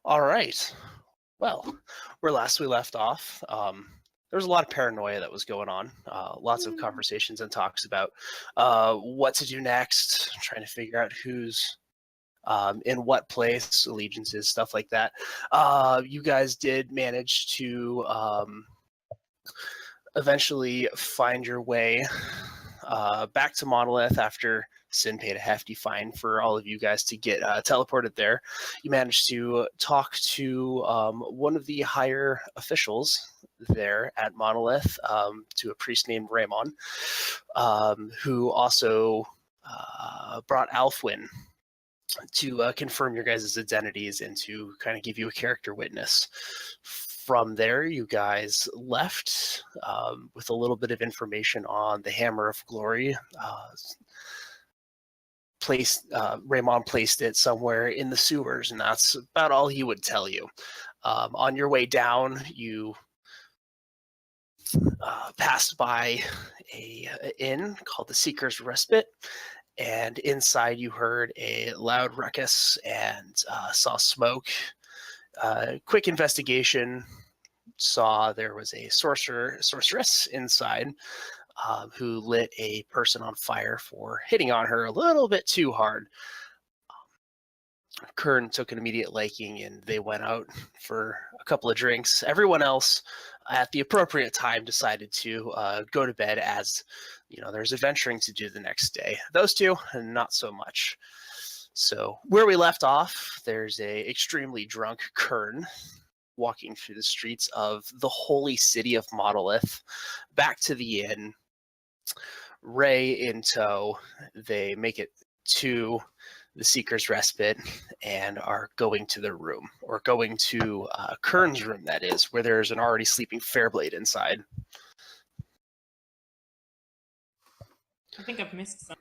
All right. Well, where last we left off, there was a lot of paranoia that was going on. Lots of conversations and talks about what to do next, trying to figure out who's in what place, allegiances, stuff like that. You guys did manage to eventually find your way back to Monolith after Sin paid a hefty fine for all of you guys to get teleported there. You managed to talk to one of the higher officials there at Monolith, to a priest named Raymond, who also brought Alfwin to confirm your guys' identities and to kind of give you a character witness. From there, you guys left with a little bit of information on the Hammer of Glory. Raymond placed it somewhere in the sewers, and that's about all he would tell you. On your way down, you passed by a inn called the Seeker's Respite, and inside you heard a loud ruckus and saw smoke. Quick investigation saw there was a sorceress inside who lit a person on fire for hitting on her a little bit too hard. Kern took an immediate liking and they went out for a couple of drinks. Everyone else at the appropriate time decided to go to bed, as there's adventuring to do the next day. Those two, not so much. So where we left off, there's a extremely drunk Kern walking through the streets of the holy city of Monolith back to the inn. Ray in tow. They make it to the Seeker's Respite and are going to their room, or going to Kern's room, that is, where there's an already sleeping Fairblade inside. I think I've missed some.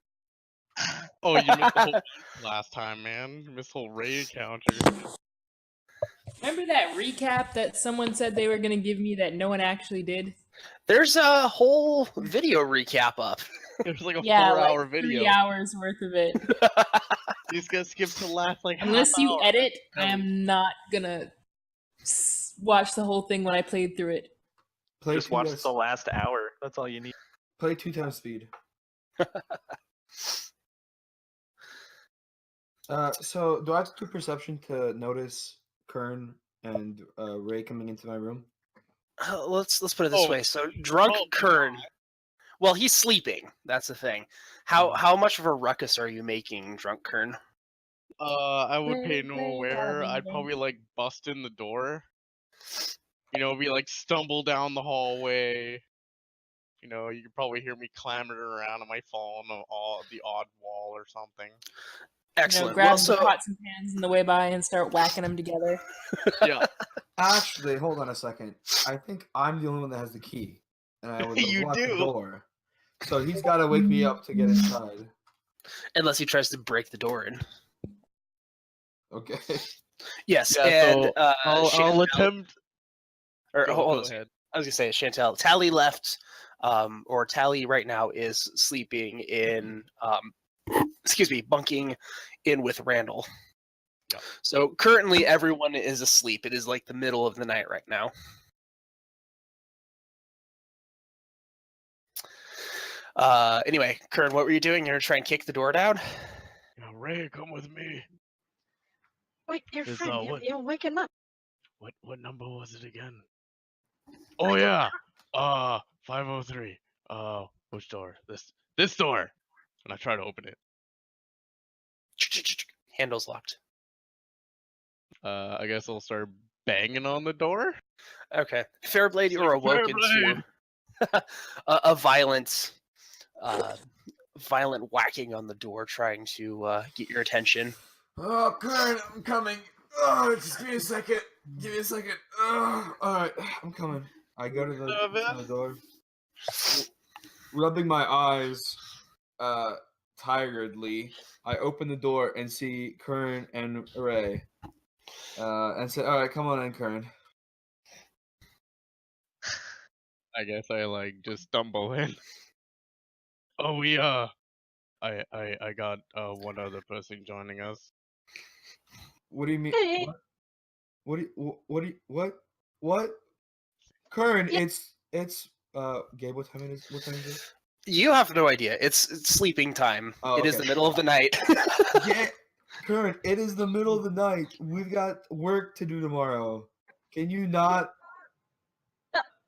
Oh, you missed the whole last time, man. You missed the whole Ray encounter. Remember that recap that someone said they were going to give me that no one actually did? There's a whole video recap up. There's like a 4-hour video. 3 hours worth of it. You just gotta skip to the last Unless you half hour. edit, I am not gonna watch the whole thing when I played through it. Just watch the last hour. That's all you need. Play 2 times speed. So, do I have to do perception to notice Kern and Ray coming into my room? Let's put it this way. So, drunk Kern. Well, he's sleeping. That's the thing. How much of a ruckus are you making, drunk Kern? I would pay no aware. I'd probably bust in the door. We stumble down the hallway. You could probably hear me clambering around on my phone on the odd wall or something. Excellent. Grab the pots and pans on the way by and start whacking them together. Yeah. Actually, hold on a second. I think I'm the only one that has the key, and I would lock the door. So he's got to wake me up to get inside. Unless he tries to break the door in. Okay. Yes, yeah, and so I'll attempt. Or hold on. I was gonna say, Chantel. Tali left, or Tali right now is sleeping in. Bunking in with Randal. Yep. So currently, everyone is asleep. It is like the middle of the night right now. Anyway, Kern, what were you doing? You're gonna try and kick the door down? Ray, come with me. Wait, your friend, you'll wake him up. What number was it again? Oh yeah, 503. Which door? This door. And I try to open it. Handle's locked. I guess I'll start banging on the door. Okay, Fairblade, you are awoken to a violent whacking on the door, trying to get your attention. Oh, Kern, I'm coming. Oh, just give me a second. Oh, all right, I'm coming. I go to the door, rubbing my eyes tiredly. I open the door and see Kern and Ray, and say, "All right, come on in, Kern." I guess I just stumble in. Oh, I got one other person joining us. What do you mean? Hey. What? What? Kern, Yeah. it's Gabe, what time is it? You have no idea. It's sleeping time. Oh, It is okay. the middle of the night. Yeah, Kern, it is the middle of the night. We've got work to do tomorrow. Can you not?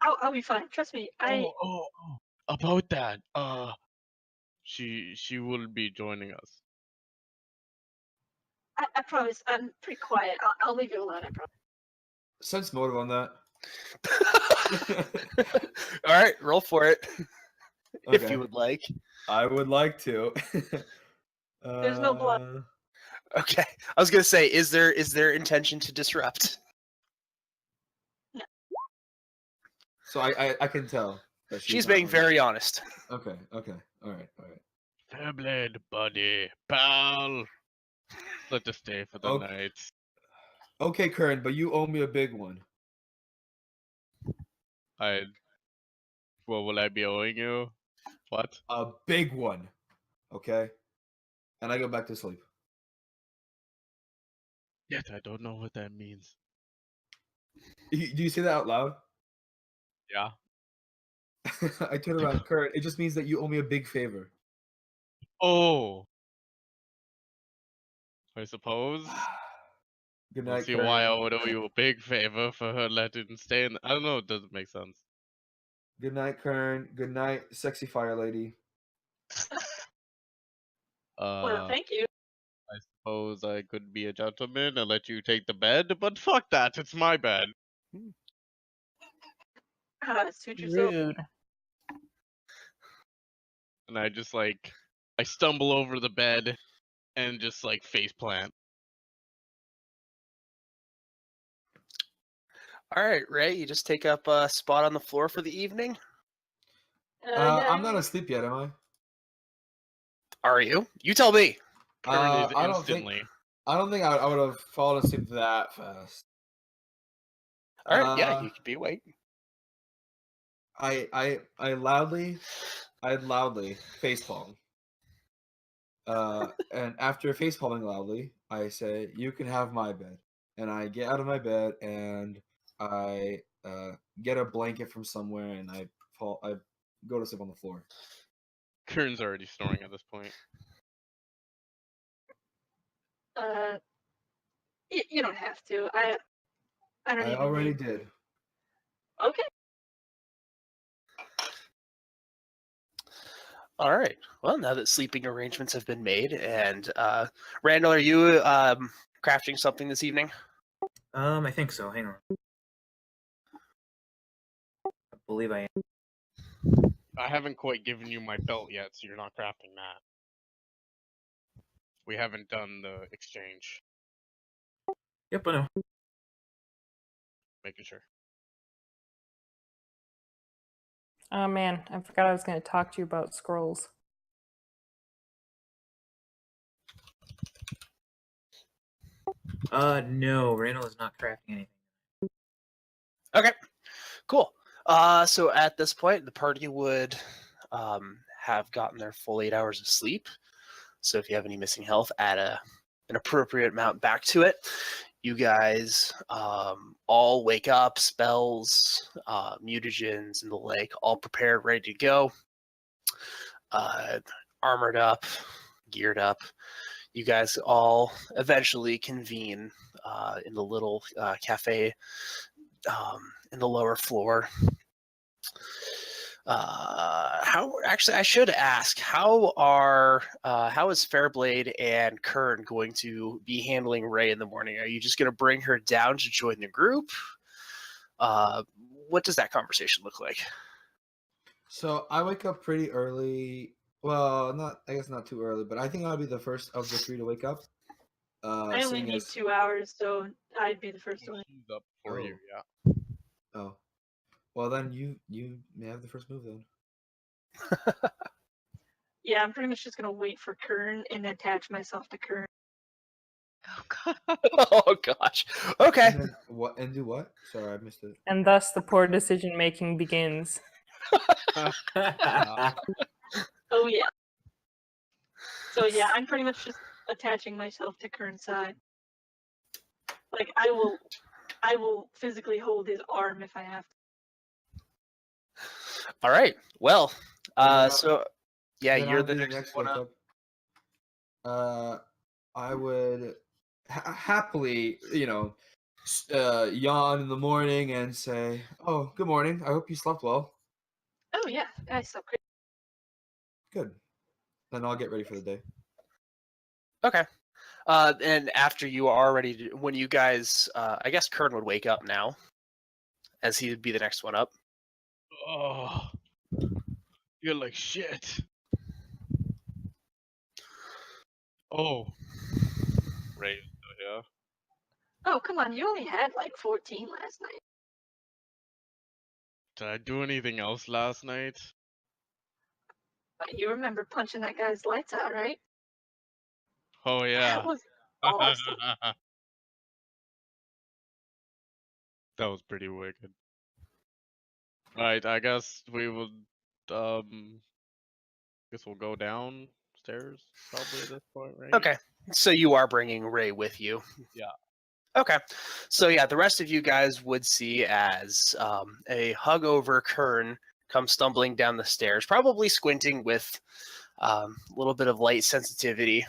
I'll be fine. Trust me. Oh. About that, she will be joining us. I promise. I'm pretty quiet. I'll leave you alone. I promise. Sense motive on that. All right, roll for it if Okay. you would like. I would like to. There's no blood. Okay, I was gonna say, is there intention to disrupt? So I can tell that She's not being like- very honest. Okay. All right. Fairblade, buddy, pal. Let us stay for the Okay. night. Okay, Kern, but you owe me a big one. What will I be owing you? What? A big one. Okay? And I go back to sleep. Yet I don't know what that means. Do you say that out loud? Yeah. I turn around, Kern. It just means that you owe me a big favor. Oh. I suppose. Good We'll night, see Kern. why I would owe you a big favor for her letting stay in. I don't know. It doesn't make sense. Good night, Kern. Good night, sexy fire lady. Well, thank you. I suppose I could be a gentleman and let you take the bed, but fuck that. It's my bed. Suit yourself. Rude. And I just I stumble over the bed and just face plant. All right, Ray, you just take up a spot on the floor for the evening. Yeah. I'm not asleep yet, am I? Are you? You tell me. Kern is I don't instantly. think I would have fallen asleep that fast. All right, yeah, you could be awake. I loudly facepalm. And after facepalming loudly, I say, "You can have my bed." And I get out of my bed and I get a blanket from somewhere and I go to sleep on the floor. Kern's already snoring at this point. You don't have to. I don't I even already need... did. Okay. All right. Well, now that sleeping arrangements have been made, and Randal, are you crafting something this evening? I think so. Hang on. I believe I am. I haven't quite given you my belt yet, so you're not crafting that. We haven't done the exchange. Yep, I know. Making sure. Oh man, I forgot I was going to talk to you about scrolls. No, Randal is not crafting anything. Okay, cool. So at this point, the party would have gotten their full 8 hours of sleep. So if you have any missing health, add an appropriate amount back to it. You guys all wake up, spells, mutagens, and the like, all prepared, ready to go. Armored up, geared up. You guys all eventually convene in the little cafe in the lower floor. Actually, I should ask, how is Fairblade and Kern going to be handling Ray in the morning? Are you just going to bring her down to join the group? What does that conversation look like? So I wake up pretty early. Well, I guess not too early, but I think I'll be the first of the three to wake up. I only need 2 hours, so I'd be the first one. She's up for you, yeah. Oh. Well, then you may have the first move then. Yeah, I'm pretty much just gonna wait for Kern and attach myself to Kern. Oh god. Oh gosh. Okay. And then what? And do what? Sorry, I missed it. And thus the poor decision making begins. Oh yeah. So yeah, I'm pretty much just attaching myself to Kern's side. Like I will I will physically hold his arm if I have to. All right. Well, so yeah, then you're I'll the be next one wake up. I would happily, yawn in the morning and say, "Oh, good morning. I hope you slept well." Oh yeah, I slept great. Good. Then I'll get ready for the day. Okay. And after you are ready to, when you guys, I guess Kern would wake up now, as he would be the next one up. Oh, you're like shit. Oh, Ray, yeah. Oh come on, you only had like 14 last night. Did I do anything else last night? But you remember punching that guy's lights out, right? Oh yeah. That was awesome. That was pretty wicked. Right, I guess we would guess we'll go downstairs probably at this point, right? Okay. So you are bringing Ray with you. Yeah. Okay. So yeah, the rest of you guys would see as a hug-over Kern come stumbling down the stairs, probably squinting with a little bit of light sensitivity.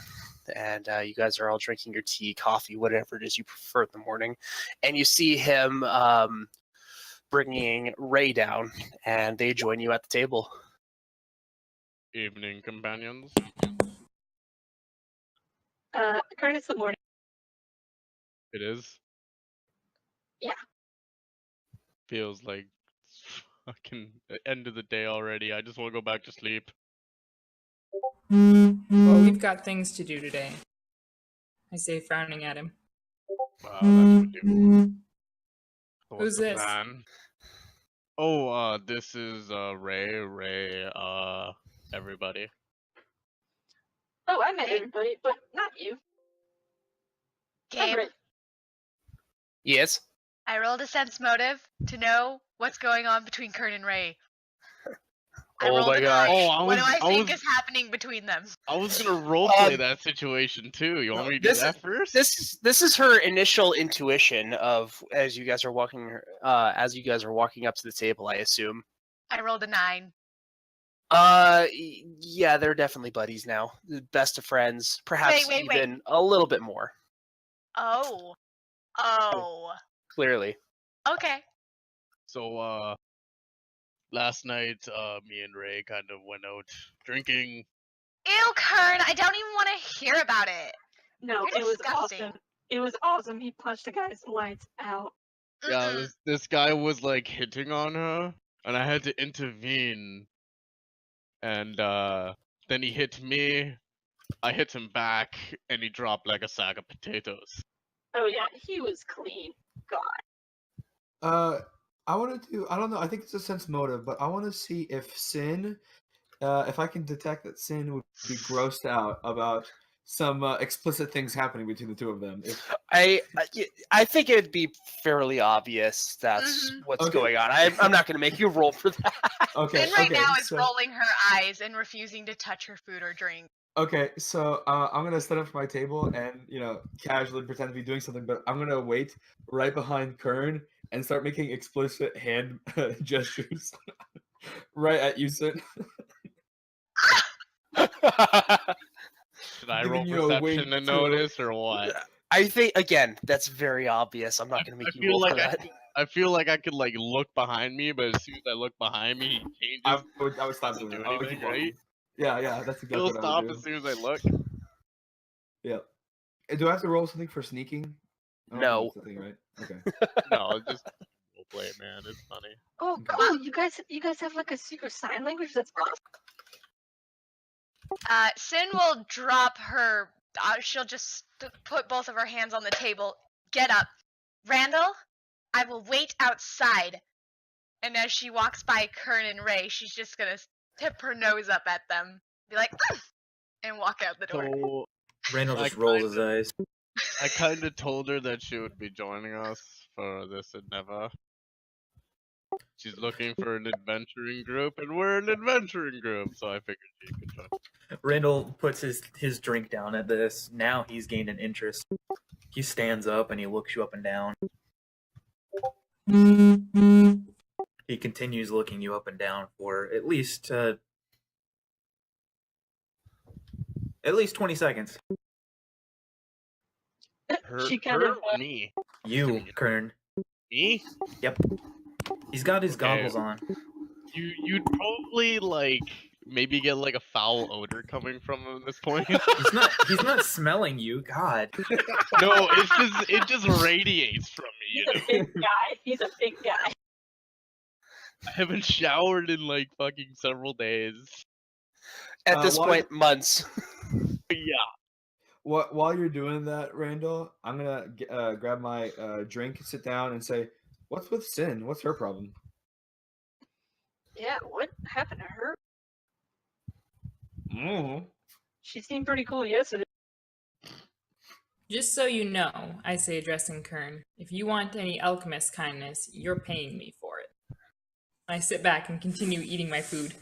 And you guys are all drinking your tea, coffee, whatever it is you prefer in the morning. And you see him bringing Ray down, and they join you at the table. Evening, companions. Kern, it's the morning. It is. Yeah. Feels like it's fucking the end of the day already. I just want to go back to sleep. Well, we've got things to do today. I say, frowning at him. Wow, that's ridiculous. So Who's what's the this? plan? Oh, this is Ray, everybody. Oh, I met everybody, but not you. Gabe, Right. Yes. I rolled a sense motive to know what's going on between Kern and Ray. I Oh rolled my a gosh. 9. Oh, What do I think was is happening between them? I was gonna roleplay that situation too. You want me to do that first? This is her initial intuition of as you guys are walking up to the table, I assume. I rolled a 9. Yeah, they're definitely buddies now. Best of friends, perhaps Wait. even a little bit more. Oh. Clearly. Okay. So, last night, me and Ray kind of went out drinking. Ew, Kern, I don't even want to hear about it. No, You're it was disgusting. awesome. It was awesome. He punched the guy's lights out. Yeah, this guy was like hitting on her, and I had to intervene. And then he hit me. I hit him back, and he dropped like a sack of potatoes. Oh yeah, he was clean. God. I want to do. I don't know. I think it's a sense motive, but I want to see if Sin, if I can detect that Sin would be grossed out about some explicit things happening between the two of them. I think it'd be fairly obvious that's what's going on. I'm not going to make you roll for that. Okay. Sin right now is rolling her eyes and refusing to touch her food or drink. Okay, so I'm gonna set up my table and casually pretend to be doing something, but I'm gonna wait right behind Kern and start making explicit hand gestures right at you, Sin. Should I roll perception to notice or what? I think again that's very obvious. I'm not going to make you roll for that. I feel like I could like look behind me, but as soon as I look behind me, he changes. I would stop doing do that. anything, right? Yeah, that's exactly He'll what stop I would do. as soon as I look. Yeah. Do I have to roll something for sneaking? No. That's the thing, right? Okay. No, just roleplay, man. It's funny. Oh, cool! You guys have like a secret sign language. That's awesome. Sin will drop her. She'll just put both of her hands on the table. Get up, Randal. I will wait outside. And as she walks by Kern and Ray, she's just gonna tip her nose up at them, be like, and walk out the door. So Randall just rolls his eyes. I kind of told her that she would be joining us for this endeavor. She's looking for an adventuring group, and we're an adventuring group, so I figured she could join. Randall puts his drink down at this. Now he's gained an interest. He stands up and he looks you up and down. He continues looking you up and down for at least 20 seconds. She kind of me. You, Kern. Me? Yep. He's got his goggles on. You'd probably like maybe get like a foul odor coming from him at this point. He's not smelling you. God. No, it just radiates from me. He's a big guy. He's a big guy. I haven't showered in like fucking several days. At this point, months. Yeah. While you're doing that, Randall, I'm gonna grab my drink, sit down, and say, "What's with Sin? What's her problem?" Yeah, what happened to her? Mm. She seemed pretty cool yesterday. Just so you know, I say, addressing Kern, if you want any alchemist kindness, you're paying me for it. I sit back and continue eating my food.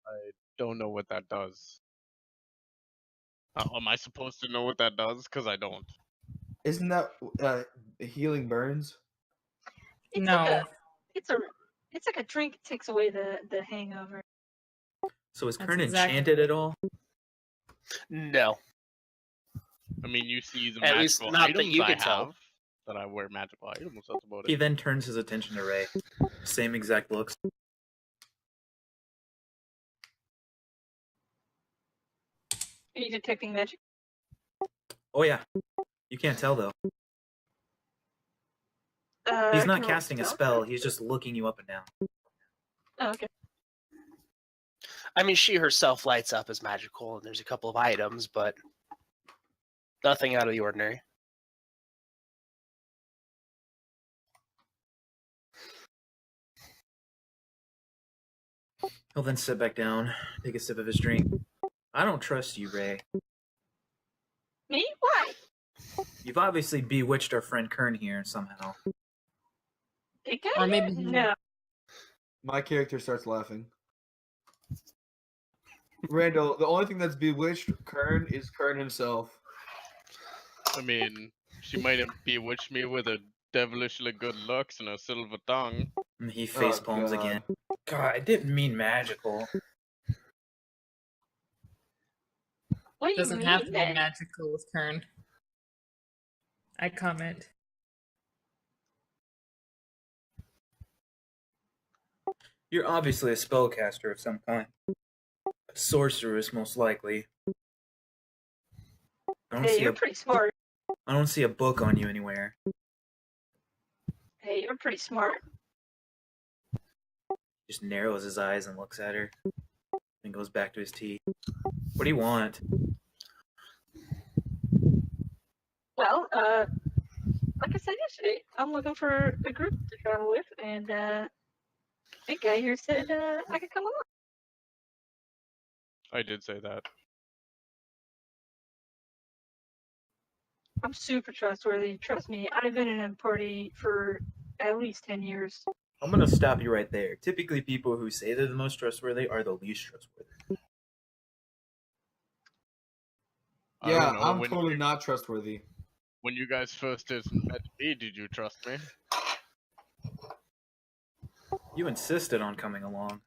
I don't know what that does. Am I supposed to know what that does? Because I don't. Isn't that healing burns? It's No. like it's like a drink that takes away the hangover. So is That's Kern exactly enchanted at all? No. I mean, you see the At least magical not that items you I can tell. have, that I wear magical items. That's about He it. then turns his attention to Ray. Same exact looks. Are you detecting magic? Oh yeah. You can't tell though. He's not casting a spell, he's just looking you up and down. Oh, okay. I mean, she herself lights up as magical, and there's a couple of items, but nothing out of the ordinary. He'll then sit back down, take a sip of his drink. I don't trust you, Ray. Me? Why? You've obviously bewitched our friend Kern here somehow. Big guy? Or maybe No. My character starts laughing. Randall, the only thing that's bewitched Kern is Kern himself. I mean, she might have bewitched me with her devilishly good looks and a silver tongue. And he face palms again. God, I didn't mean magical. What do you doesn't mean have to be then? magical with Kern. I comment. You're obviously a spellcaster of some kind. A sorceress, most likely. Hey, you're pretty smart. I don't see a book on you anywhere. Hey, you're pretty smart. Just narrows his eyes and looks at her. Then goes back to his tea. What do you want? Well, like I said yesterday, I'm looking for a group to travel with, and big guy here said I could come along. I did say that. I'm super trustworthy. Trust me, I've been in a party for at least 10 years. I'm gonna stop you right there. Typically, people who say they're the most trustworthy are the least trustworthy. Yeah, I'm totally not trustworthy. When you guys first met me, did you trust me? You insisted on coming along.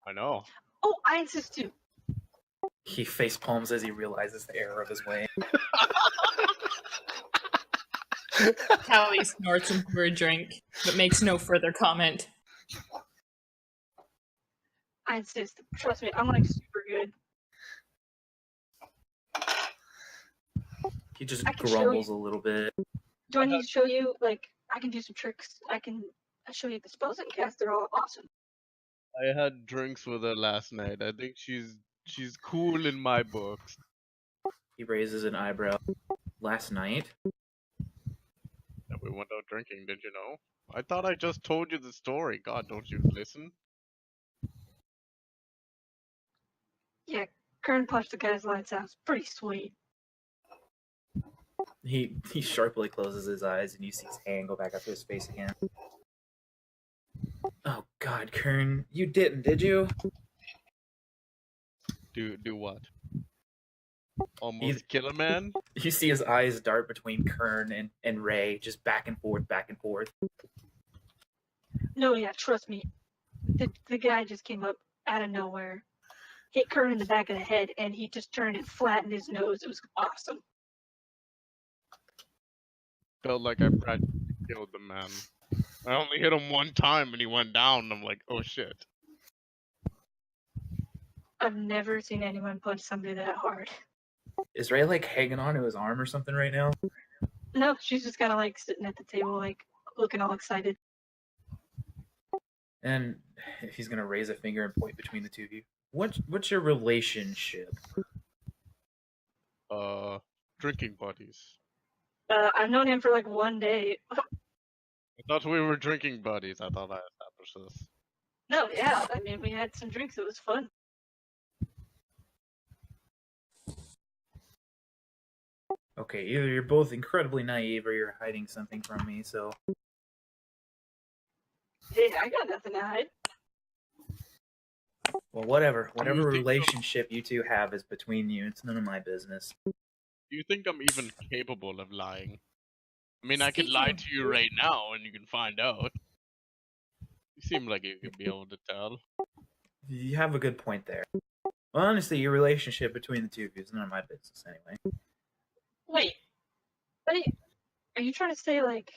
I know. Oh, I insist too. He face palms as he realizes the error of his way. Tali snorts into her drink, but makes no further comment. I insist. Trust me, I'm like super good. He just I can show grumbles you. a little bit. Do I need to show you? Like, I can do some tricks. I show you the spells I can cast. They're all awesome. I had drinks with her last night. I think she's cool in my books. He raises an eyebrow. Last night? Yeah, we went out drinking, did you know? I thought I just told you the story. God, don't you listen? Yeah, Kern punched the guy's lights out. It's pretty sweet. He sharply closes his eyes and you see his hand go back up to his face again. Oh God, Kern, you didn't, did you? Do what? Almost kill a man. You see his eyes dart between Kern and Ray, just back and forth, back and forth. No, yeah, trust me. The guy just came up out of nowhere, hit Kern in the back of the head, and he just turned and flattened his nose. It was awesome. Felt like I practically killed the man. I only hit him one time and he went down. And I'm like, oh shit. I've never seen anyone punch somebody that hard. Is Ray like hanging on to his arm or something right now? No, she's just kind of like sitting at the table, like looking all excited. And he's gonna raise a finger and point between the two of you. What's your relationship? Drinking buddies. I've known him for like 1 day. I thought we were drinking buddies. I thought I established this. No, yeah, I mean, we had some drinks. It was fun. Okay, either you're both incredibly naive or you're hiding something from me, so... Hey, I got nothing to hide. Well, whatever. Whatever relationship you two have is between you. It's none of my business. Do you think I'm even capable of lying? I mean, I could lie to you right now and you can find out. You seem like you could be able to tell. You have a good point there. Well, honestly, your relationship between the two of you is none of my business anyway. Wait, are you trying to say, like,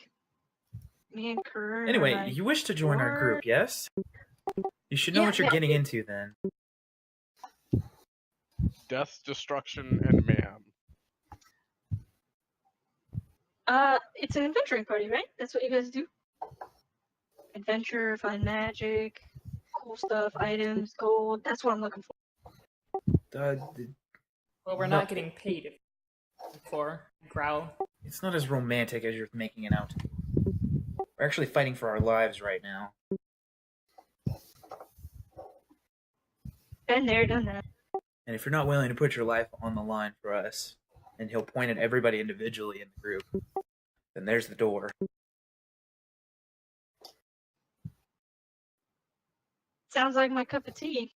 me and Kern? Anyway, you wish to join our group, yes? You should know what you're getting into then. Death, destruction, and mayhem. It's an adventuring party, right? That's what you guys do? Adventure, find magic, cool stuff, items, gold. That's what I'm looking for. Well, we're not getting paid for growl. It's not as romantic as you're making it out. We're actually fighting for our lives right now. Been there, done that. And if you're not willing to put your life on the line for us, and he'll point at everybody individually in the group, then there's the door. Sounds like my cup of tea.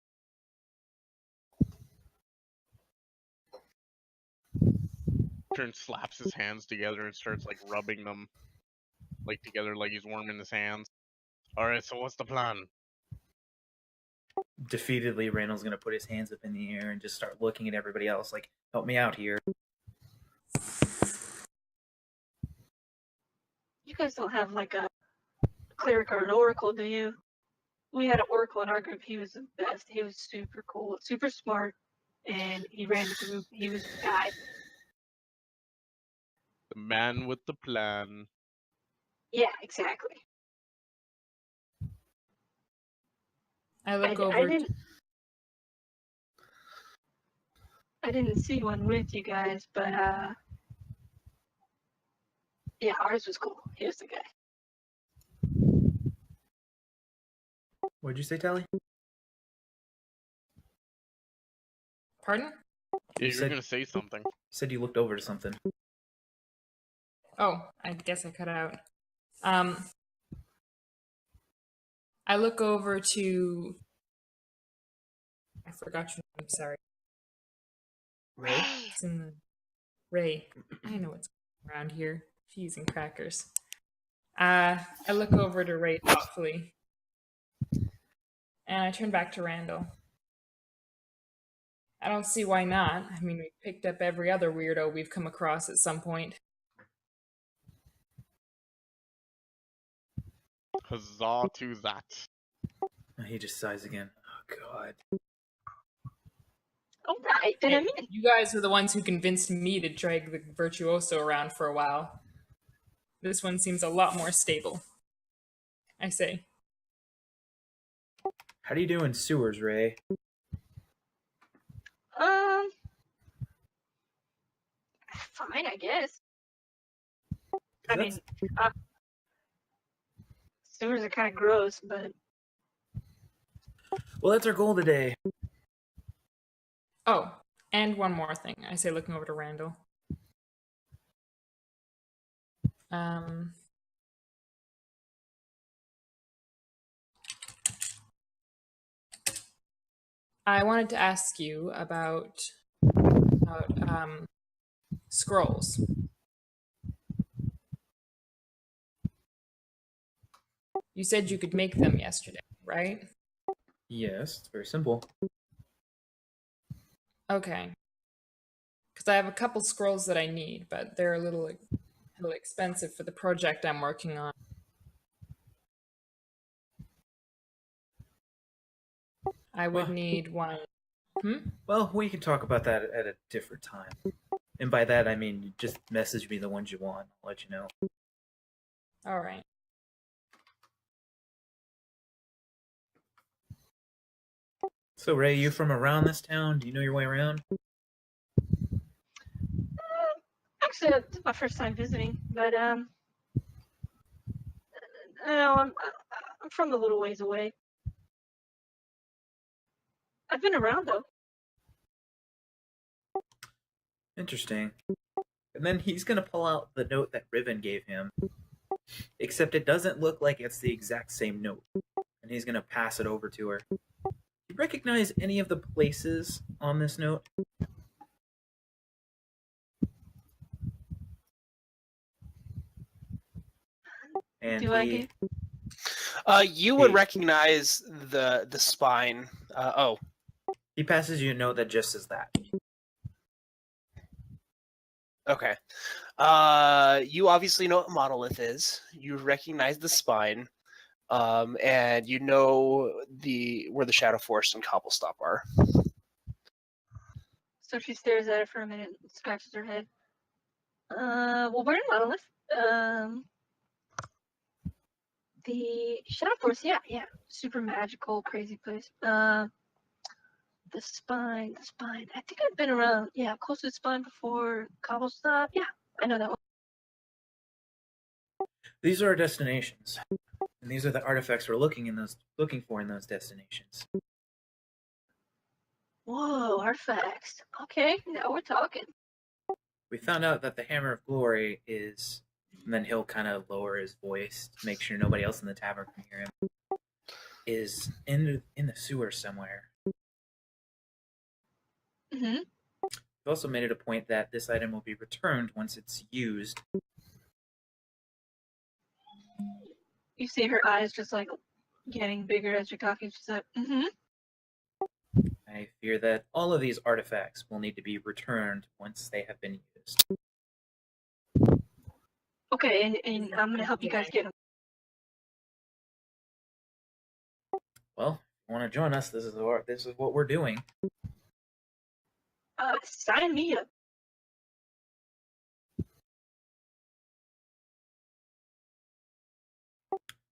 Kern slaps his hands together and starts like rubbing them like together like he's warming his hands. Alright, so what's the plan? Defeatedly, Randall's gonna put his hands up in the air and just start looking at everybody else like, help me out here. You guys don't have like a cleric or an oracle, do you? We had an oracle in our group. He was the best. He was super cool, super smart, and he ran the group. He was the guy. The man with the plan. Yeah, exactly. I look over. I didn't see one with you guys, but yeah, ours was cool. He was the guy. What'd you say, Tali? Pardon? Yeah, you're gonna say something. You said you looked over to something. Oh, I guess I cut out. I look over to... I forgot your name, sorry. Ray? It's in the... Ray. I know what's going around here. Cheese and crackers. I look over to Ray thoughtfully. And I turn back to Randal. I don't see why not. I mean, we picked up every other weirdo we've come across at some point. Huzzah to that. He just sighs again. Oh, God. All right, then I'm in. You guys are the ones who convinced me to drag the Virtuoso around for a while. This one seems a lot more stable. I say. How do you do in sewers, Ray? Fine, I guess. I mean, sewers are kind of gross, but... Well, that's our goal today. Oh, and one more thing. I say, looking over to Randal. I wanted to ask you about about scrolls. You said you could make them yesterday, right? Yes, it's very simple. Okay. Because I have a couple scrolls that I need, but they're a little expensive for the project I'm working on. I would need one. Well, we can talk about that at a different time. And by that, I mean, just message me the ones you want. I'll let you know. All right. So, Ray, you from around this town? Do you know your way around? Actually, it's my first time visiting, but no, I'm from a little ways away. I've been around though. Interesting. And then he's gonna pull out the note that Riven gave him. Except it doesn't look like it's the exact same note. And he's gonna pass it over to her. Do you recognize any of the places on this note? And Do I get? You would recognize the spine. He passes you a note that just says that. Okay. You obviously know what monolith is. You recognize the spine, and you know where the Shadow Forest and Cobblestop are. So she stares at it for a minute and scratches her head. Well, we're in Monolith. The Shadow Forest, yeah. Super magical, crazy place. The spine. I think I've been around, close to the spine before. Cobblestop, yeah, I know that one. These are our destinations. And these are the artifacts we're looking for in those destinations. Whoa, artifacts. Okay, now we're talking. We found out that the Hammer of Glory is, and then he'll kind of lower his voice to make sure nobody else in the tavern can hear him, is in the sewer somewhere. Mm-hmm. We've also made it a point that this item will be returned once it's used. You see her eyes just like getting bigger as you're talking. She's like, mm-hmm. I fear that all of these artifacts will need to be returned once they have been used. Okay, and I'm gonna help you guys get them. Well, if you want to join us, this is what we're doing. Sign me up.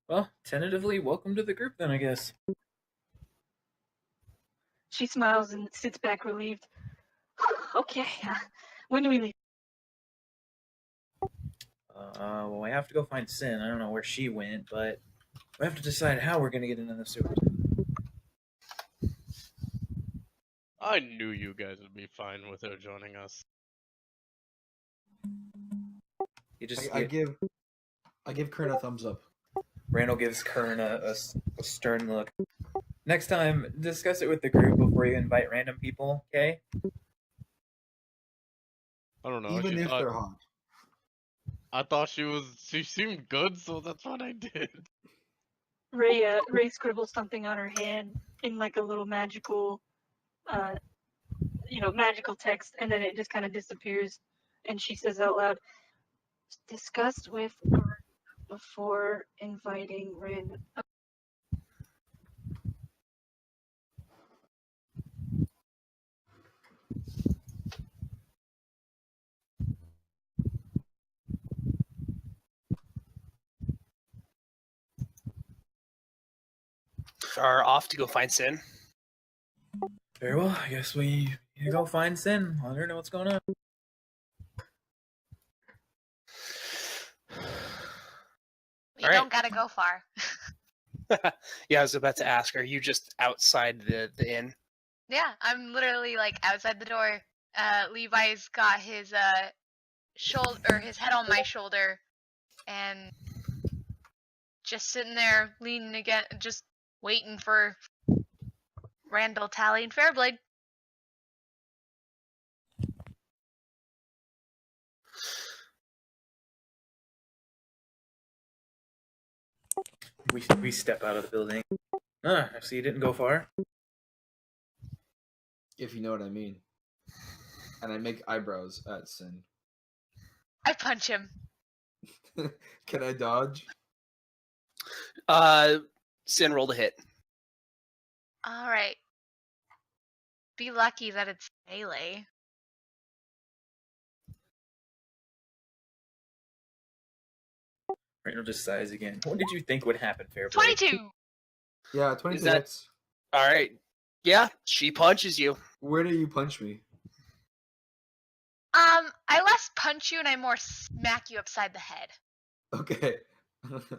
Well, tentatively, welcome to the group then, I guess. She smiles and sits back relieved. Okay, when do we leave? Well, we have to go find Sin. I don't know where she went, but we have to decide how we're going to get into the sewers. I knew you guys would be fine with her joining us. I give Kern a thumbs up. Randal gives Kern a stern look. Next time, discuss it with the group before you invite random people, okay? I don't know. Even if they're hot. I thought she seemed good, so that's what I did. Ray scribbles something on her hand in like a little magical, magical text, and then it just kind of disappears. And she says out loud, "Discussed with group before inviting random." Are off to go find Sin. Very well, I guess we need to go find Sin. I don't know what's going on. You don't gotta go far. Yeah, I was about to ask, are you just outside the inn? Yeah, I'm literally like outside the door. Levi's got his his head on my shoulder, and just sitting there leaning again, just waiting for Randal, Tali, and Fairblade. We step out of the building. So you didn't go far? If you know what I mean. And I make eyebrows at Sin. I punch him. Can I dodge? Sin rolled a hit. All right. Be lucky that it's melee. Randal just sighs again. What did you think would happen, Fairplay? 22. Yeah, 22 Is that- hits. All right. Yeah, she punches you. Where do you punch me? I less punch you and I more smack you upside the head. Okay.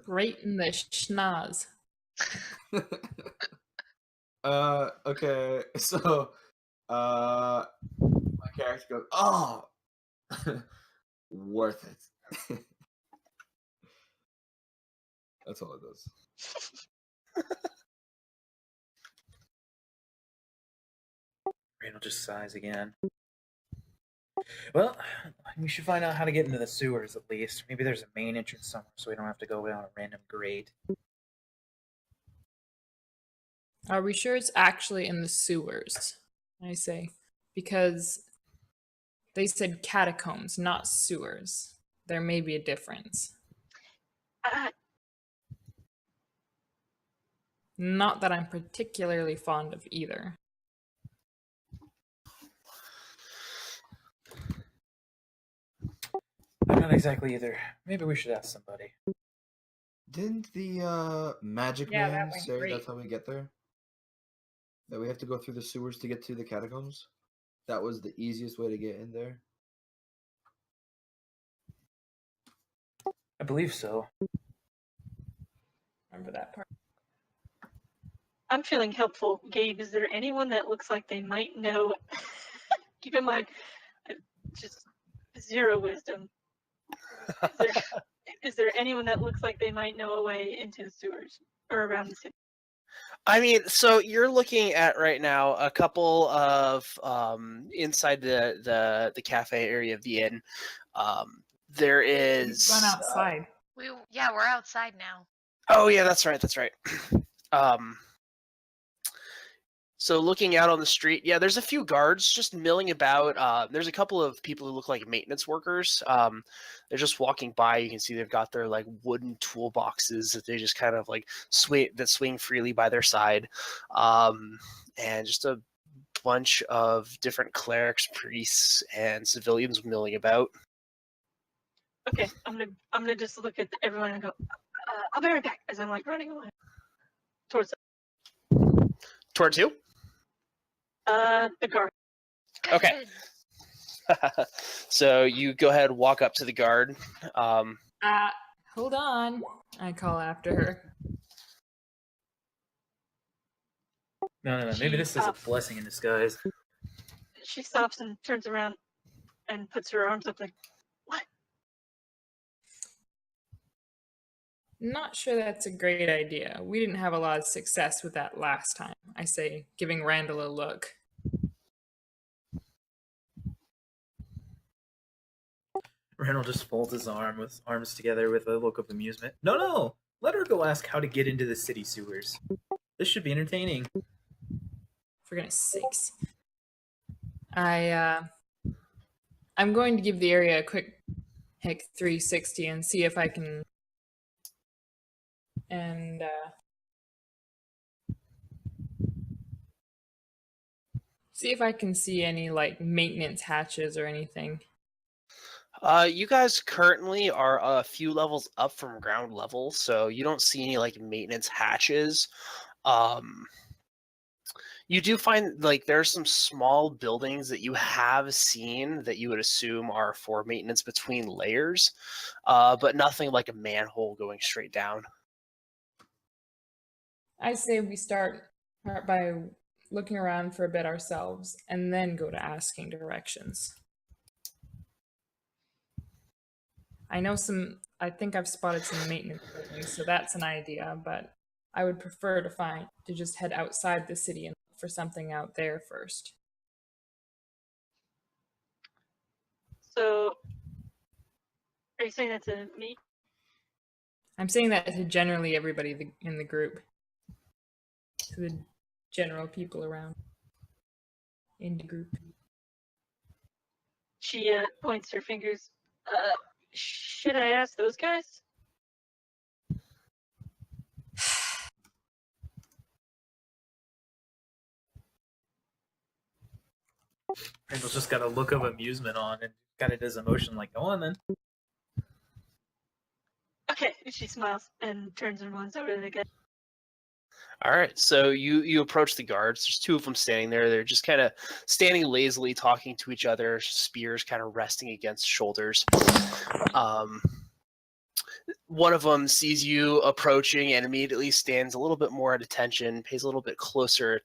Right in the schnoz. Okay. So, my character goes, "Oh, worth it." That's all it does. Randal just sighs again. Well, we should find out how to get into the sewers at least. Maybe there's a main entrance somewhere so we don't have to go down a random grate. Are we sure it's actually in the sewers? I say. Because they said catacombs, not sewers. There may be a difference. Not that I'm particularly fond of either. I'm not exactly either. Maybe we should ask somebody. Didn't the magic Yeah, that man went say great. that's how we get there? That we have to go through the sewers to get to the catacombs? That was the easiest way to get in there? I believe so. Remember that part? I'm feeling helpful. Gabe, is there anyone that looks like they might know? Keep in mind, just 0 wisdom. Is there anyone that looks like they might know a way into the sewers or around the city? I mean, so you're looking at right now a couple of inside the cafe area of the inn. There is. We've gone outside. We're outside now. Oh yeah, that's right. That's right. So looking out on the street, yeah, there's a few guards just milling about. There's a couple of people who look like maintenance workers. They're just walking by. You can see they've got their like wooden toolboxes that they just kind of like swing freely by their side, and just a bunch of different clerics, priests, and civilians milling about. Okay, I'm gonna just look at everyone and go. I'll be right back as I'm like running away towards Towards who? the guard. Okay. So you go ahead and walk up to the guard. Hold on. I call after her. No. Maybe this is a blessing in disguise. She stops and turns around and puts her arms up like, what? Not sure that's a great idea. We didn't have a lot of success with that last time, I say, giving Randal a look. Randal just folds his arms together with a look of amusement. No! Let her go ask how to get into the city sewers. This should be entertaining. For goodness sakes. I'm going to give the area a quick hick 360 and see if I can see if I can see any like maintenance hatches or anything. You guys currently are a few levels up from ground level, so you don't see any like maintenance hatches. You do find like there are some small buildings that you have seen that you would assume are for maintenance between layers, but nothing like a manhole going straight down. I say we start by looking around for a bit ourselves and then go to asking directions. I think I've spotted some maintenance buildings, so that's an idea, but I would prefer to just head outside the city and look for something out there first. So, are you saying that to me? I'm saying that to generally everybody in the group. To the general people around. In the group. She points her fingers. Should I ask those guys? Randall's just got a look of amusement on and kind of does emotion like, go on then. Okay, she smiles and turns and runs over to the guy. All right, so you approach the guards. There's two of them standing there. They're just kind of standing lazily, talking to each other, spears kind of resting against shoulders. One of them sees you approaching and immediately stands a little bit more at attention, pays a little bit closer,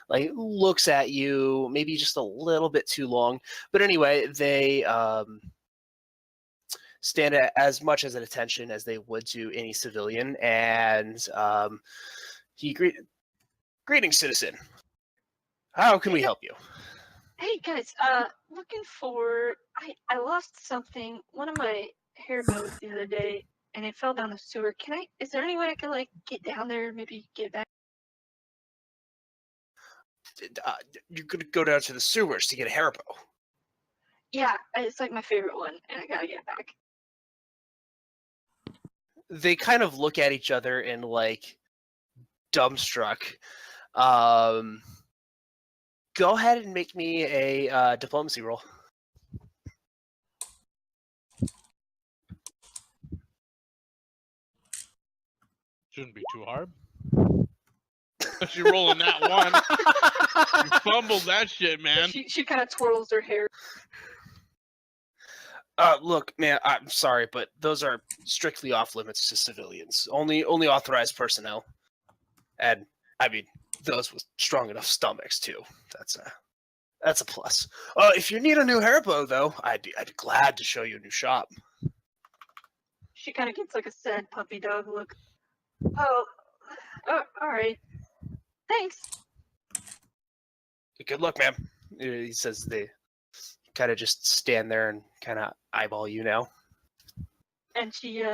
like looks at you, maybe just a little bit too long. But anyway, they stand at as much as an attention as they would to any civilian, and he greetings, citizen. How can we help you? Hey guys, looking for. I lost something. One of my hair bows the other day, and it fell down the sewer. Is there any way I can like get down there, maybe get back? You're gonna go down to the sewers to get a hair bow. Yeah, it's like my favorite one, and I gotta get back. They kind of look at each other and like dumbstruck. Go ahead and make me a diplomacy roll. Shouldn't be too hard. You're rolling that one. You fumbled that shit, man. She kind of twirls her hair. Look, man, I'm sorry, but those are strictly off limits to civilians. Only authorized personnel. And I mean, those with strong enough stomachs too. That's a plus. If you need a new hair bow, though, I'd be glad to show you a new shop. She kind of gets like a sad puppy dog look. Oh, all right. Thanks. Good luck, ma'am. He says they kind of just stand there and kind of eyeball you now. And she,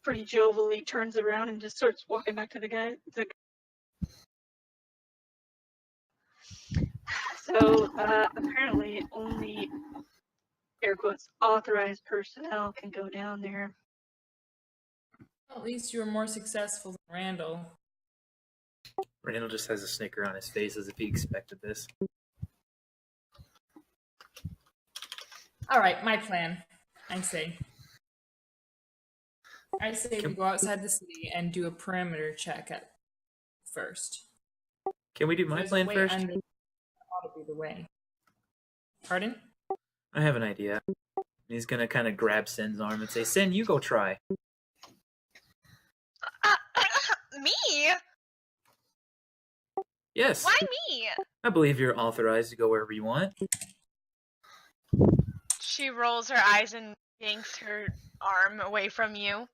pretty jovially turns around and just starts walking back to the guy. So, apparently only, air quotes, authorized personnel can go down there. At least you were more successful than Randall. Randall just has a snicker on his face as if he expected this. Alright, my plan, I say we go outside the city and do a perimeter check at first. Can we do my plan first? Ought to be the way. Pardon? I have an idea. He's gonna kind of grab Sin's arm and say, Sin, you go try. Me? Yes. Why me? I believe you're authorized to go wherever you want. She rolls her eyes and yanks her arm away from you.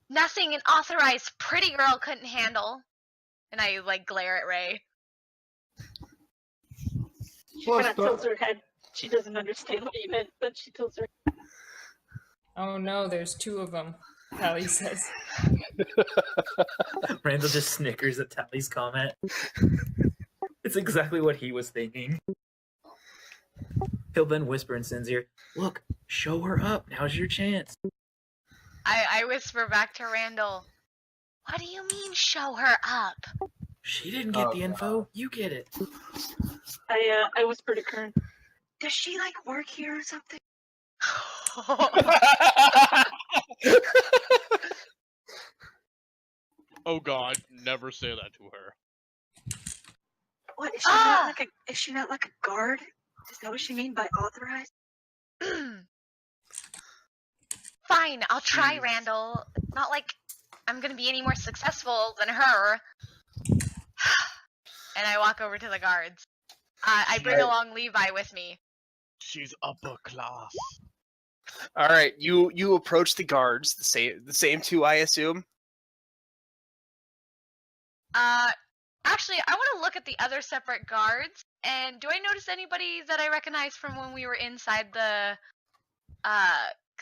Nothing an authorized pretty girl couldn't handle. And I glare at Ray. She kind of tilts her head. She doesn't understand what you meant, but she tilts her head. Oh no, there's two of them, Tali says. Randall just snickers at Tali's comment. It's exactly what he was thinking. He'll then whisper in Sin's ear, look, show her up. Now's your chance. I whisper back to Randall, what do you mean, show her up? She didn't get the info. You get it. I whisper to Kern, does she, work here or something? Oh god, never say that to her. What, is she not like a guard? Is that what she mean by authorized? Fine, I'll try, Randall. Not like I'm gonna be any more successful than her. And I walk over to the guards. I bring along Levi with me. She's upper class. All right, you approach the guards, the same two, I assume. Actually, I want to look at the other separate guards. And do I notice anybody that I recognize from when we were inside the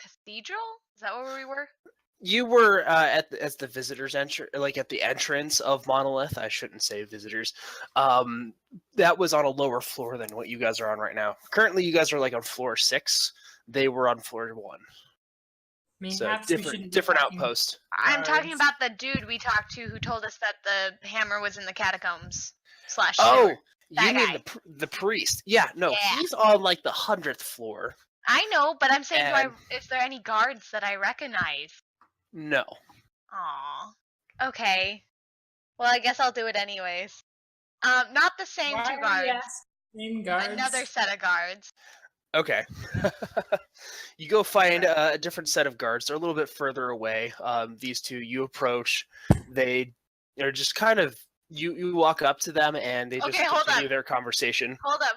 cathedral? Is that where we were? You were at the visitors entrance, like at the entrance of Monolith. I shouldn't say visitors. That was on a lower floor than what you guys are on right now. Currently, you guys are like on floor 6. They were on floor 1. Perhaps so we shouldn't different be talking outpost. I'm talking guards. about the dude we talked to who told us that the hammer was in the catacombs / Oh, sewer. you That mean guy. the priest? Yeah, no, Yeah. he's on like the 100th floor. I know, but I'm saying, And- is there any guards that I recognize? No. Aw. Okay. Well, I guess I'll do it anyways. Not the same Why 2 are we guards. asking guards? Another set of guards. Okay. You go find a different set of guards. They're a little bit further away. These 2 you approach. They are just kind of you walk up to them and they just Okay, hold continue up. their conversation. Hold up.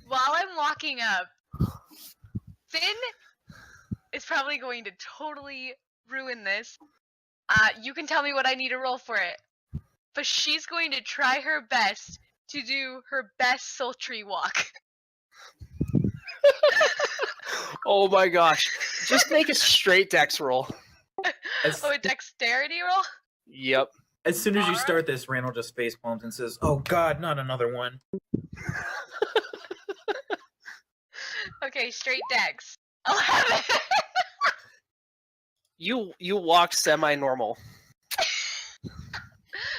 While I'm walking up, Finn is probably going to totally ruin this. You can tell me what I need to roll for it. But she's going to try her best to do her best sultry walk. Oh my gosh. Just make a straight dex roll. Oh, a dexterity roll? Yep. As soon as you start this, Randall just face palms and says, "Oh God, not another one." Okay, straight dex. 11. You walk semi-normal.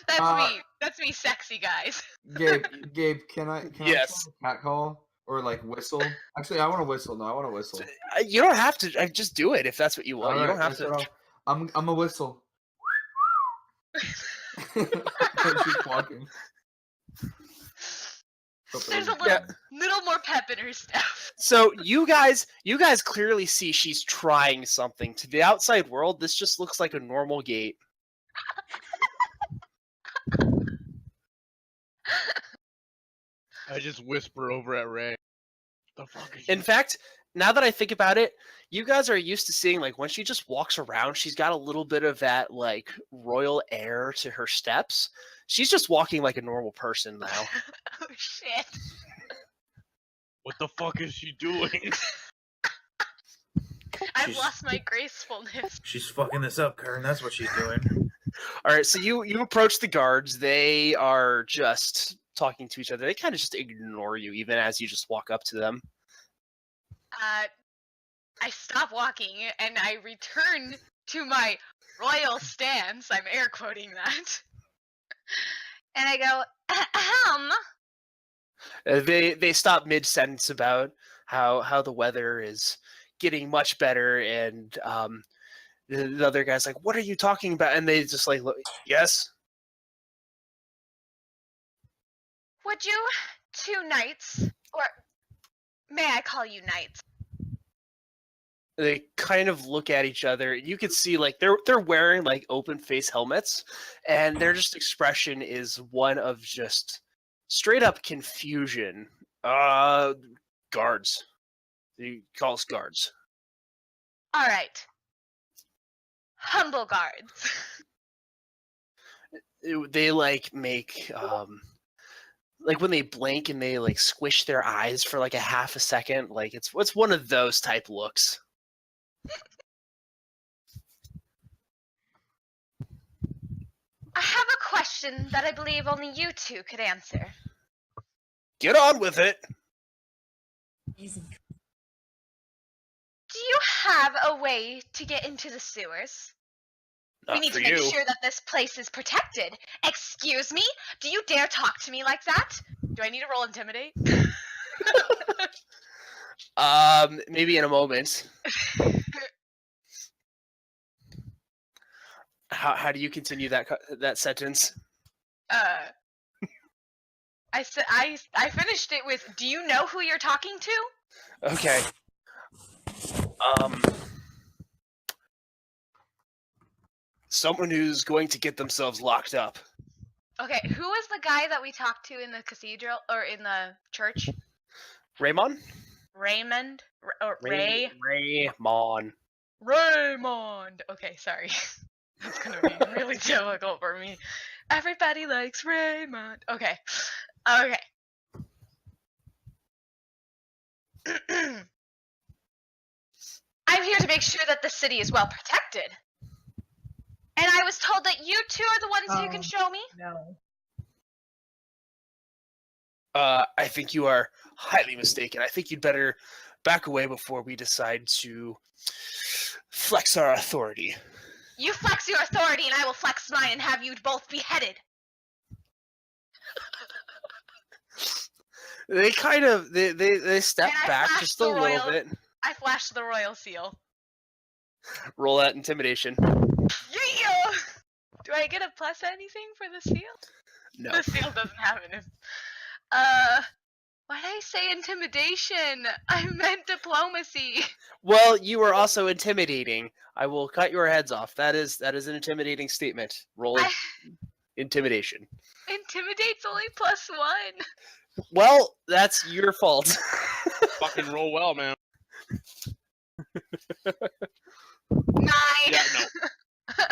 That's me sexy, guys. Gabe, can I Yes. try cat call or like whistle? Actually, I want to whistle. No, I want to whistle. You don't have to. Just do it if that's what you want. All You right, don't have that's to. what I'm a whistle. She's walking. There's a little more pep in her step. So you guys clearly see she's trying something. To the outside world, this just looks like a normal gate. I just whisper over at Ray. The fuck is In fact, now that I think about it, you guys are used to seeing like when she just walks around, she's got a little bit of that like royal air to her steps. She's just walking like a normal person now. Oh shit. What the fuck is she doing? I've lost my gracefulness. She's fucking this up, Kern. That's what she's doing. All right, so you approach the guards. They are just talking to each other. They kind of just ignore you even as you just walk up to them. I stop walking and I return to my royal stance. I'm air quoting that. And I go, They stop mid sentence about how the weather is getting much better, and the other guy's like, "What are you talking about?" And they just like, look, "Yes." Would you 2 knights, or may I call you knights? They kind of look at each other. You can see like they're wearing like open face helmets, and their just expression is one of just straight up confusion. Guards. He calls guards. All right. Humble guards. They like make like when they blink and they like squish their eyes for like a half a second. Like it's one of those type looks. I have a question that I believe only you 2 could answer. Get on with it. Easy. Do you have a way to get into the sewers? Not we need for to make you. sure that this place is protected. Excuse me? Do you dare talk to me like that? Do I need to roll intimidate? Maybe in a moment. How do you continue that sentence? I finished it with, do you know who you're talking to? Okay. Someone who's going to get themselves locked up. Okay, who is the guy that we talked to in the cathedral, or in the church? Raymond? Raymond? Ray? Raymond. Raymond! Okay, sorry. That's gonna be really difficult for me. Everybody likes Raymond. Okay. Okay. I'm here to make sure that the city is well protected. And I was told that you two are the ones who can show me. No. I think you are highly mistaken. I think you'd better back away before we decide to flex our authority. You flex your authority and I will flex mine and have you both beheaded. They kind of they step And I back flash just the a little royal- bit. I flashed the royal seal. Roll that intimidation. Yeah! Do I get a plus anything for the seal? No. The seal doesn't have it. Why did I say intimidation? I meant diplomacy. Well, you are also intimidating. I will cut your heads off. That is an intimidating statement. Roll intimidation. Intimidate's only +1. Well, that's your fault. Fucking roll well, man. 9. Yeah, no.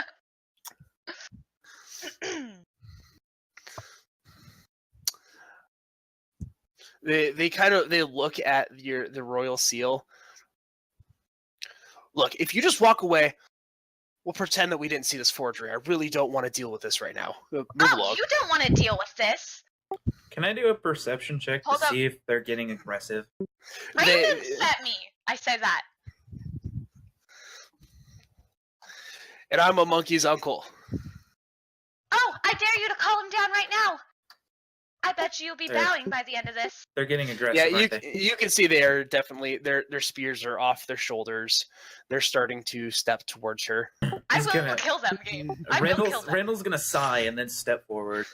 They look at the royal seal. Look, if you just walk away, we'll pretend that we didn't see this forgery. I really don't want to deal with this right now. Move along. You don't want to deal with this. Can I do a perception check Hold to up. see if they're getting aggressive? Raven set me. I said that. And I'm a monkey's uncle. Oh, I dare you to call him down right now. I bet you'll be There. bowing by the end of this. They're getting aggressive, Yeah, aren't they? you can see they are definitely their spears are off their shoulders. They're starting to step towards her. I He's will gonna- kill them, Gabe. I will kill them. Randall's gonna sigh and then step forward.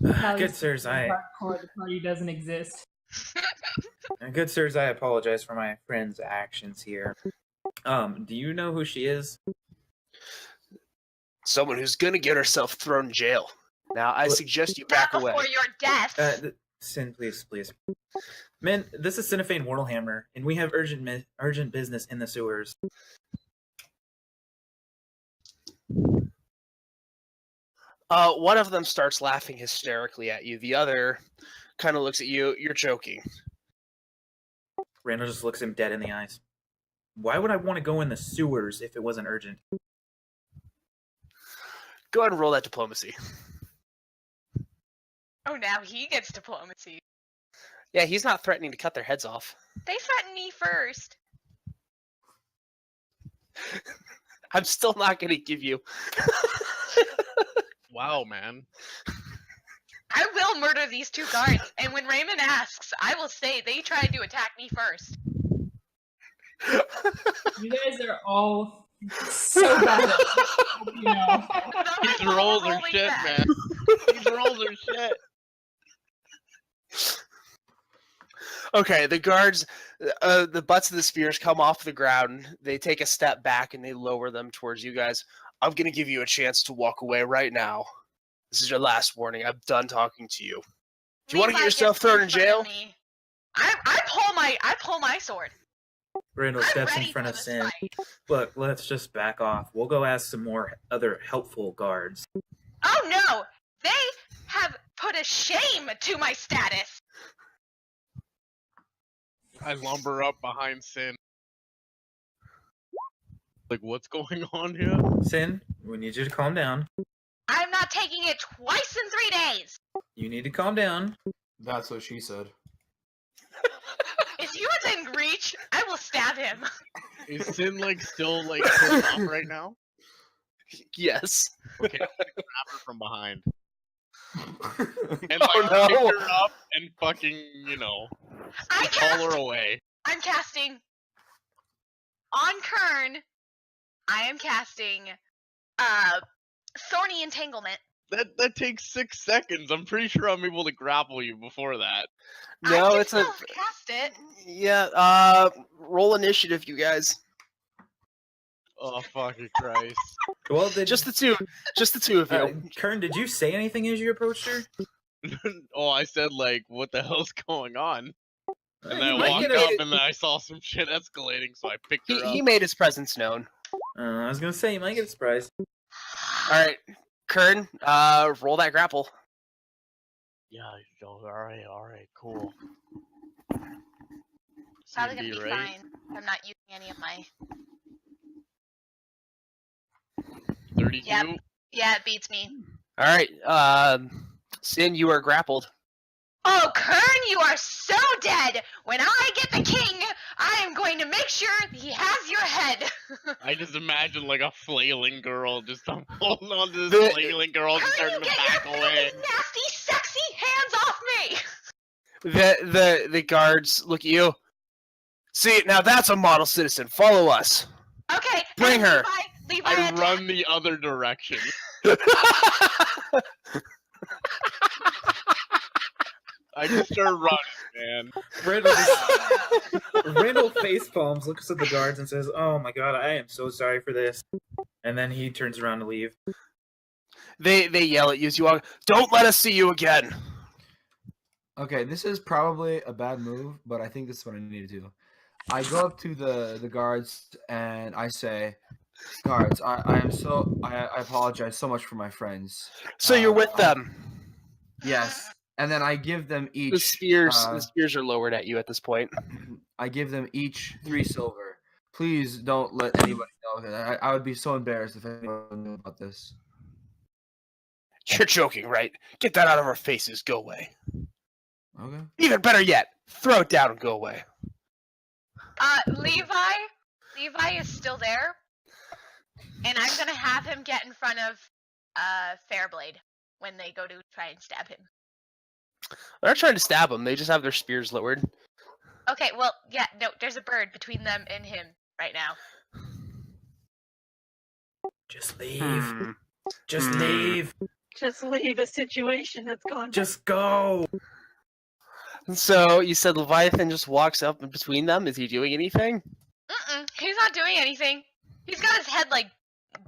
Good sirs, The party doesn't exist. good sirs, I apologize for my friend's actions here. Do you know who she is? Someone who's gonna get herself thrown in jail. Now, I suggest you back Not away. before your death. Sin, please. Men, this is Cinefane Warhammer, and we have urgent business in the sewers. One of them starts laughing hysterically at you. The other kind of looks at you. You're joking. Randall just looks him dead in the eyes. Why would I want to go in the sewers if it wasn't urgent? Go ahead and roll that diplomacy. Oh, now he gets diplomacy. Yeah, he's not threatening to cut their heads off. They threatened me first. I'm still not going to give you. Wow, man. I will murder these two guards, and when Raymond asks, I will say they tried to attack me first. You guys are all so bad. You know. These rolls are shit, man. These rolls are shit. Okay, the guards, the butts of the spears come off the ground. They take a step back and they lower them towards you guys. I'm going to give you a chance to walk away right now. This is your last warning. I'm done talking to you. Do you want to get yourself thrown in jail? I pull my sword. Randall I'm steps in ready front for of this Sin. fight. Look, let's just back off. We'll go ask some more other helpful guards. Oh no! They have put a shame to my status. I lumber up behind Sin. Like, what's going on here? Sin, we need you to calm down. I'm not taking it twice in 3 days. You need to calm down. That's what she said. If he was in reach, I will stab him. Is Sin, like, still, like, pulled off right now? Yes. Okay, I'm gonna grab her from behind. And, Oh, like, no. pick her up and fucking, you know, haul her away. I'm casting on Kern. I am casting Thorny Entanglement. That takes 6 seconds. I'm pretty sure I'm able to grapple you before that. I No, can it's a still cast it. yeah. Roll initiative, you guys. Oh, fucking Christ. Well, Just the two of you. Kern, did you say anything as you approached her? Oh, I said, like, what the hell's going on? And then I You might walked get up a- and then I saw some shit escalating, so I picked her up. He made his presence known. I was gonna say you might get a surprise. All right, Kern, roll that grapple. Yeah, alright, cool. Probably gonna be be right. fine. I'm not using any of my. 32. Yep. Yeah, it beats me. All right, Sin, you are grappled. Oh, Kern, you are so dead! When I get the king, I am going to make sure he has your head! I just imagine like a flailing girl just holding on to The- this flailing girl just Kern, starting to get back your away. filthy, nasty, sexy hands off me! The guards look at you. See, now that's a model citizen. Follow us. Okay, Bring and her. Levi I attack. run the other direction. I just start running, man. Randall face palms, looks at the guards, and says, "Oh my god, I am so sorry for this." And then he turns around to leave. They yell at you as you walk. Don't let us see you again. Okay, this is probably a bad move, but I think this is what I need to do. I go up to the guards and I say, "Guards, I apologize so much for my friends." So you're with them. Yes, and then I give them each. The spears are lowered at you at this point. I give them each 3 silver. Please don't let anybody know. I would be so embarrassed if anyone knew about this. You're joking, right? Get that out of our faces. Go away. Okay. Even better yet, throw it down and go away. Levi is still there, and I'm gonna have him get in front of Fairblade when they go to try and stab him. They're not trying to stab him. They just have their spears lowered. Okay, well, yeah, no, there's a bird between them and him right now. Just leave. Just leave. Just leave a situation that's gone. Just go. So you said Leviathan just walks up in between them. Is he doing anything? He's not doing anything. He's got his head like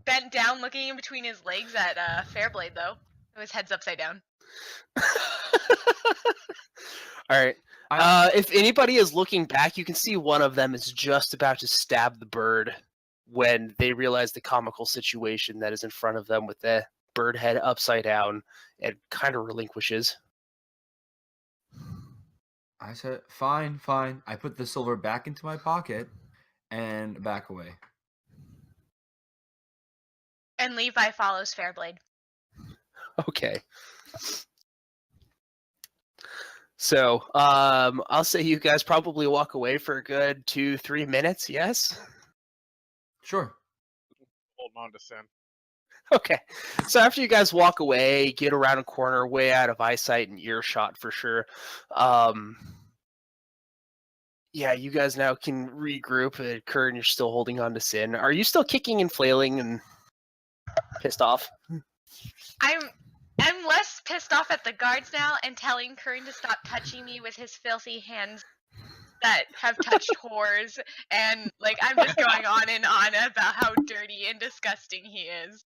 bent down, looking in between his legs at Fairblade, though. His head's upside down. All right. If anybody is looking back, you can see one of them is just about to stab the bird when they realize the comical situation that is in front of them with the bird head upside down and kind of relinquishes. I said, fine, fine. I put the silver back into my pocket and back away. And Levi follows Fairblade. Okay. So, I'll say you guys probably walk away for a good 2-3 minutes, yes? Sure. Holding on to Sin. Okay. So after you guys walk away, get around a corner, way out of eyesight and earshot for sure. Yeah, you guys now can regroup. Kern, you're still holding on to Sin. Are you still kicking and flailing and pissed off? I'm less pissed off at the guards now and telling Kern to stop touching me with his filthy hands that have touched whores, and like I'm just going on and on about how dirty and disgusting he is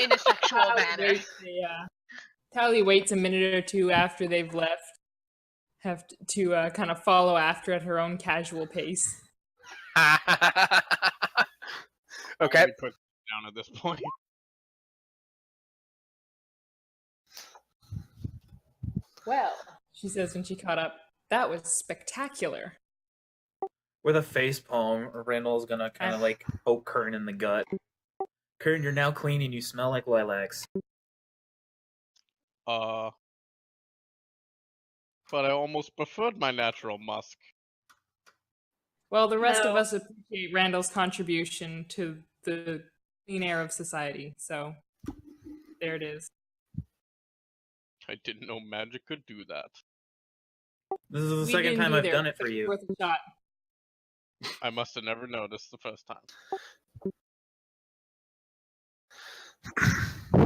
in a sexual manner. Yeah. Tali waits a minute or two after they've left, have to kind of follow after at her own casual pace. Okay. Put down at this point. Well, she says when she caught up, that was spectacular. With a face palm, Randall's gonna kind of like poke Kern in the gut. Kern, you're now clean and you smell like lilacs. But I almost preferred my natural musk. Well, the rest of No. us appreciate Randall's contribution to the clean air of society, so there it is. I didn't know magic could do that. This is the We second didn't time I've either, done it but for it's you. worth a shot. I must have never noticed the first time.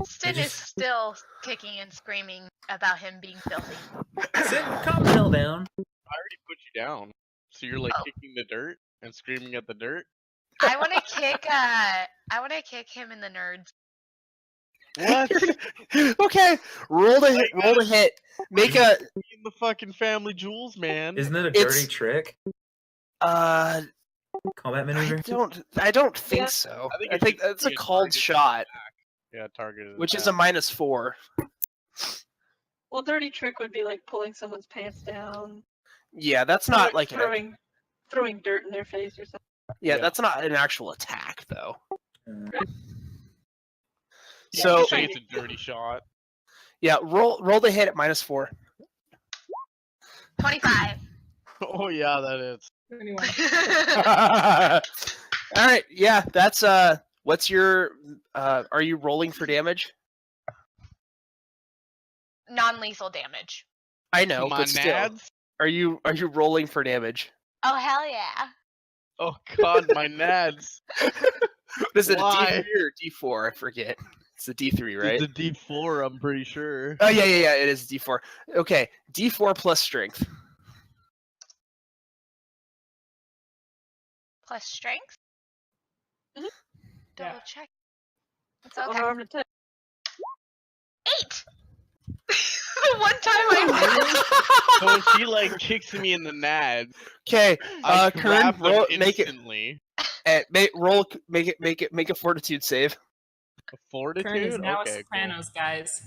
Stin is still kicking and screaming about him being filthy. Sit, calm the hell down. I already put you down. So you're like Oh. kicking the dirt and screaming at the dirt? I want to kick him in the nerds. What? Okay. Roll to hit. Make a In the fucking family jewels, man. Isn't it a It's- dirty trick? combat Combat maneuver? I don't think Yeah. so. I think I it think should that's be a a called targeted shot, Yeah, targeted. which is attack. a -4. Well, dirty trick would be like pulling someone's pants down. Yeah, that's not like throwing throwing dirt in their face or something. Yeah, that's not an actual attack, though. You So can say it's a dirty shot. yeah, roll the hit at -4. 25. Oh yeah, that is. 21. All right, yeah, that's what's your are you rolling for damage? Non-lethal damage. I know, My but still. nads? Are you rolling for damage? Oh hell yeah. Oh god, my nads. Is it a Why? D3 or D4? I forget. It's a D3, right? It's a D4, I'm pretty sure. Oh yeah, it is D4. Okay, D4 plus strength. Plus strength? Mhm. Double Yeah. check. It's an Okay. unarmed attack. 8! The one time I So if she like kicks me in the nads, Okay, I Kern, grab them roll, make instantly. make a fortitude save. A fortitude? Kern is now Okay, a Sopranos, guys.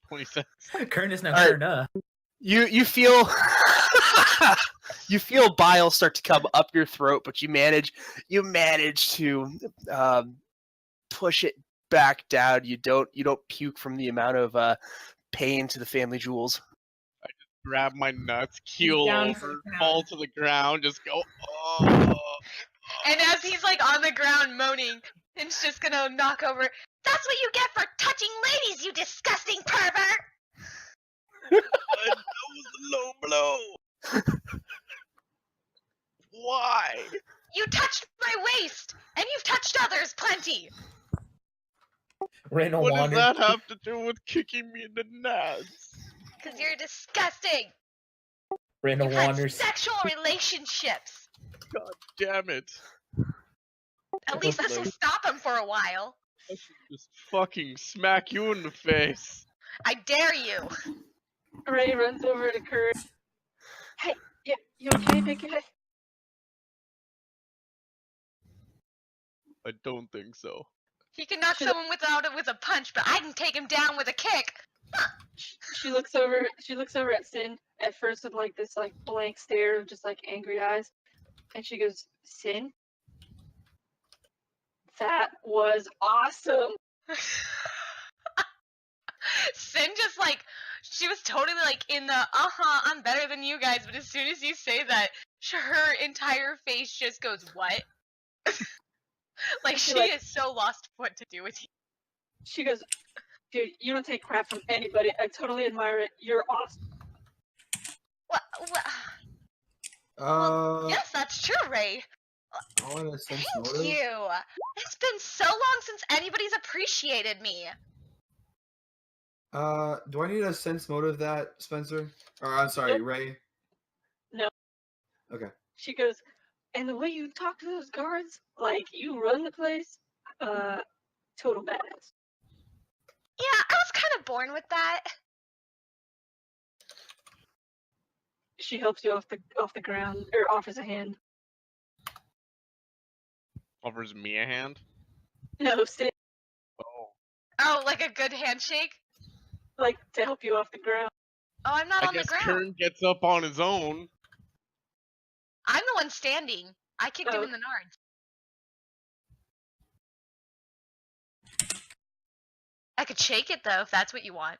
26. Kern is now All right. Kern up. You feel you feel bile start to come up your throat, but you manage to push it back down. You don't puke from the amount of pain to the family jewels. Grab my nuts, keel down for over, the count. fall to the ground, just go, oh. And as he's like on the ground moaning, it's just gonna knock over. That's what you get for touching ladies, you disgusting pervert! That was a low blow. Why? You touched my waist! And you've touched others plenty! Randall What does wandered. that have to do with kicking me in the nuts? Because you're disgusting! Randall You've had wanders. sexual relationships! God damn it. At least this will stop him for a while. I should just fucking smack you in the face. I dare you! Ray runs over to Kurt. Hey, you okay, big guy? I don't think so. He can knock someone with a punch, but I can take him down with a kick! She looks over. She looks over at Sin at first with like this like blank stare of just like angry eyes, and she goes, "Sin, that was awesome." Sin just like, she was totally like in the, I'm better than you guys, but as soon as you say that, her entire face just goes, what? Like, she like- is so lost what to do with you. She goes, "Dude, you don't take crap from anybody. I totally admire it. You're awesome." What? Yes, that's true, Ray. I want to sense Thank motive. you. It's been so long since anybody's appreciated me. Do I need a sense motive that, Spencer? Or I'm sorry, Nope. Ray. No. Okay. She goes, "And the way you talk to those guards, like you run the place, total badass." Yeah, I was kind of born with that. She helps you off the ground, or offers a hand. Offers me a hand? No, Sin, Oh. Oh, like a good handshake? like to help you off the ground. Oh, I'm not I on the guess ground. Kern gets up on his own. I'm the one standing. I kicked him Oh. in the nards. I could shake it though, if that's what you want.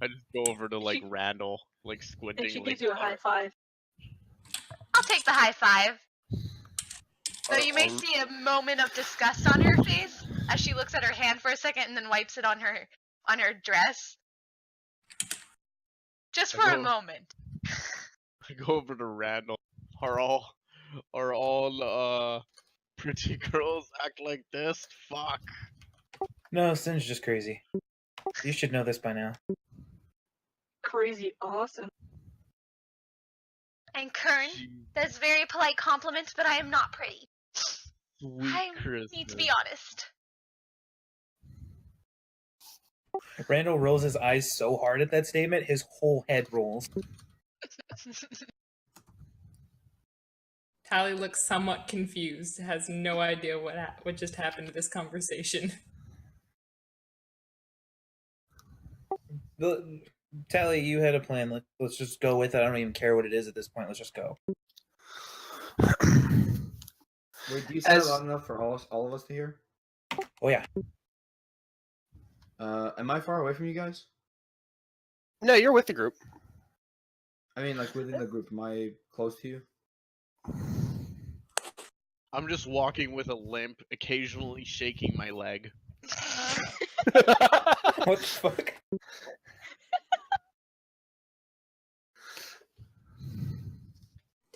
I just go over to like She- Randall, like squinting. And she like, gives you a high five. I'll take the high five. Though you may see a moment of disgust on her face as she looks at her hand for a second and then wipes it on her dress. Just for a moment. I go over to Randall. Are all pretty girls act like this? Fuck. No, Sin's just crazy. You should know this by now. Crazy awesome. And Kern, that's very polite compliment, but I am not pretty. Sweet I Christmas. need to be honest. Randall rolls his eyes so hard at that statement, his whole head rolls. Tali looks somewhat confused, has no idea what just happened to this conversation. Tali, you had a plan. Let's just go with it. I don't even care what it is at this point. Let's just go. Wait, do you say it loud enough for all of us to hear? Oh yeah. Am I far away from you guys? No, you're with the group. I mean, like within the group. Am I close to you? I'm just walking with a limp, occasionally shaking my leg. What the fuck?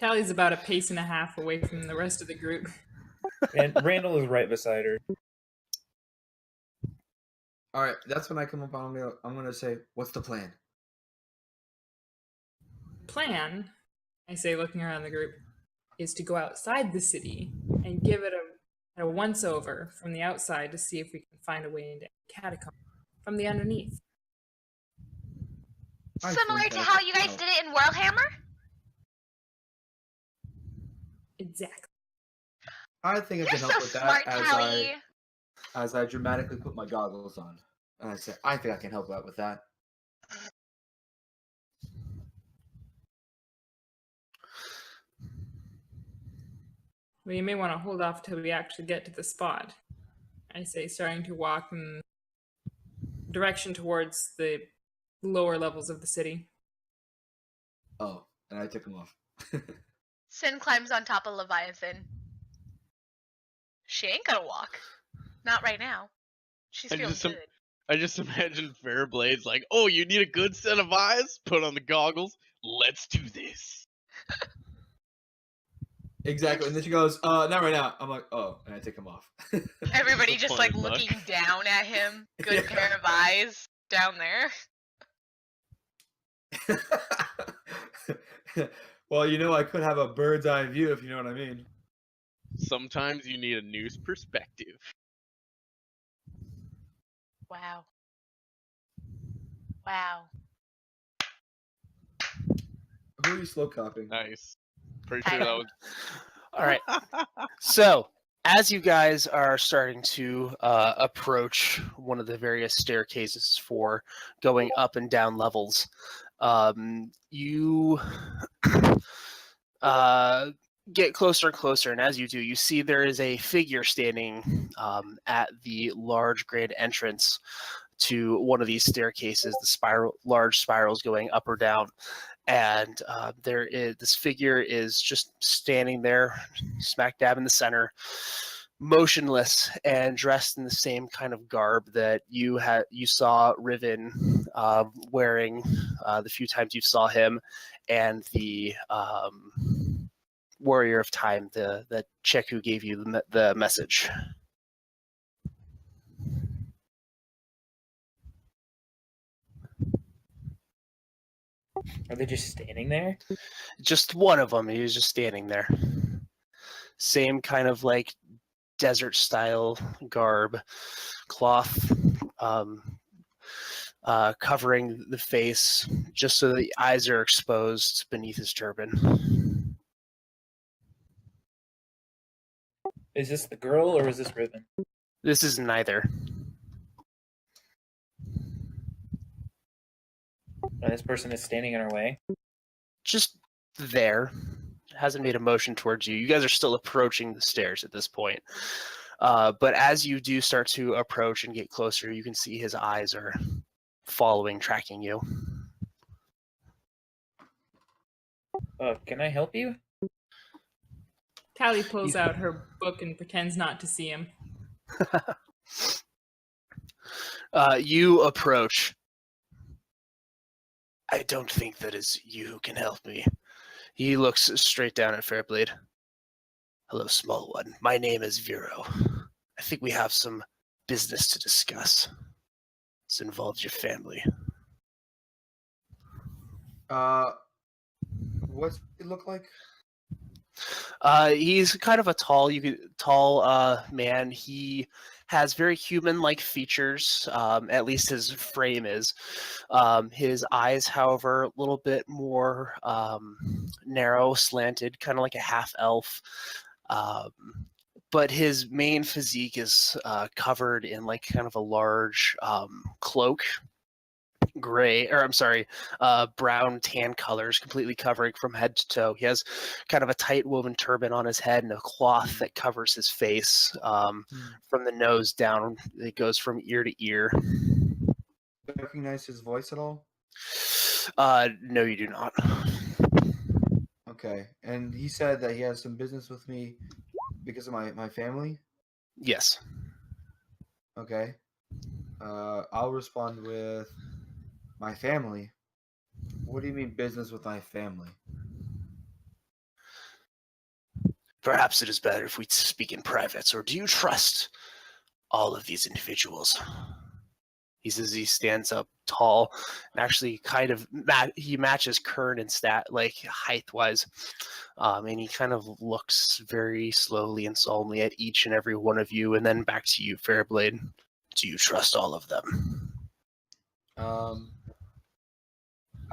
Tally's about a pace and a half away from the rest of the group. And Randal is right beside her. All right, that's when I come up. I'm gonna say, "What's the plan?" Plan, I say, looking around the group, is to go outside the city and give it a once over from the outside to see if we can find a way into catacomb from the underneath. Similar to how you guys did it in Whirlhammer? Exactly. I think I You're can help so with smart, that Tali. as I dramatically put my goggles on. And I say, I think I can help out with that. Well, you may want to hold off till we actually get to the spot. I say, starting to walk in direction towards the lower levels of the city. Oh, and I took them off. Sin climbs on top of Leviathan. She ain't gonna walk. Not right now. She's feeling good. I just imagine Fairblade's like, oh, you need a good set of eyes? Put on the goggles. Let's do this. Exactly. And then she goes, not right now. I'm like, oh, and I take them off. Everybody just like looking down at him. Good pair of eyes down there. Well, I could have a bird's eye view, if you know what I mean. Sometimes you need a new perspective. Wow. Wow. Who are you slow copying? Nice. Pretty sure that was... All right. So, as you guys are starting to approach one of the various staircases for going up and down levels, you get closer and closer, and as you do, you see there is a figure standing at the large grand entrance to one of these staircases, the large spirals going up or down. And this figure is just standing there, smack dab in the center, motionless and dressed in the same kind of garb that you saw Riven wearing the few times you saw him, and the Warrior of Time, the chick who gave you the message. Are they just standing there? Just one of them. He was just standing there. Same kind of like desert style garb, cloth covering the face just so the eyes are exposed beneath his turban. Is this the girl or is this Riven? This is neither. And this person is standing in her way? Just there. Hasn't made a motion towards you. You guys are still approaching the stairs at this point. But as you do start to approach and get closer, you can see his eyes are following, tracking you. Can I help you? Tali pulls out her book and pretends not to see him. You approach. I don't think that is you who can help me. He looks straight down at Fairblade. Hello, small one. My name is Vero. I think we have some business to discuss. This involves your family. What's he look like? He's kind of a tall man. He has very human-like features. At least his frame is. His eyes, however, a little bit more narrow, slanted, kind of like a half-elf. But his main physique is covered in like kind of a large cloak gray, or I'm sorry, brown tan colors, completely covering from head to toe. He has kind of a tight woven turban on his head and a cloth that covers his face from the nose down. It goes from ear to ear. Do you recognize his voice at all? No, you do not. Okay, and he said that he has some business with me because of my family? Yes. Okay. I'll respond with my family. What do you mean business with my family? Perhaps it is better if we speak in private, or do you trust all of these individuals? He says he stands up tall and actually kind of he matches Kern in stat, like height-wise. And he kind of looks very slowly and solemnly at each and every one of you, and then back to you, Fairblade. Do you trust all of them? I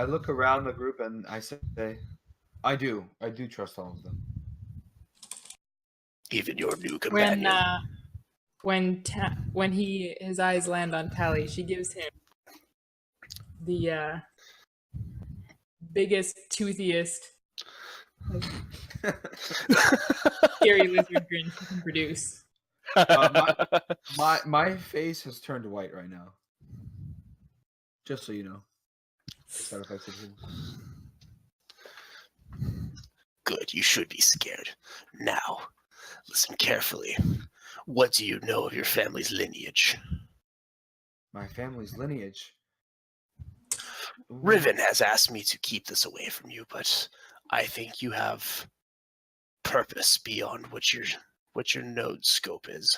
look around the group and I say, I do trust all of them. Even your new companion. When his eyes land on Tali, she gives him the biggest, toothiest, scary lizard grin she can produce. My face has turned white right now. Just so you know. Side effects of it. Good, you should be scared. Now, listen carefully. What do you know of your family's lineage? My family's lineage? Riven has asked me to keep this away from you, but I think you have purpose beyond what your node scope is.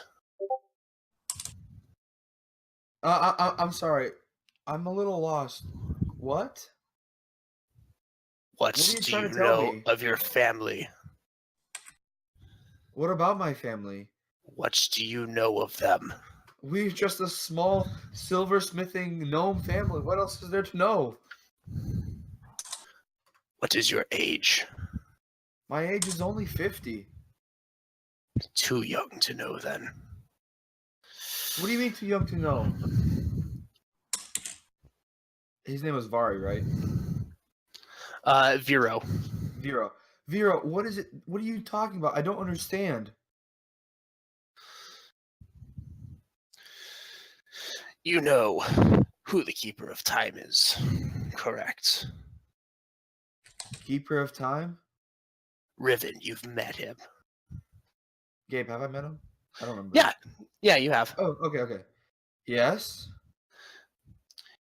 I'm sorry. I'm a little lost. What? What do you know of your family? What about my family? What do you know of them? We're just a small silversmithing gnome family. What else is there to know? What is your age? My age is only 50. Too young to know, then. What do you mean too young to know? His name was Vari, right? Vero. Vero, what is it? What are you talking about? I don't understand. You know who the Keeper of Time is, correct? Keeper of Time? Riven, you've met him. Gabe, have I met him? I don't remember. Yeah, you have. Oh, okay. Yes?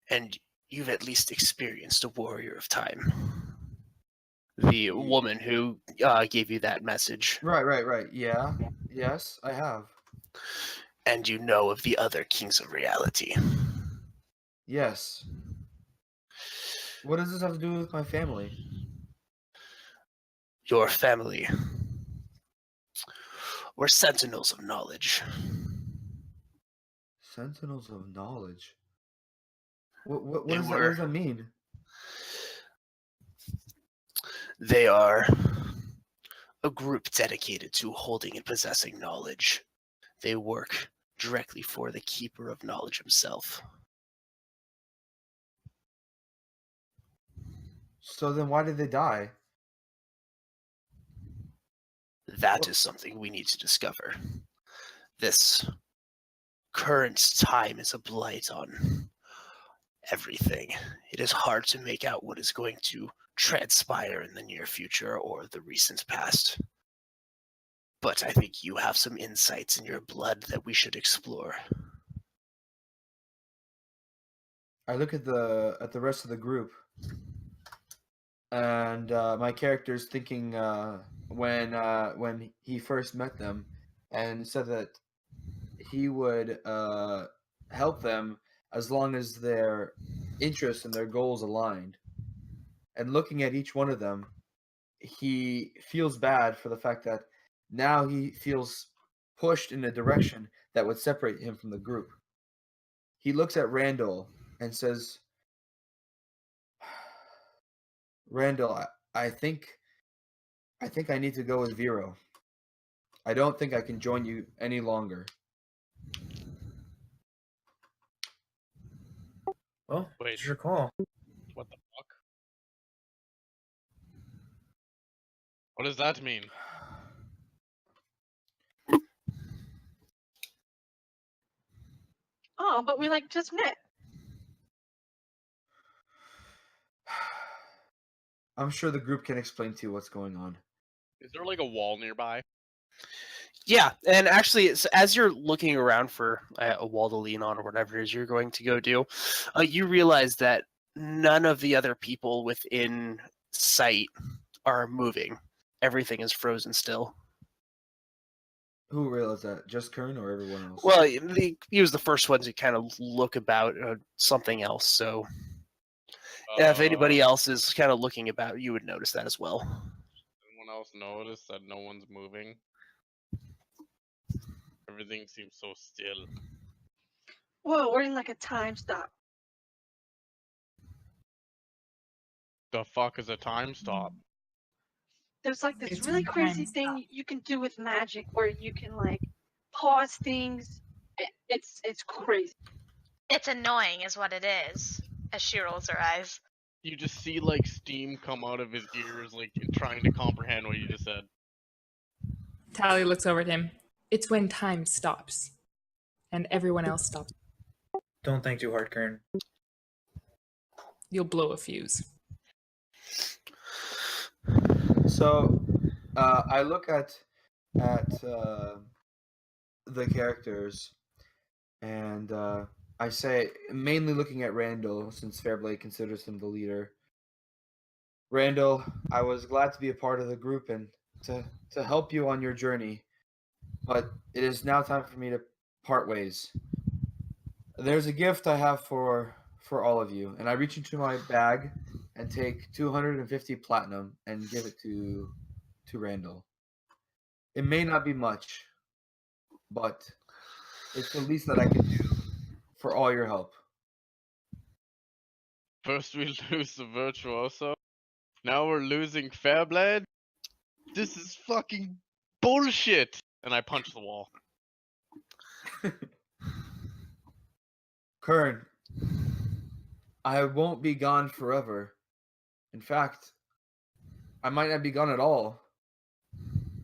And you've at least experienced a Warrior of Time. The woman who gave you that message. Right. Yeah. Yes, I have. And you know of the other Kings of Reality. Yes. What does this have to do with my family? Your family were Sentinels of Knowledge. Sentinels of Knowledge? What does that mean? They are a group dedicated to holding and possessing knowledge. They work directly for the Keeper of Knowledge himself. So then why did they die? That is something we need to discover. This current time is a blight on everything. It is hard to make out what is going to transpire in the near future or the recent past. But I think you have some insights in your blood that we should explore. I look at the rest of the group, and my character's thinking when he first met them, and said that he would help them as long as their interests and their goals aligned. And looking at each one of them, he feels bad for the fact that now he feels pushed in a direction that would separate him from the group. He looks at Randal and says, Randal, I think I need to go with Vero. I don't think I can join you any longer. Well, Wait. it's your call. What the fuck? What does that mean? Oh, but we like just met. I'm sure the group can explain to you what's going on. Is there like a wall nearby? Yeah, and actually, as you're looking around for a wall to lean on or whatever it is you're going to go do, you realize that none of the other people within sight are moving. Everything is frozen still. Who realized that? Just Kern or everyone else? Well, he was the first one to kind of look about something else, so if anybody else is kind of looking about, you would notice that as well. Anyone else notice that no one's moving? Everything seems so still. Whoa, we're in like a time stop. The fuck is a time stop? There's like this It's really when crazy time thing stops. you can do with magic where you can like pause things. It's crazy. It's annoying, is what it is. As she rolls her eyes. You just see like steam come out of his ears, like trying to comprehend what you just said. Tali looks over at him. It's when time stops. And everyone else stops. Don't think too hard, Kern. You'll blow a fuse. So, I look at the characters, and I say, mainly looking at Randal, since Fairblade considers him the leader. Randal, I was glad to be a part of the group and to help you on your journey, but it is now time for me to part ways. There's a gift I have for all of you, and I reach into my bag and take 250 platinum and give it to Randal. It may not be much, but it's the least that I can do for all your help. First we lose the virtuoso, now we're losing Fairblade? This is fucking bullshit! And I punch the wall. Kern, I won't be gone forever. In fact, I might not be gone at all.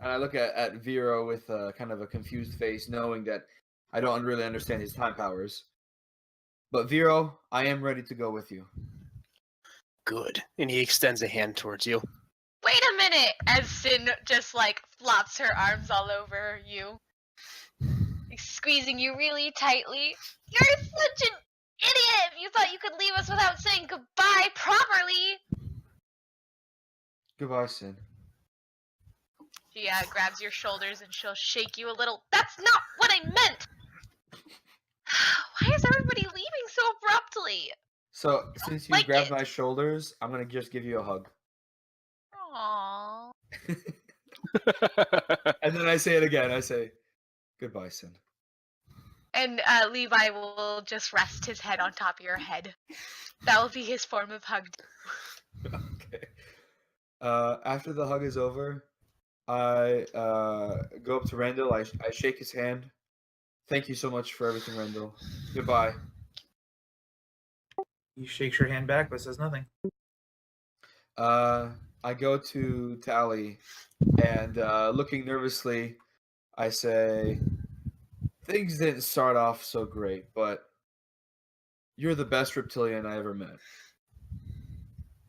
And I look at Vero with kind of a confused face, knowing that I don't really understand his time powers. But Vero, I am ready to go with you. Good. And he extends a hand towards you. Wait a minute! As Sin just like flops her arms all over you. Like, squeezing you really tightly. You're such an idiot! You thought you could leave us without saying goodbye properly! Goodbye, Sin. She grabs your shoulders and she'll shake you a little. That's not what I meant! Why is everybody leaving so abruptly? So, since you like grabbed it. my shoulders, I'm going to just give you a hug. Aww. And then I say it again. I say, goodbye, Sin. And Levi will just rest his head on top of your head. That will be his form of hug. Okay. After the hug is over, I go up to Randal. I shake his hand. Thank you so much for everything, Randal. Goodbye. He shakes your hand back, but says nothing. I go to Tali, and looking nervously, I say, things didn't start off so great, but you're the best reptilian I ever met.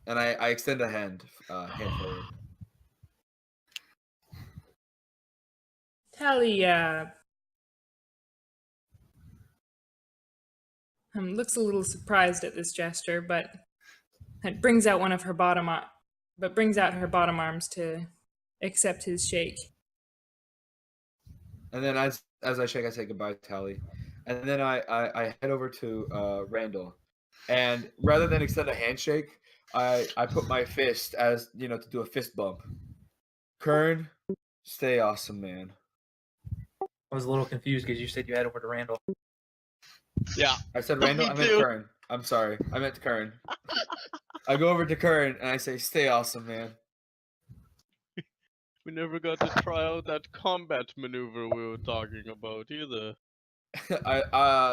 And I extend a hand forward. Tali looks a little surprised at this gesture, but it brings out her bottom arms to accept his shake. And then as I shake, I say goodbye, Tali. And then I head over to Randal. And rather than extend a handshake, I put my fist as, to do a fist bump. Kern, stay awesome, man. I was a little confused because you said you head over to Randal. Yeah. I said Randal, I meant Kern. I'm sorry. I meant Kern. I go over to Kern and I say, stay awesome, man. We never got to try out that combat maneuver we were talking about either.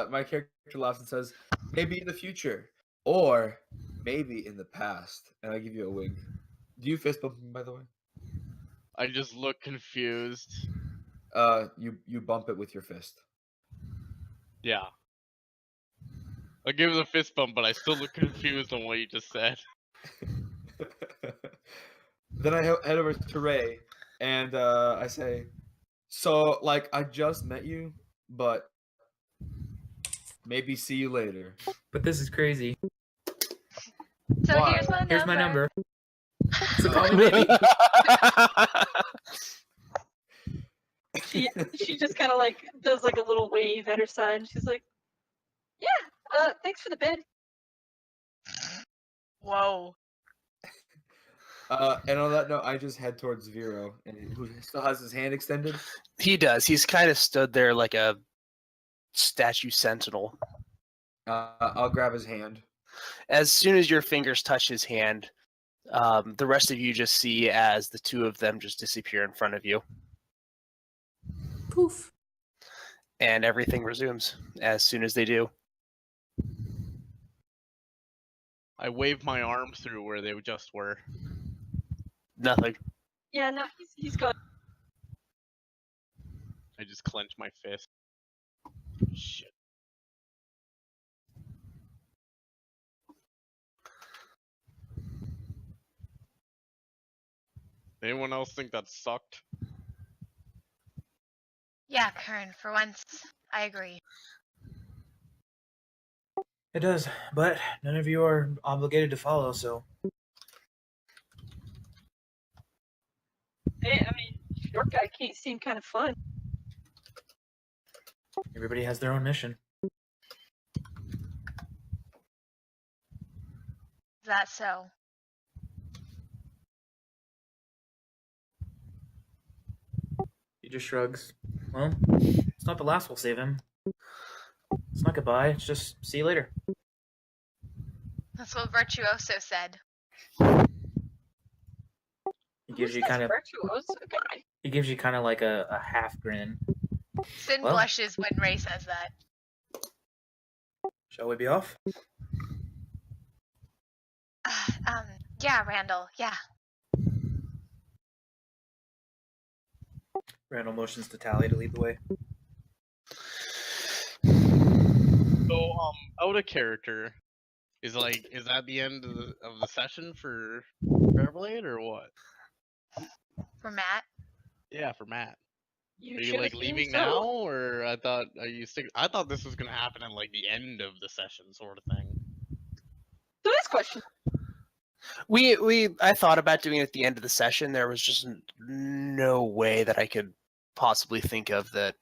My character laughs and says, maybe in the future. Or maybe in the past, and I give you a wink. Do you fist bump him, by the way? I just look confused. You bump it with your fist. Yeah. I give him a fist bump, but I still look confused on what you just said. Then I head over to Ray, and I say, "So, like, I just met you, but maybe see you later." But this is crazy. So Why? here's my number. So call me maybe. She just kind of like does like a little wave at her side, and she's like, "Yeah, thanks for the bed." Whoa. And on that note, I just head towards Vero, and who still has his hand extended. He does. He's kind of stood there like a statue sentinel. I'll grab his hand. As soon as your fingers touch his hand, the rest of you just see as the two of them just disappear in front of you. Poof. And everything resumes as soon as they do. I wave my arm through where they just were. Nothing. Yeah, no, he's gone. I just clench my fist. Shit. Anyone else think that sucked? Yeah, Kern, for once, I agree. It does, but none of you are obligated to follow, so. I mean, short guy can't seem kind of fun. Everybody has their own mission. Is that so? He just shrugs. Well, it's not the last we'll save him. It's not goodbye, it's just see you later. That's what Virtuoso said. He gives Who's you this kind of virtuoso guy? he gives you kind of like a half grin. Sin Well. blushes when Ray says that. Shall we be off? Yeah, Randall, yeah. Randall motions to Tali to lead the way. So, out of character, is that the end of the session for Fairblade or what? For Matt? Yeah, for Matt. You Are should you have leaving so. now, or I thought this was gonna happen at like the end of the session, sort of thing. So this question. I thought about doing it at the end of the session. There was just no way that I could possibly think of that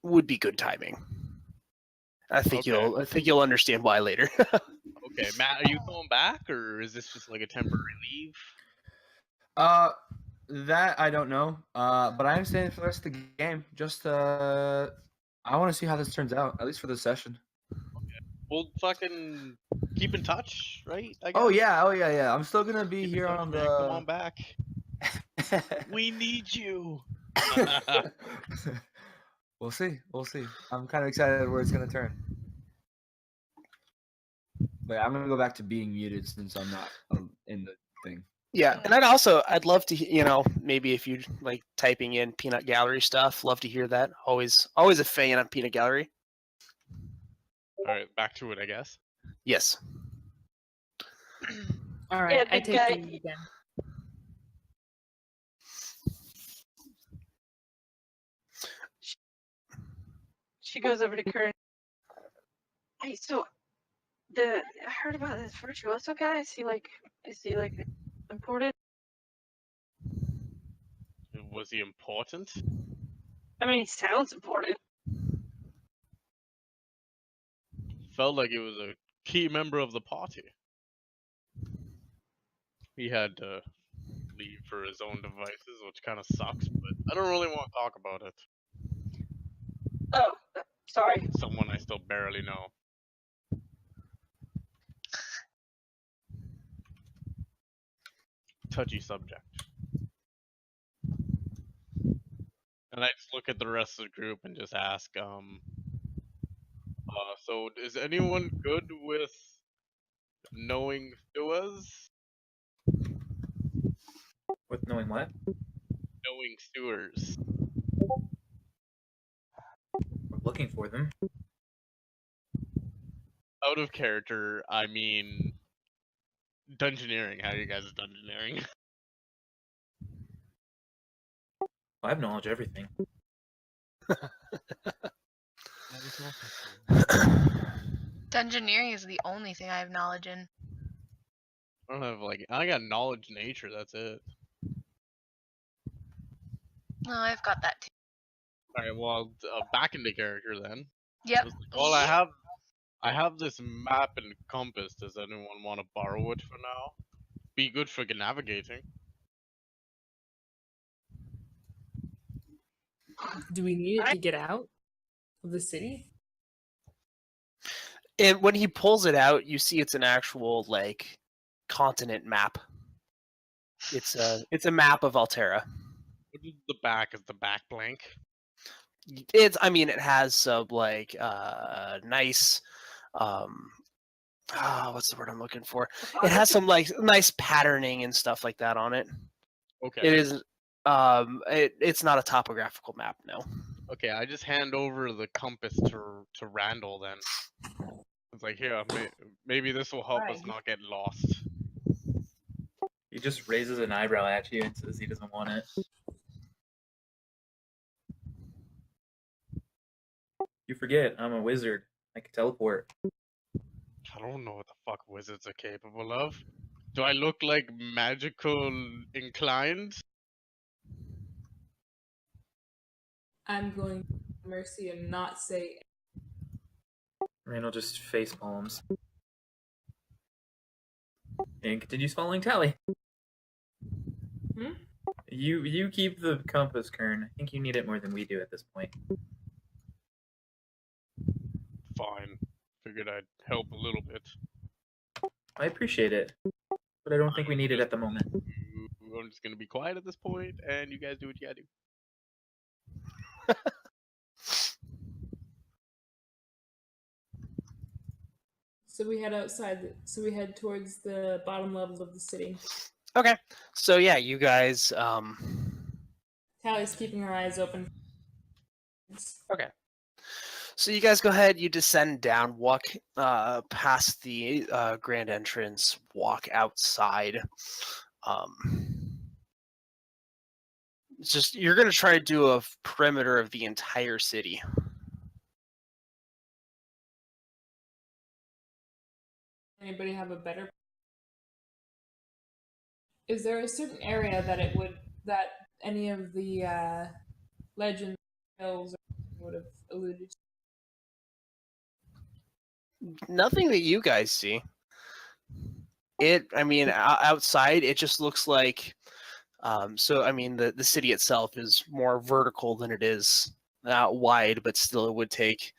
would be good timing. I think you'll understand why later. Okay, Matt, are you going back, or is this just like a temporary leave? That I don't know. But I am staying for the rest of the game. Just I want to see how this turns out, at least for this session. We'll fucking keep in touch, right? I guess? Oh yeah. I'm still gonna be Keep in here touch, on man. the. Come on back. We need you. We'll see. I'm kind of excited where it's gonna turn. But I'm gonna go back to being muted since I'm not in the thing. Yeah, and I'd love to, maybe if you like typing in Peanut Gallery stuff, love to hear that. Always a fan of Peanut Gallery. All right, back to it, I guess. Yes. All right, Yeah, I big take guy. the lead again. She goes over to Kern. Hey, so I heard about this virtuoso guy. Is he like important? Was he important? I mean, he sounds important. Felt like he was a key member of the party. He had to leave for his own devices, which kind of sucks, but I don't really want to talk about it. Oh, sorry. Someone I still barely know. Touchy subject. And I just look at the rest of the group and just ask, So is anyone good with knowing sewers? With knowing what? Knowing sewers. We're looking for them. Out of character, I mean dungeoneering. How are you guys dungeoneering? I have knowledge of everything. Dungeoneering is the only thing I have knowledge in. I don't have I got knowledge nature. That's it. No, I've got that too. All right. Well, back into character then. Yep. Well, I have this map and compass. Does anyone want to borrow it for now? Be good for navigating. Do we need it to get out of the city? And when he pulls it out, you see it's an actual continent map. It's a map of Altera. What is the back? Is the back blank? It has some nice what's the word I'm looking for? It has some nice patterning and stuff like that on it. Okay. It is it's not a topographical map, no. Okay, I just hand over the compass to Randal then. It's like, here, maybe this will help us not get lost. He just raises an eyebrow at you and says he doesn't want it. You forget, I'm a wizard. I can teleport. I don't know what the fuck wizards are capable of. Do I look like magical inclined? I'm going to mercy and not say. Randall just face palms. And continues following Tali. Hmm? You keep the compass, Kern. I think you need it more than we do at this point. Fine. Figured I'd help a little bit. I appreciate it, but I don't think we need it at the moment. I'm just gonna be quiet at this point, and you guys do what you gotta do. So we head outside. So we head towards the bottom level of the city. Okay. So yeah, you guys. Tali's keeping her eyes open. Okay. So you guys go ahead. You descend down, walk past the grand entrance, walk outside. It's just you're gonna try to do a perimeter of the entire city. Anybody have a better? Is there a certain area that any of the legends hills would have alluded to? Nothing that you guys see. Outside it just looks like. The city itself is more vertical than it is wide, but still it would take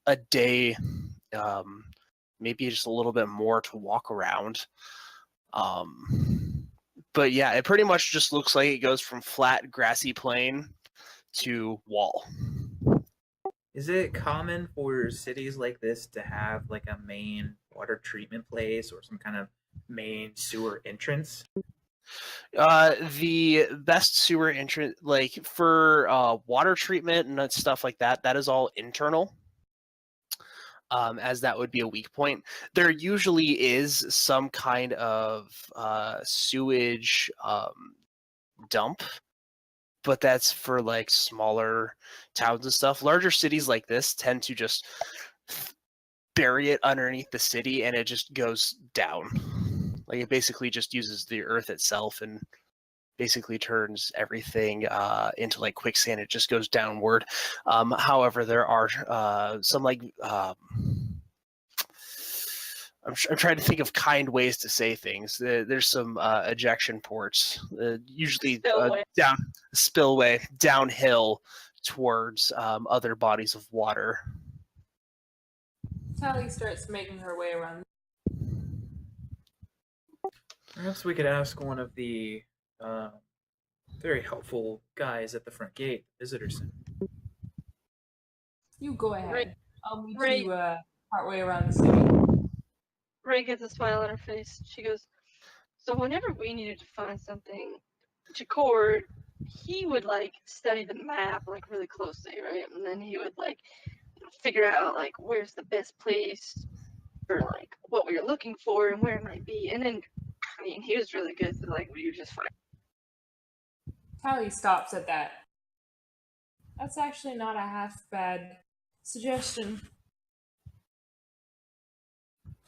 a day, maybe just a little bit more to walk around. But yeah, it pretty much just looks like it goes from flat grassy plain to wall. Is it common for cities like this to have like a main water treatment place or some kind of main sewer entrance? The best sewer entrance, for water treatment and stuff like that, that is all internal. As that would be a weak point. There usually is some kind of sewage dump, but that's for smaller towns and stuff. Larger cities like this tend to just bury it underneath the city and it just goes down. It basically just uses the earth itself and basically turns everything into quicksand. It just goes downward. However, there are some I'm trying to think of kind ways to say things. There's some ejection ports, usually spillway downhill towards other bodies of water. Tali starts making her way around. Perhaps we could ask one of the very helpful guys at the front gate, visitor center. You go ahead. I'll meet Right. you partway around the city. Ray gets a smile on her face. She goes, so whenever we needed to find something, Jakor, he would like study the map like really closely, right? And then he would like figure out like where's the best place for like what we were looking for and where it might be. And then, I mean, he was really good. So like we would just find. Tali stops at that. That's actually not a half bad suggestion.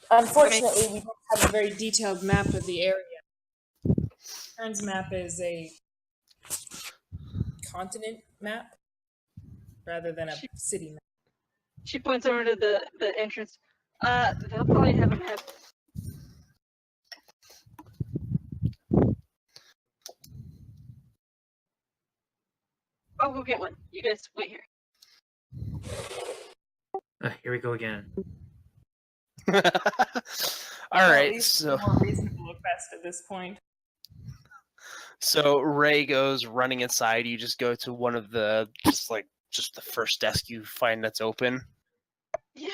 Unfortunately, we don't have a very detailed map of the area. Kern's map is a continent map rather than a city map. She points over to the entrance. They'll probably have a map. I'll go get one. You guys wait here. Here we go again. All right, so more reasonable at best at this point. So Ray goes running inside. You just go to one of the just the first desk you find that's open. Yeah.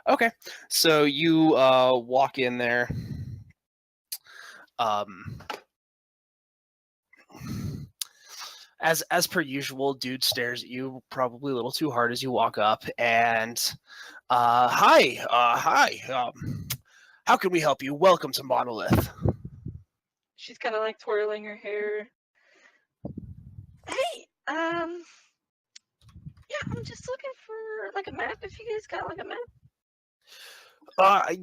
Okay, so you walk in there. As per usual, dude stares at you probably a little too hard as you walk up. And hi. How can we help you? Welcome to Monolith. She's kind of like twirling her hair. Hey, yeah, I'm just looking for like a map. If you guys got like a map.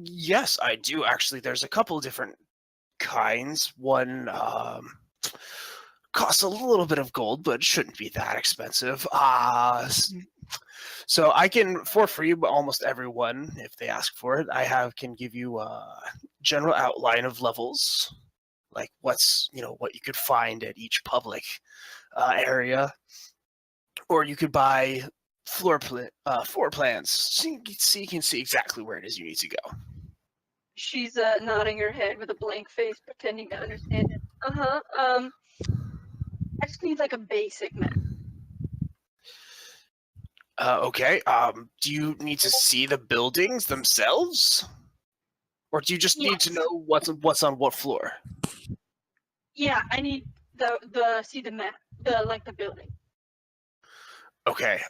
Yes, I do actually. There's a couple different kinds. One costs a little bit of gold, but shouldn't be that expensive. So I can, for free, but almost everyone, if they ask for it, can give you a general outline of levels, like what you could find at each public area, or you could buy floor plans, so you can see exactly where it is you need to go. She's nodding her head with a blank face, pretending to understand it. I just need like a basic map. Okay. Do you need to see the buildings themselves, or do you just need to know what's on what floor? Yeah, I need see the map, the building. Okay.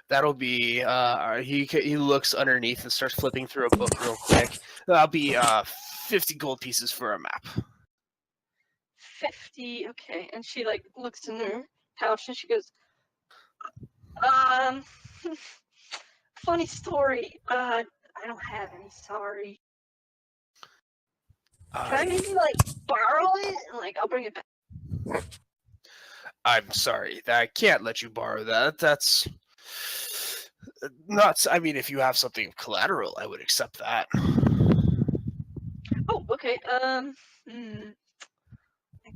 That'll be. He looks underneath and starts flipping through a book real quick. That'll be 50 gold pieces for a map. 50. Okay, and she like looks in her pouch and she goes, funny story. I don't have any. Sorry. Can I maybe like borrow it and like I'll bring it back? I'm sorry. I can't let you borrow that. That's not. I mean, if you have something of collateral, I would accept that. Oh, okay. I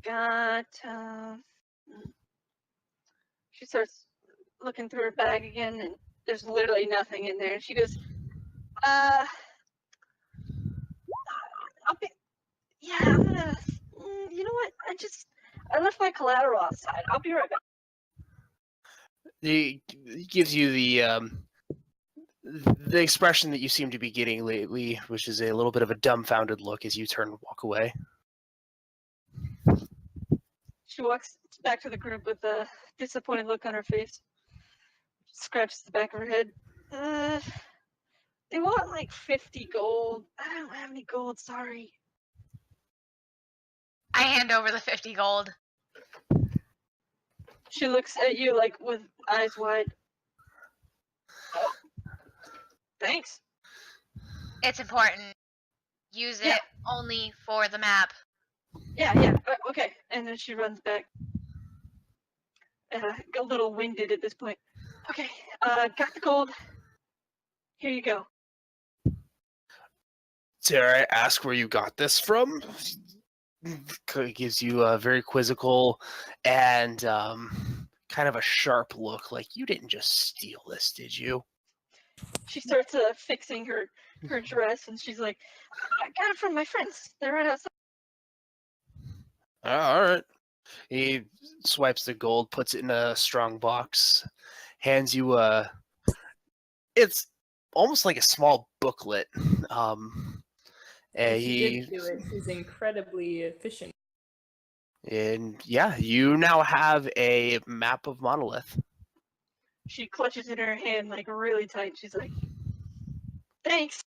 got. She starts looking through her bag again, and there's literally nothing in there. And she goes, I'll be. Yeah, I'm gonna. You know what? I left my collateral outside. I'll be right back. He gives you the expression that you seem to be getting lately, which is a little bit of a dumbfounded look as you turn and walk away. She walks back to the group with a disappointed look on her face. Scratches the back of her head. They want like 50 gold. I don't have any gold, sorry. I hand over the 50 gold. She looks at you like with eyes wide. Oh, thanks. It's important. Use it only for the map. Yeah. Okay. And then she runs back. A little winded at this point. Okay. Got the gold. Here you go. Dare I ask where you got this from? Gives you a very quizzical and kind of a sharp look, like you didn't just steal this, did you? She starts fixing her dress, and she's like, I got it from my friends. They're right outside. All right. He swipes the gold, puts it in a strong box, hands you it's almost like a small booklet. If he did do it, he's incredibly efficient. And yeah, you now have a map of Monolith. She clutches in her hand like really tight. She's like, "Thanks."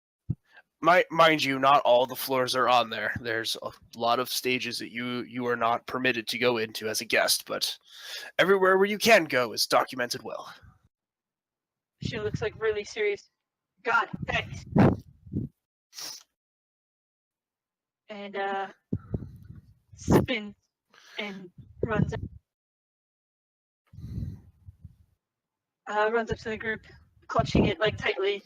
Mind you, not all the floors are on there. There's a lot of stages that you are not permitted to go into as a guest, but everywhere where you can go is documented well. She looks like really serious. God, thanks. And spins and runs up to the group, clutching it like tightly,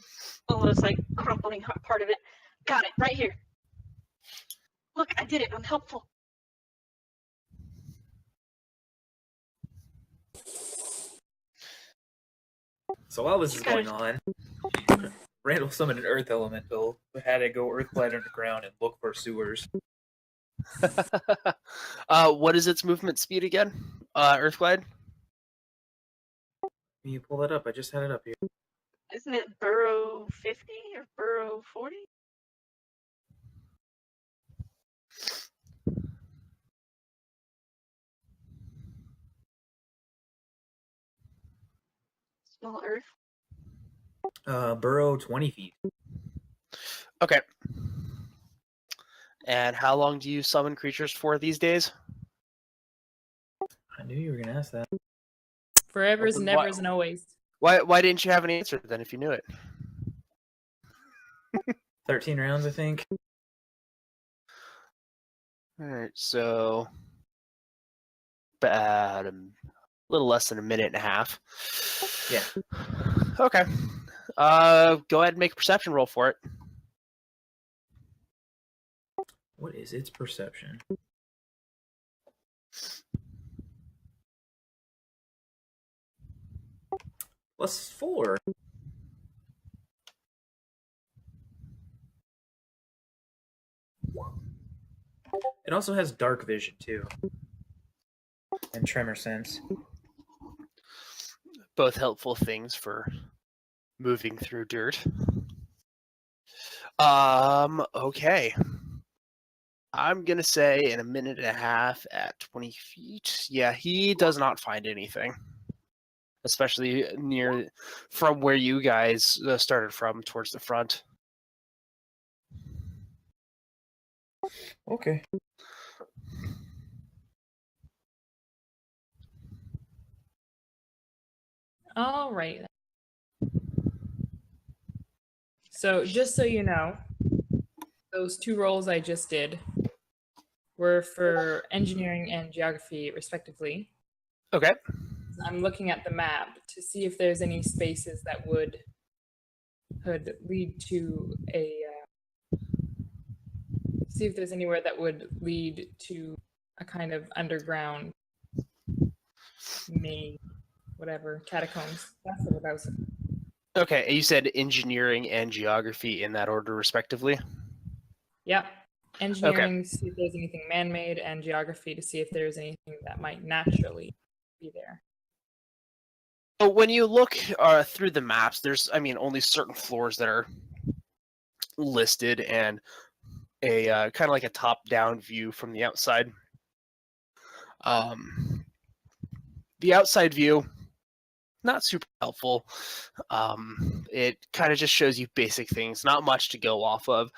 almost like crumpling part of it. Got it, right here. Look, I did it. I'm helpful. So while this is going on, Randal summoned an earth elemental who had to go earthglide underground and look for sewers. What is its movement speed again? Earthglide? Can you pull that up? I just had it up here. Isn't it burrow 50 or burrow 40? Small earth. Burrow 20 feet. Okay. And how long do you summon creatures for these days? I knew you were gonna ask that. Forevers and nevers and always. Why didn't you have an answer then if you knew it? 13 rounds, I think. Alright, so about a little less than a minute and a half. Yeah. Okay. Go ahead and make a perception roll for it. What is its perception? +4. It also has dark vision too, and tremor sense. Both helpful things for moving through dirt. Okay. I'm gonna say in a minute and a half at 20 feet. Yeah, he does not find anything. Especially near from where you guys started from towards the front. Okay. All right. So just so you know, those 2 rolls I just did were for engineering and geography, respectively. Okay. I'm looking at the map to see if there's any spaces that would lead to a. See if there's anywhere that would lead to a kind of underground, whatever, catacombs. That's what I was. Okay, you said engineering and geography in that order, respectively? Yep. Engineering, see if there's anything man-made, and geography to see if there's anything that might naturally be there. So when you look through the maps, there's, only certain floors that are listed, and a kind of like a top-down view from the outside. The outside view, not super helpful. It kind of just shows you basic things, not much to go off of.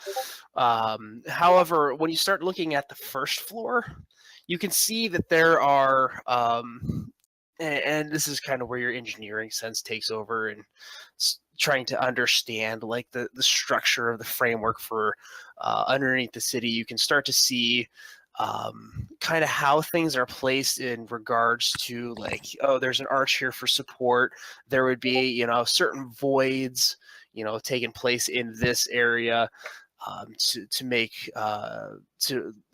However, when you start looking at the first floor, you can see that there are, and this is kind of where your engineering sense takes over and trying to understand like the structure of the framework for underneath the city. You can start to see kind of how things are placed in regards to like, oh, there's an arch here for support. There would be, certain voids, taking place in this area to make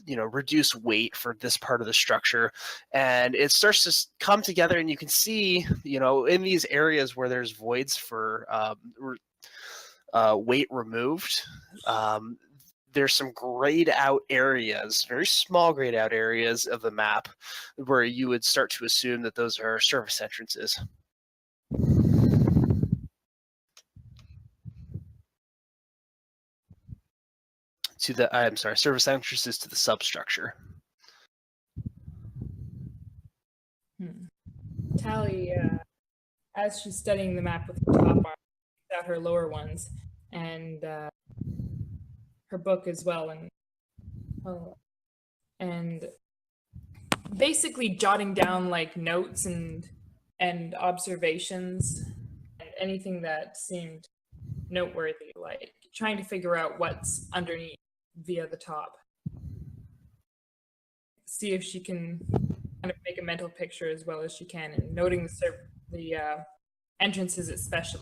reduce weight for this part of the structure. And it starts to come together, and you can see, in these areas where there's voids for weight removed, there's some grayed out areas, very small grayed out areas of the map where you would start to assume that those are service entrances. to the service entrances to the substructure. Tali, as she's studying the map with her top arm, takes out her lower ones and her book as well, and basically jotting down like notes and observations and anything that seemed noteworthy, like trying to figure out what's underneath via the top. See if she can kind of make a mental picture as well as she can, and noting the entrances especially.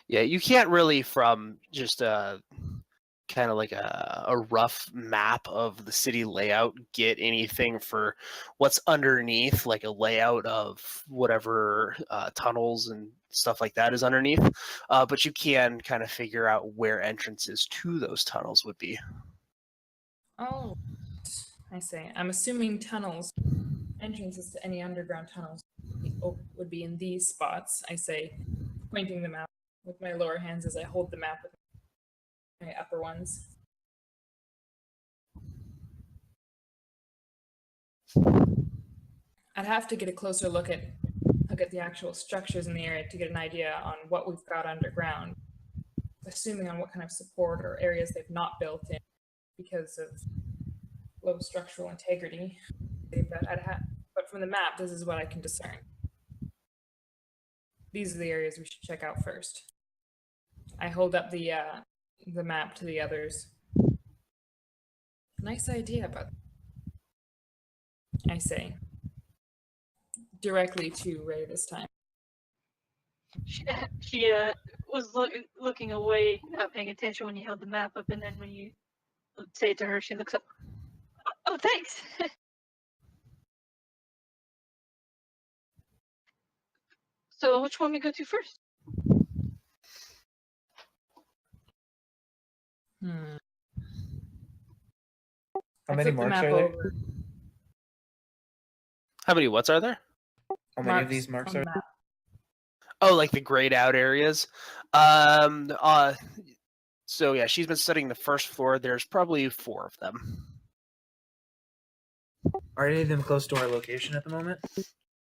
Yeah, you can't really from just kind of like a rough map of the city layout get anything for what's underneath, like a layout of whatever tunnels and stuff like that is underneath. But you can kind of figure out where entrances to those tunnels would be. Oh, I say. I'm assuming entrances to any underground tunnels would be in these spots. I say, pointing them out with my lower hands as I hold the map with my upper ones. I'd have to get a closer look at the actual structures in the area to get an idea on what we've got underground, assuming on what kind of support or areas they've not built in because of low structural integrity. But from the map, this is what I can discern. These are the areas we should check out first. I hold up the map to the others. Nice idea, but I say, directly to Ray this time. She was looking away, not paying attention when you held the map up, and then when you say it to her, she looks up. Oh, thanks. So, which one we go to first? How many marks are there? How many whats are there? How many of these marks are there? Oh, like the grayed out areas. So yeah, she's been studying the first floor. There's probably 4 of them. Are any of them close to our location at the moment?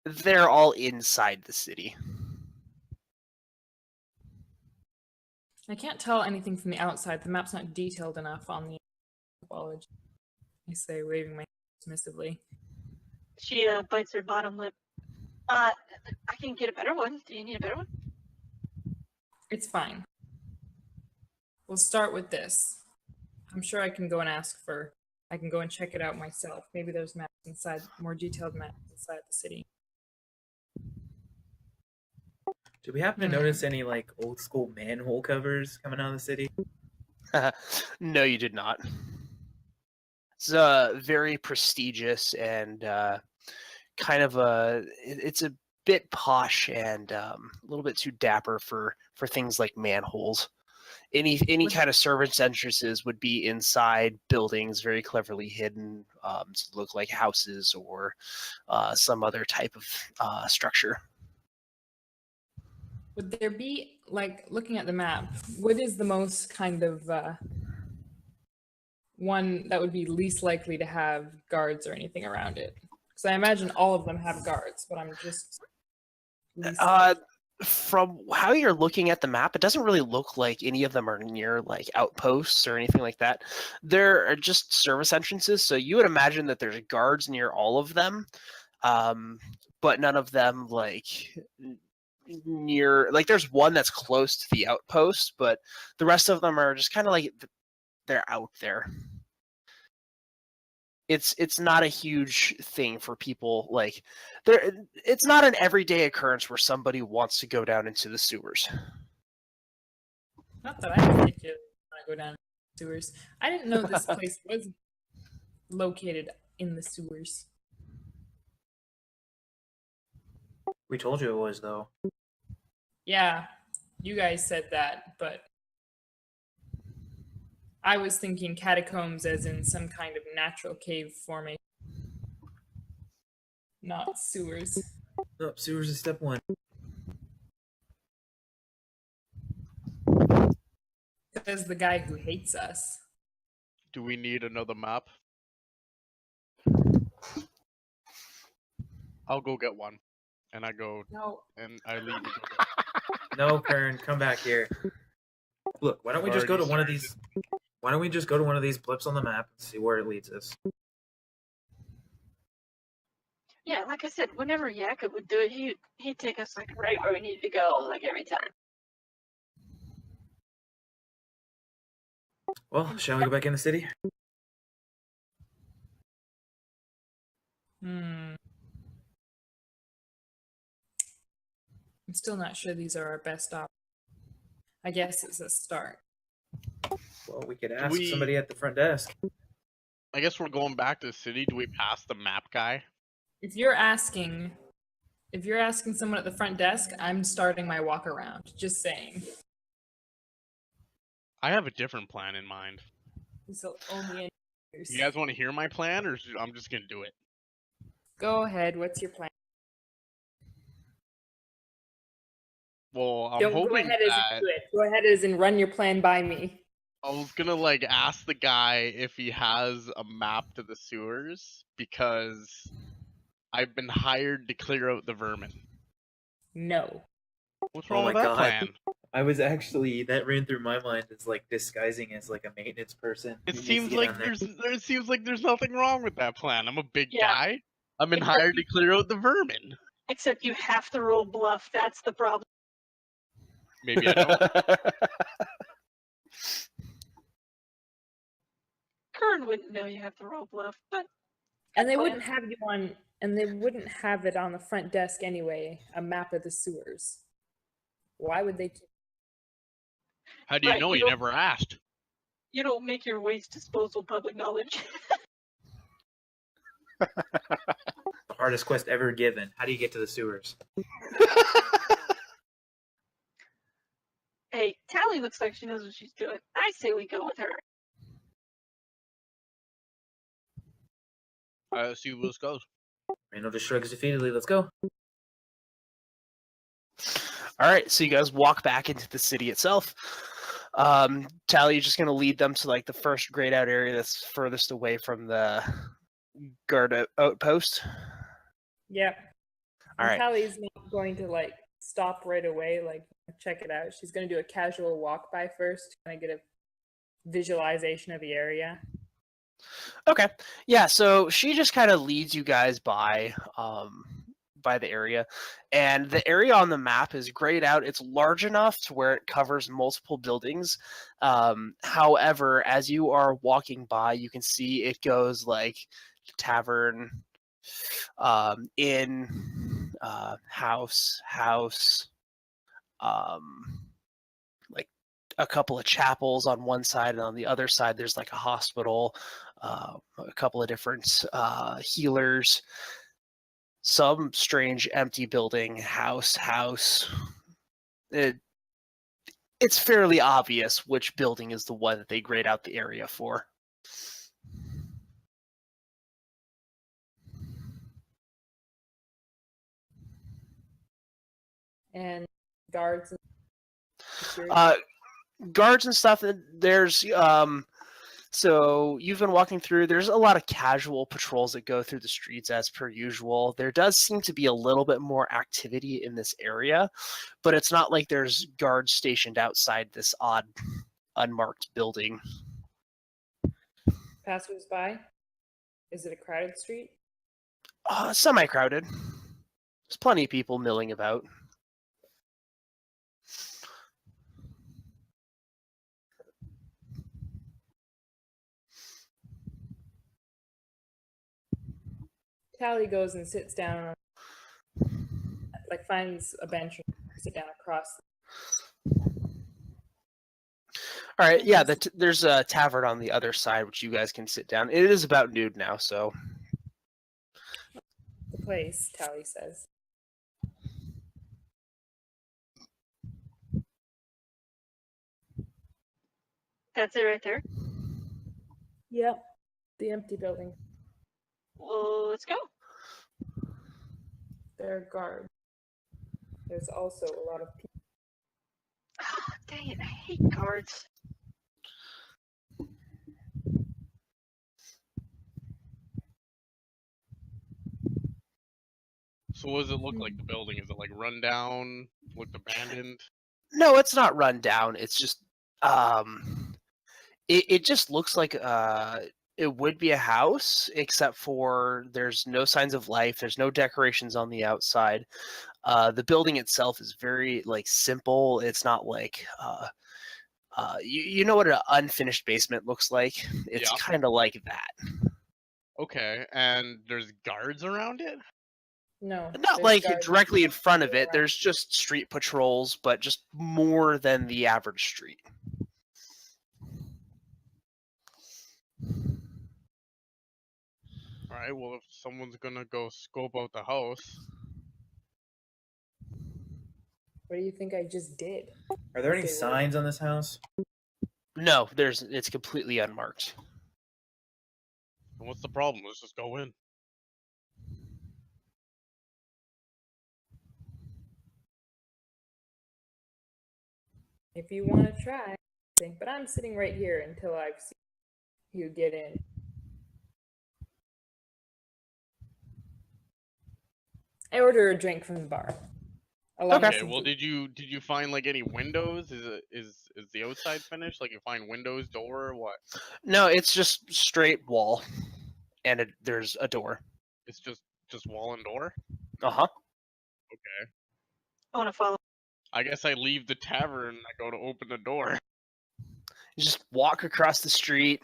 They're all inside the city. I can't tell anything from the outside. The map's not detailed enough on the topology. I say, waving my hand submissively. She bites her bottom lip. I can get a better one. Do you need a better one? It's fine. We'll start with this. I'm sure I can go and check it out myself. Maybe there's maps inside, more detailed maps inside the city. Do we happen to notice any like old school manhole covers coming out of the city? No, you did not. It's very prestigious and kind of it's a bit posh and a little bit too dapper for things like manholes. Any kind of servants' entrances would be inside buildings, very cleverly hidden, to look like houses or some other type of structure. Would there be, like, looking at the map, what is the most kind of one that would be least likely to have guards or anything around it? Because I imagine all of them have guards, but I'm just from how you're looking at the map, it doesn't really look like any of them are near like outposts or anything like that. There are just service entrances, so you would imagine that there's guards near all of them, but none of them like near. Like there's one that's close to the outpost, but the rest of them are just kind of like they're out there. It's not a huge thing for people. Like it's not an everyday occurrence where somebody wants to go down into the sewers. Not that I particularly want to go down the sewers. I didn't know this place was located in the sewers. We told you it was, though. Yeah, you guys said that, but I was thinking catacombs as in some kind of natural cave formation. Not sewers. No, sewers is step 1. Says the guy who hates us. Do we need another map? I'll go get one. And I go No. and I leave and go get No, Kern, come back here. Look, why don't we just go to one of these? Why don't we just go to one of these blips on the map and see where it leads us? Yeah, like I said, whenever Yaka would do it, he'd take us like right where we needed to go, like every time. Well, shall we go back in the city? I'm still not sure these are our best options. I guess it's a start. Well, we could ask somebody at the front desk. I guess we're going back to the city. Do we pass the map guy? If you're asking someone at the front desk, I'm starting my walk around. Just saying. I have a different plan in mind. This will only You guys want to hear my plan, or I'm just gonna do it? Go ahead. What's your plan? Well, I'm Don't hoping go ahead that as in do it. Go ahead as in run your plan by me. I was gonna like ask the guy if he has a map to the sewers because I've been hired to clear out the vermin. No. What's wrong with that plan? I was actually, that ran through my mind as like disguising as like a maintenance person. It seems like there's nothing wrong with that plan. I'm a big guy. I've been hired to clear out the vermin. Except you have to roll bluff. That's the problem. Maybe I don't. Kern wouldn't know you have to roll bluff, but And they wouldn't have you on, and they wouldn't have it on the front desk anyway, a map of the sewers. Why would they keep... How do you know? You never asked. You don't make your waste disposal public knowledge. The hardest quest ever given. How do you get to the sewers? Hey, Tali looks like she knows what she's doing. I say we go with her. Let's see where this goes. Randal just shrugs defeatedly. Let's go. All right, so you guys walk back into the city itself. Tali, you're just going to lead them to like the first grayed out area that's furthest away from the guard outpost. Yep. All right. Tali's not going to like stop right away, like check it out. She's going to do a casual walk by first to kind of get a visualization of the area. Okay. Yeah, so she just kind of leads you guys by the area, and the area on the map is grayed out. It's large enough to where it covers multiple buildings. However, as you are walking by, you can see it goes like tavern, inn, house, like a couple of chapels on one side, and on the other side there's like a hospital, a couple of different healers, some strange empty building, house. It's fairly obvious which building is the one that they grayed out the area for. And guards and guards and stuff. There's so you've been walking through. There's a lot of casual patrols that go through the streets as per usual. There does seem to be a little bit more activity in this area, but it's not like there's guards stationed outside this odd, unmarked building. Passers by? Is it a crowded street? Semi-crowded. There's plenty of people milling about. Tali goes and sits down, like finds a bench and sit down across. All right, yeah, there's a tavern on the other side, which you guys can sit down. It is about noon now, so. The place, Tali says. That's it right there? Yep, the empty building. Well, let's go. There are guards. There's also a lot of people. Oh, dang it, I hate guards. So what does it look like, the building? Is it like run down, looked abandoned? No, it's not run down. It's just it just looks like it would be a house, except for there's no signs of life. There's no decorations on the outside. The building itself is very like simple. It's not like you know what an unfinished basement looks like. It's Yeah. kind of like that. Okay, and there's guards around it? No. Not there's like guards directly in front of all it. around. There's just street patrols, but just more than the average street. Alright, well, if someone's gonna go scope out the house... What do you think I just did? Are there any Say what? signs on this house? No, it's completely unmarked. Then what's the problem? Let's just go in. If you want to try, but I'm sitting right here until I've seen you get in. I order a drink from the bar. Okay, well, did you find like any windows? Is the outside finished? Like you find windows, door, or what? No, it's just straight wall, and there's a door. It's just wall and door? Uh-huh. Okay. I want to follow. I guess I leave the tavern and I go to open the door. You just walk across the street,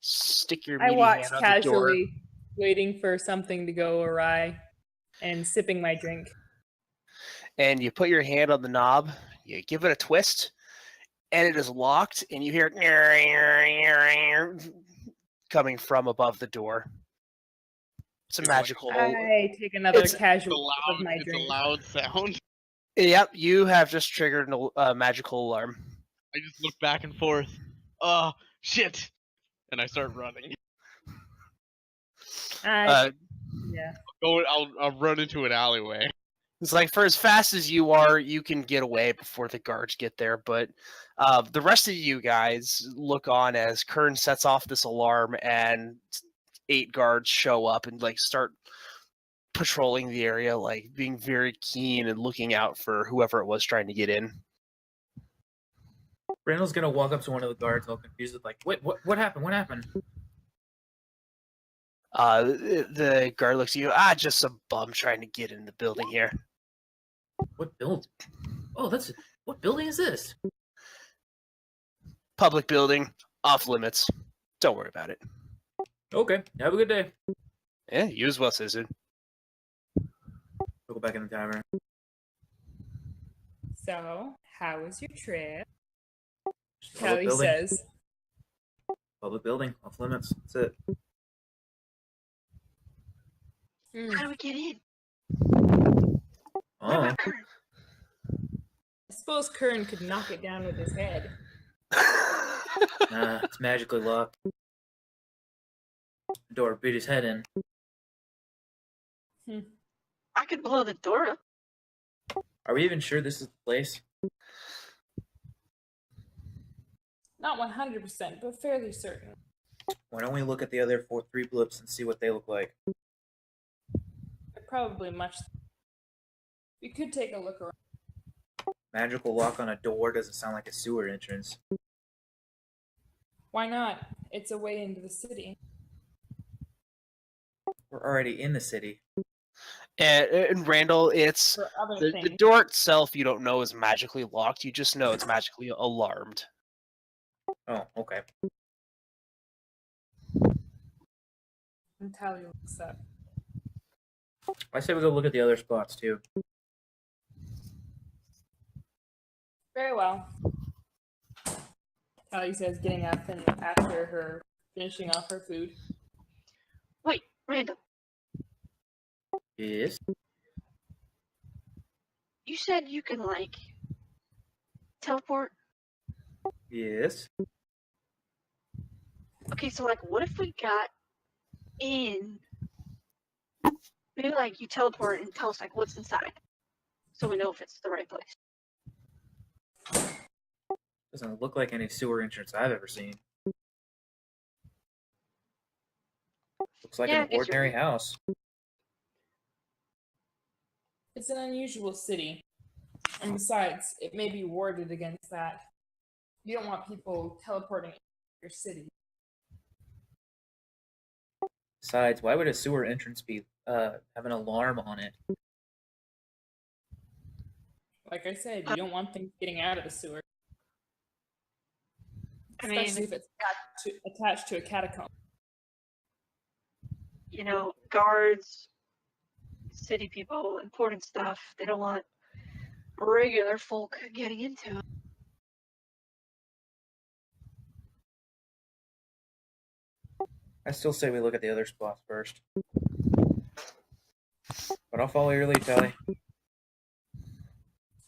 stick your I meaty watch hand on the door. casually, waiting for something to go awry, and sipping my drink. And you put your hand on the knob, you give it a twist, and it is locked, and you hear coming from above the door. It's a magical. I take another It's casual sip of my It's a drink. loud sound. Yep, you have just triggered a magical alarm. I just look back and forth. Oh, shit! And I start running. Yeah. I'll run into an alleyway. It's like for as fast as you are, you can get away before the guards get there. But the rest of you guys look on as Kern sets off this alarm, and 8 guards show up and like start patrolling the area, like being very keen and looking out for whoever it was trying to get in. Randall's gonna walk up to one of the guards, all confused, like, "Wait, what happened? What happened?" The guard looks at you. Just some bum trying to get in the building here. What build? Oh, what building is this? Public building, off limits. Don't worry about it. Okay, have a good day. Yeah, you as well, Citizen. We'll go back in the tavern. So, how was your trip? Just public Tali building. says. Public building, off limits. That's it. How do we get in? Oh, I suppose Kern could knock it down with his head. nah, it's magically locked. The door beat his head in. I could blow the door up. Are we even sure this is the place? Not 100%, but fairly certain. Why don't we look at the other 3 blips and see what they look like? They're probably much. We could take a look around. Magical lock on a door doesn't sound like a sewer entrance. Why not? It's a way into the city. We're already in the city. And Randall, it's For other the things. door itself you don't know is magically locked. You just know it's magically alarmed. Oh, okay. And Tali looks up. I say we go look at the other spots too. Very well. Tali says, getting up and after her finishing off her food. Wait, Randall, Yes. you said you can like teleport. Yes. Okay, so like, what if we got in? Maybe like you teleport and tell us like what's inside, so we know if it's the right place. Doesn't look like any sewer entrance I've ever seen. Looks like Yeah, I an guess you're ordinary right. house. It's an unusual city. And besides, it may be warded against that. You don't want people teleporting into your city. Besides, why would a sewer entrance be have an alarm on it? Like I said, you don't want things getting out of the sewer. I mean, Especially if it's attached to a catacomb. you know, guards, city people, important stuff. They don't want regular folk getting into it. I still say we look at the other spots first. But I'll follow your lead, Tali.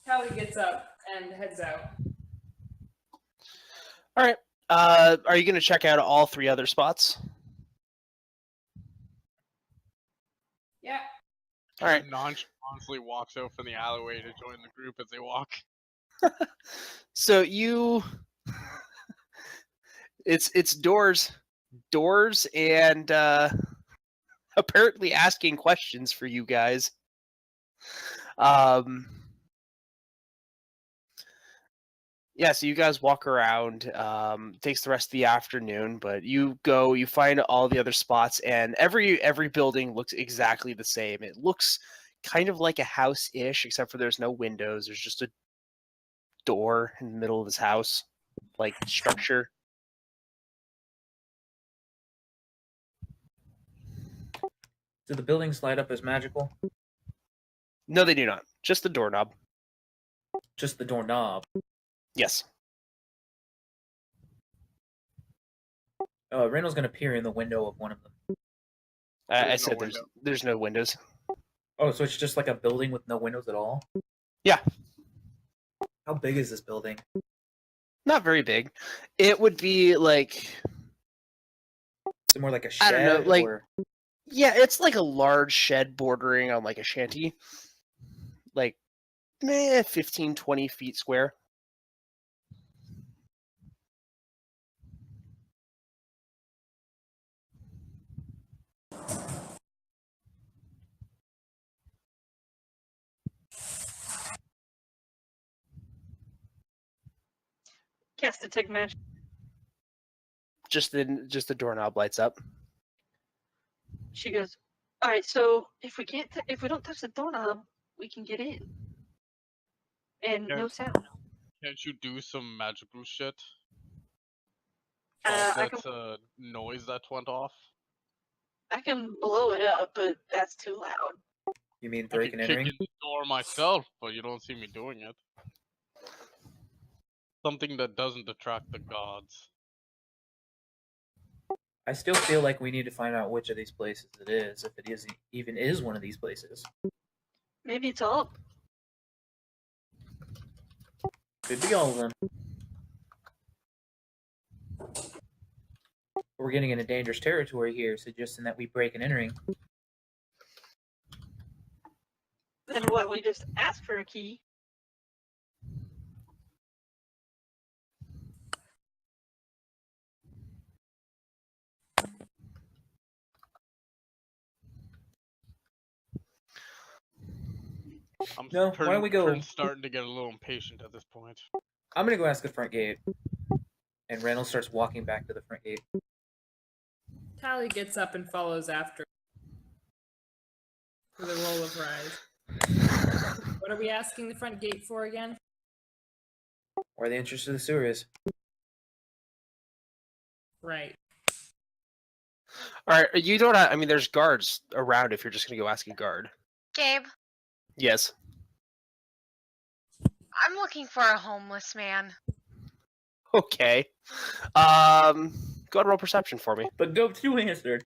Tali gets up and heads out. All right. Are you going to check out all 3 other spots? Yeah. All right. Nonchalantly walks out from the alleyway to join the group as they walk. So it's doors, and apparently asking questions for you guys. Yeah, so you guys walk around. Takes the rest of the afternoon, but you find all the other spots, and every building looks exactly the same. It looks kind of like a house-ish, except for there's no windows. There's just a door in the middle of this house, like structure. Do the buildings light up as magical? No, they do not. Just the doorknob. Just the doorknob. Yes. Randall's gonna peer in the window of one of them. I said there's no windows. Oh, so it's just like a building with no windows at all? Yeah. How big is this building? Not very big. It would be like... Is it more like a shed? I don't know, like... Or... Yeah, it's like a large shed bordering on like a shanty. Like, 15, 20 feet square. Cast detect magic. Just the doorknob lights up. She goes, all right, so if we don't touch the doorknob, we can get in. And no sound. Can't you do some magical shit? That's a noise that went off. I can blow it up, but that's too loud. You mean I break can and kick entering? in the door myself, but you don't see me doing it. Something that doesn't attract the gods. I still feel like we need to find out which of these places it is, if it even is one of these places. Maybe it's all. Could be all of them. We're getting into dangerous territory here, suggesting that we break and entering. Then what? We just ask for a key. I'm No, why don't we go? Starting to get a little impatient at this point. I'm gonna go ask the front gate. And Randall starts walking back to the front gate. Tali gets up and follows after with a roll of rise. What are we asking the front gate for again? Where the entrance to the sewer is. Right. All right, you don't. I mean, there's guards around. If you're just gonna go ask a guard. Gabe, Yes. I'm looking for a homeless man. Okay. Go ahead and roll perception for me. But go to answered.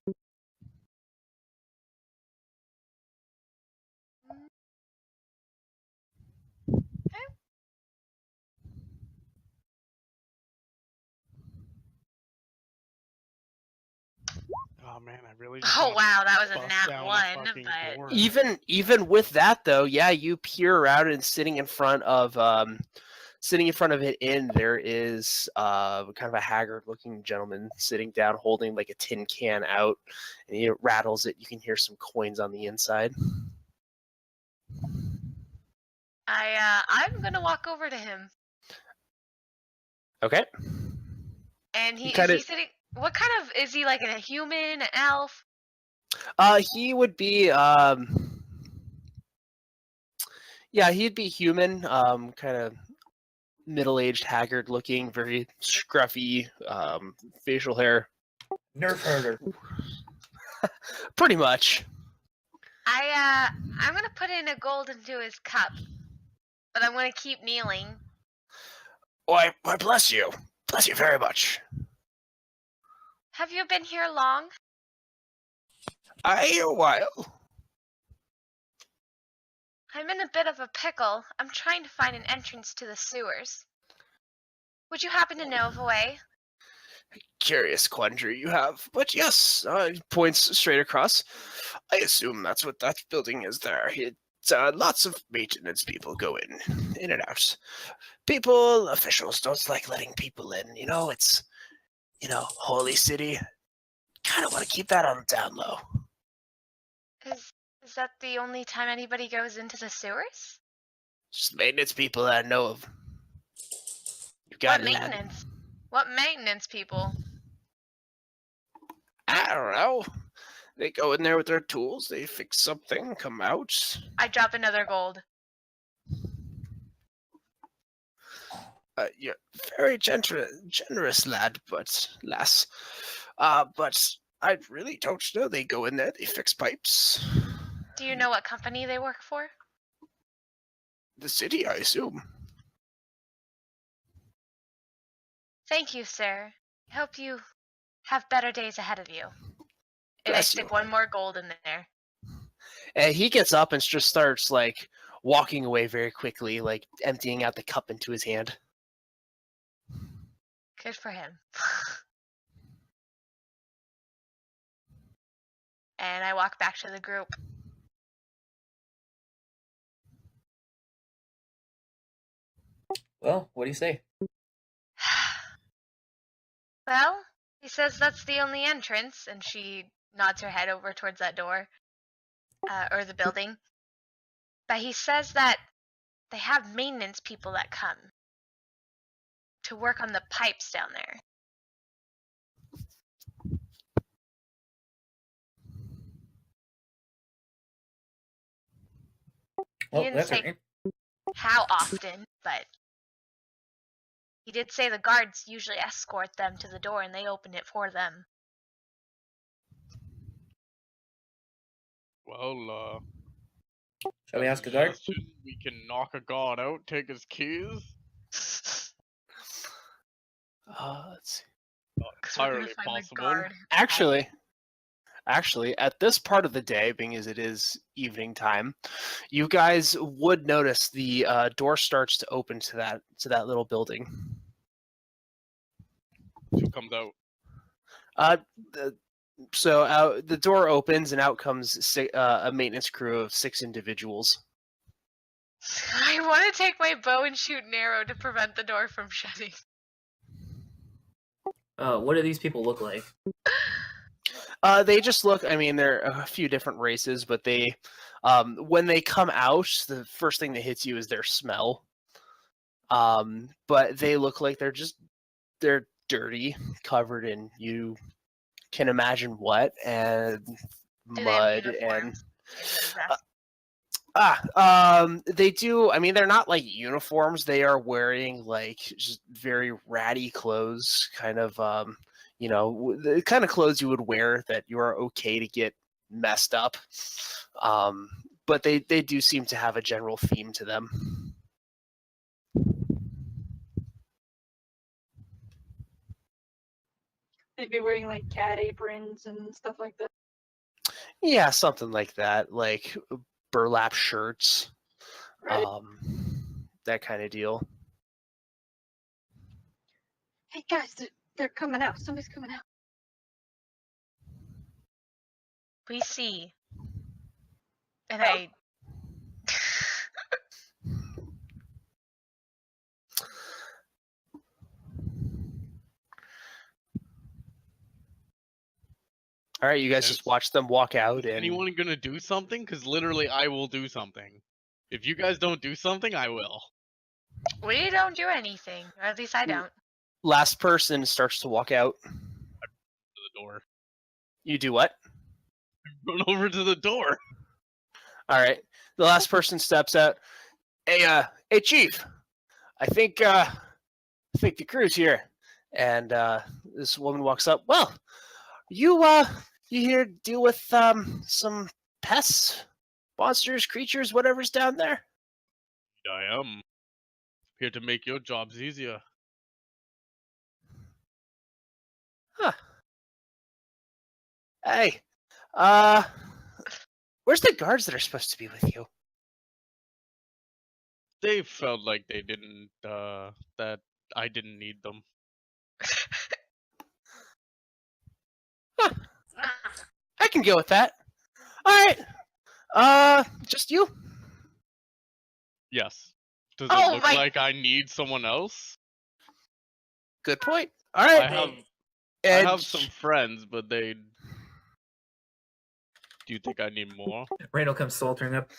Oh man, I really. Oh wow, that was a bust nat down the 1, fucking but door. Even with that though, yeah, you peer around and sitting in front of it there is kind of a haggard looking gentleman sitting down holding like a tin can out, and he rattles it. You can hear some coins on the inside. I'm gonna walk over to him. Okay. And He is kinda- he sitting? What kind of is he? Like a human, an elf? He would be yeah, he'd be human, kind of middle-aged, haggard-looking, very scruffy, facial hair. Nerf herder. Pretty much. I'm gonna put in a gold into his cup, but I'm gonna keep kneeling. Why, bless you. Bless you very much. Have you been here long? A while. I'm in a bit of a pickle. I'm trying to find an entrance to the sewers. Would you happen to know of a way? Curious quandary you have, but yes, points straight across. I assume that's what that building is there. It's lots of maintenance people go in and out. People, officials don't like letting people in. It's holy city. Kind of want to keep that on the down low. Is that the only time anybody goes into the sewers? Just maintenance people that I know of. You got What maintenance? What maintenance people? I don't know. They go in there with their tools, they fix something, come out. I drop another gold. You're very generous lad, but lass. But I really don't know. They go in there, they fix pipes. Do you know what company they work for? The city, I assume. Thank you, sir. I hope you have better days ahead of you. And I Bless stick you. one more gold in there. And he gets up and just starts walking away very quickly, emptying out the cup into his hand. Good for him. And I walk back to the group. Well, what do you say? Well, he says that's the only entrance, and she nods her head over towards that door, or the building. But he says that they have maintenance people that come to work on the pipes down there. Well, didn't that's say okay. How often, but he did say the guards usually escort them to the door and they open it for them. Well, Shall we ask a guard? suggestion, we can knock a guard out, take his keys. Let's see. Not 'Cause we're gonna entirely find the possible. guard. Actually, at this part of the day, being as it is evening time, you guys would notice the door starts to open to that little building. Who comes out? So the door opens and out comes a maintenance crew of 6 individuals. I want to take my bow and shoot an arrow to prevent the door from shutting. What do these people look like? They just look. I mean, they're a few different races, but they, when they come out, the first thing that hits you is their smell. But they look like they're dirty, covered in you can imagine what, and Do they have mud and. uniforms? They do. I mean, they're not like uniforms. They are wearing just very ratty clothes, kind of, the kind of clothes you would wear that you are okay to get messed up. But they do seem to have a general theme to them. They'd be wearing like cat aprons and stuff like that. Yeah, something like that, like burlap shirts, Right. that kind of deal. Hey guys, they're coming out. Somebody's coming out. We see. And I. All right, you guys just watch them walk out. Is And anyone gonna do something? Because literally, I will do something. If you guys don't do something, I will. We don't do anything. Or at least I don't. Last person starts to walk out. To the door. You do what? Run over to the door. All right. The last person steps out. Hey, Chief. I think the crew's here. And this woman walks up. Well, you here to deal with some pests, monsters, creatures, whatever's down there? I am here to make your jobs easier. Huh. Hey, where's the guards that are supposed to be with you? They felt like they didn't, that I didn't need them. Huh. I can go with that. All right. Just you? Yes. Does Oh it look my- like I need someone else? Good point. All right. I have some friends, but they... Do you think I need more? Randal comes soldiering up.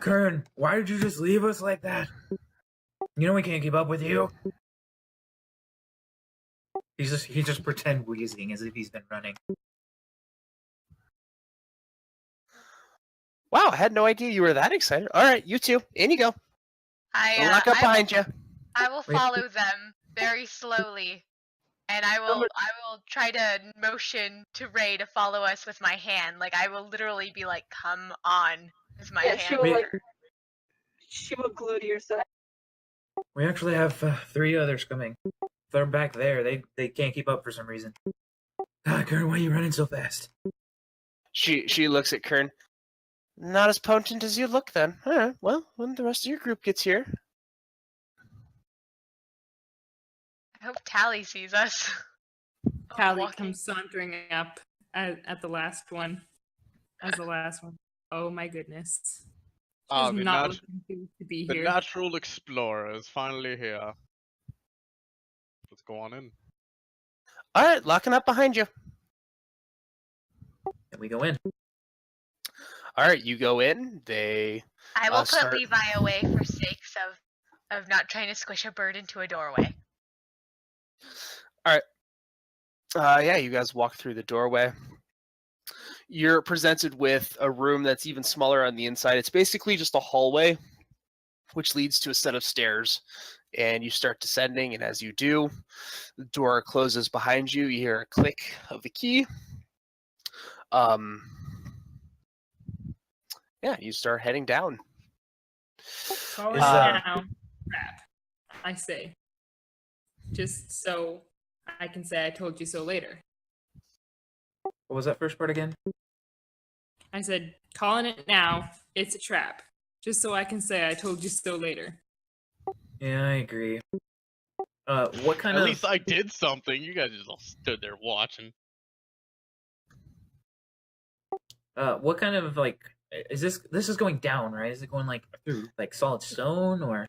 Kern, why did you just leave us like that? You know we can't keep up with you. He just pretend wheezing as if he's been running. Wow, I had no idea you were that excited. All right, you two, in you go. I'll lock up behind you. I will follow them very slowly, and I will try to motion to Ray to follow us with my hand. Like I will literally be like, "Come on," with my hand. She will glue to your side. We actually have 3 others coming. They're back there. They can't keep up for some reason. Kern, why are you running so fast? She looks at Kern. Not as potent as you look, then. All right. Well, when the rest of your group gets here. I hope Tali sees us. Tali comes sauntering up at the last one. As the last one. Oh my goodness. She's not looking to be here. The natural explorer is finally here. Let's go on in. All right, locking up behind you. And we go in. All right, you go in. They. I will put Levi away for sakes of not trying to squish a bird into a doorway. All right. Yeah, you guys walk through the doorway. You're presented with a room that's even smaller on the inside. It's basically just a hallway, which leads to a set of stairs. And you start descending, and as you do, the door closes behind you. You hear a click of the key. Yeah, you start heading down. Forward now, crap. I say. Just so I can say I told you so later. What was that first part again? I said, calling it now, it's a trap. Just so I can say I told you so later. Yeah, I agree. What kind of... At least I did something. You guys just all stood there watching. What kind of, like... Is this is going down, right? Is it going, like, through, like, solid stone, or...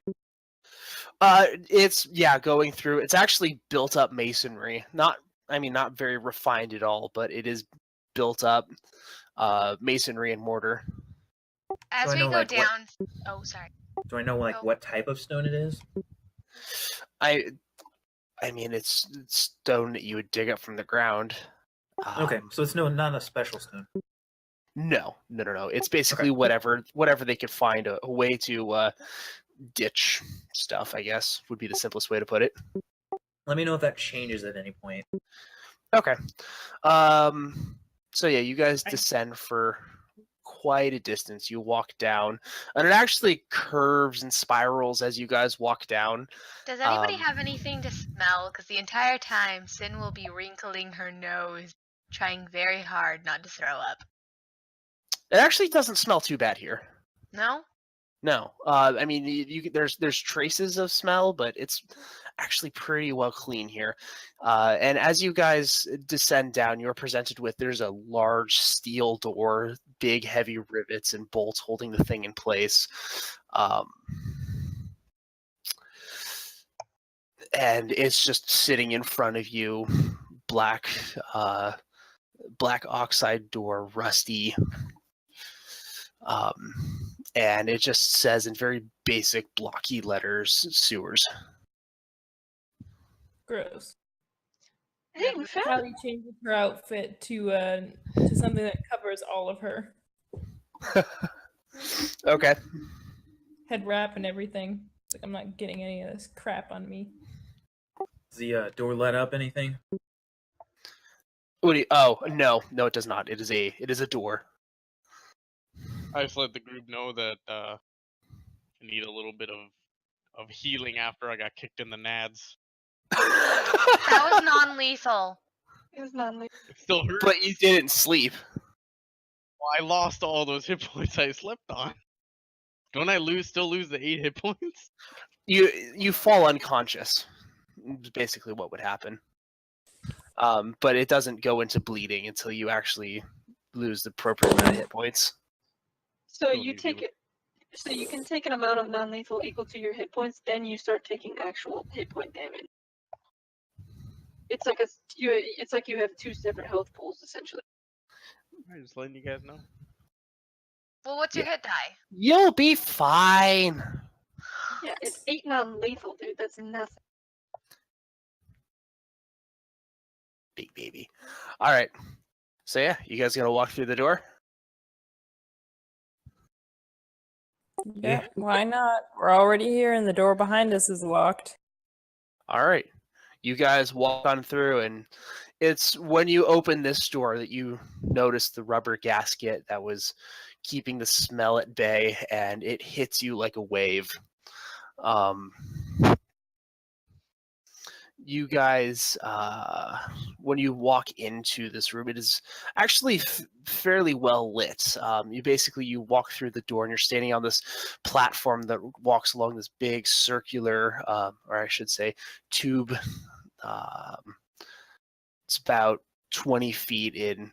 It's, going through. It's actually built up masonry. Not very refined at all, but it is built up masonry and mortar. As we go down... Oh, sorry. Do I know, like, what type of stone it is? I mean, it's stone that you would dig up from the ground. Okay, so it's not a special stone. No. It's basically whatever they could find a way to ditch stuff, I guess, would be the simplest way to put it. Let me know if that changes at any point. Okay. So yeah, you guys descend for quite a distance. You walk down, and it actually curves and spirals as you guys walk down. Does anybody have anything to smell? Because the entire time, Sin will be wrinkling her nose, trying very hard not to throw up. It actually doesn't smell too bad here. No? No. I mean, there's traces of smell, but it's actually pretty well clean here. And as you guys descend down, you're presented with there's a large steel door, big heavy rivets and bolts holding the thing in place. And it's just sitting in front of you, black oxide door, rusty. and it just says in very basic blocky letters, sewers. Gross. Hey, we found Tali changes her outfit to something that covers all of her Okay. head wrap and everything. It's like I'm not getting any of this crap on me. Is the door let up anything? What do you, oh no, it does not. It is a door. I just let the group know that I need a little bit of healing after I got kicked in the nads. That was non-lethal. it was not like It still hurt. But you didn't sleep. Well, I lost all those hit points I slept on. Don't I still lose the 8 hit points? You fall unconscious. Is basically what would happen. But it doesn't go into bleeding until you actually lose the appropriate amount of hit points. so Still you need take healing. it. So you can take an amount of non-lethal equal to your hit points, then you start taking actual hit point damage. It's like you have 2 separate health pools essentially. I'm just letting you guys know. Well, what's your hit die? You'll be fine. Yeah, it's 8 non-lethal, dude. That's nothing. Big baby. All right. So yeah, you guys gonna walk through the door? Yeah, why not? We're already here and the door behind us is locked. All right. You guys walk on through, and it's when you open this door that you notice the rubber gasket that was keeping the smell at bay, and it hits you like a wave. You guys, when you walk into this room, it is actually fairly well lit. You walk through the door, and you're standing on this platform that walks along this big circular, or I should say, tube. It's about 20 feet in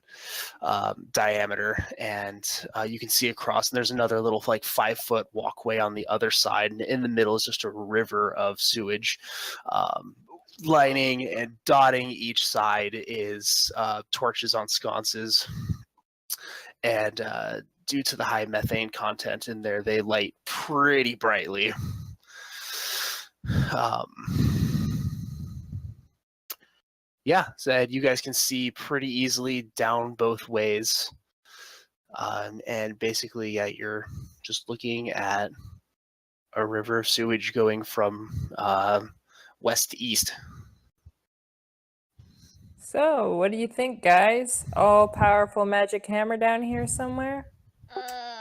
diameter, and you can see across. And there's another little 5-foot walkway on the other side, and in the middle is just a river of sewage. Lining and dotting each side is torches on sconces, and due to the high methane content in there, they light pretty brightly. Yeah, so you guys can see pretty easily down both ways, and basically, yeah, you're just looking at a river of sewage going from west to east. So, what do you think, guys? All powerful magic hammer down here somewhere?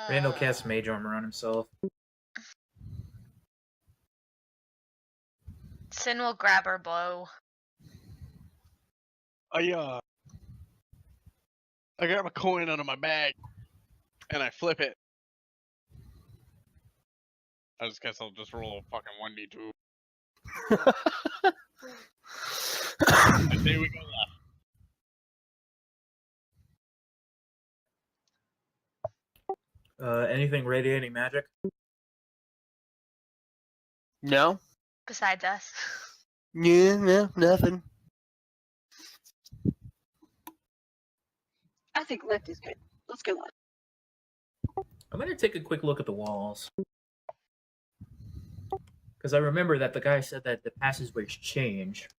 Randal casts Mage Armor on himself. Sin will grab her bow. I grab a coin out of my bag and I flip it. I just guess I'll just roll a fucking 1d2. I say we go left. Anything radiating magic? No? Besides us. Yeah, no, nothing. I think left is good. Let's go left. I'm gonna take a quick look at the walls. Because I remember that the guy said that the passageways change.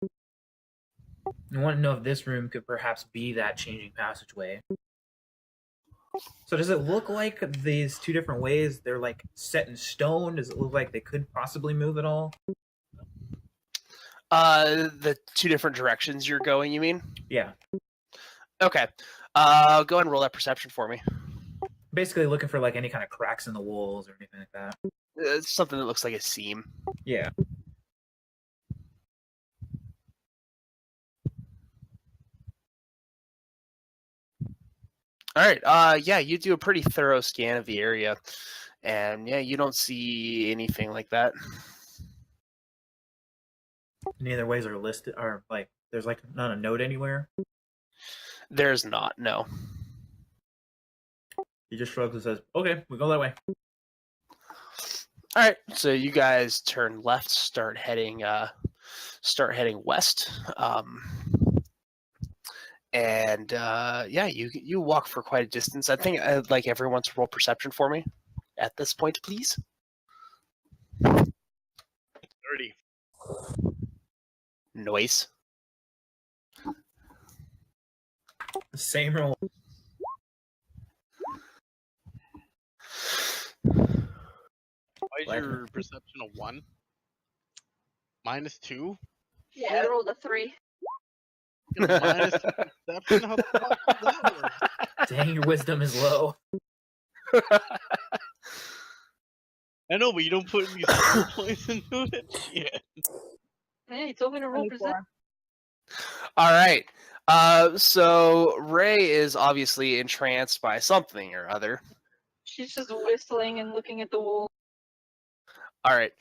I want to know if this room could perhaps be that changing passageway. So does it look like these 2 different ways, they're set in stone? Does it look like they could possibly move at all? The 2 different directions you're going, you mean? Yeah. Okay. Go ahead and roll that perception for me. Basically looking for any kind of cracks in the walls or anything like that. It's something that looks like a seam. Yeah. All right. Yeah, you do a pretty thorough scan of the area, and yeah, you don't see anything like that. Neither ways are listed, or there's not a note anywhere. There's not. No. He just shrugs and says, "Okay, we go that way." All right. So you guys turn left, start heading west. And yeah, you walk for quite a distance. I think I'd like everyone to roll perception for me. at this point, please. 30. Noise. Same roll. Why is your perception a 1? -2? Yeah, I rolled a 3. Minus perception? How the fuck does that work? Dang, your wisdom is low. I know, but you don't put any skill points into it? Yeah. Hey, you told me to roll perception. All right. So Ray is obviously entranced by something or other. She's just whistling and looking at the wall. All right.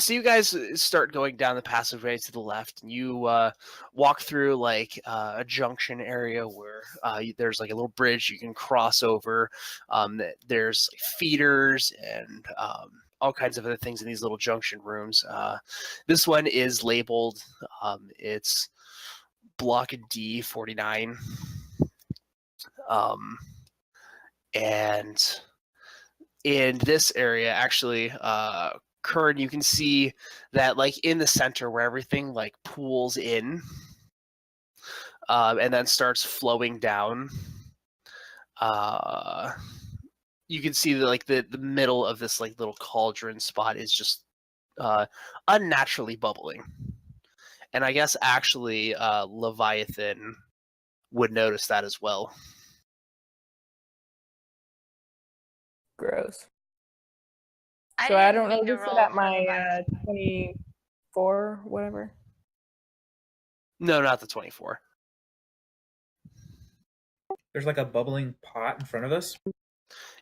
So you guys start going down the passageway to the left, and you walk through like a junction area where there's like a little bridge you can cross over. There's feeders and all kinds of other things in these little junction rooms. This one is labeled. It's Block D49. And in this area, actually, Kern, you can see that like in the center where everything like pools in and then starts flowing down. You can see that like the middle of this like little cauldron spot is just unnaturally bubbling. And I guess actually Leviathan would notice that as well. Gross. So I don't know this at my 24, whatever. No, not the 24. There's like a bubbling pot in front of us.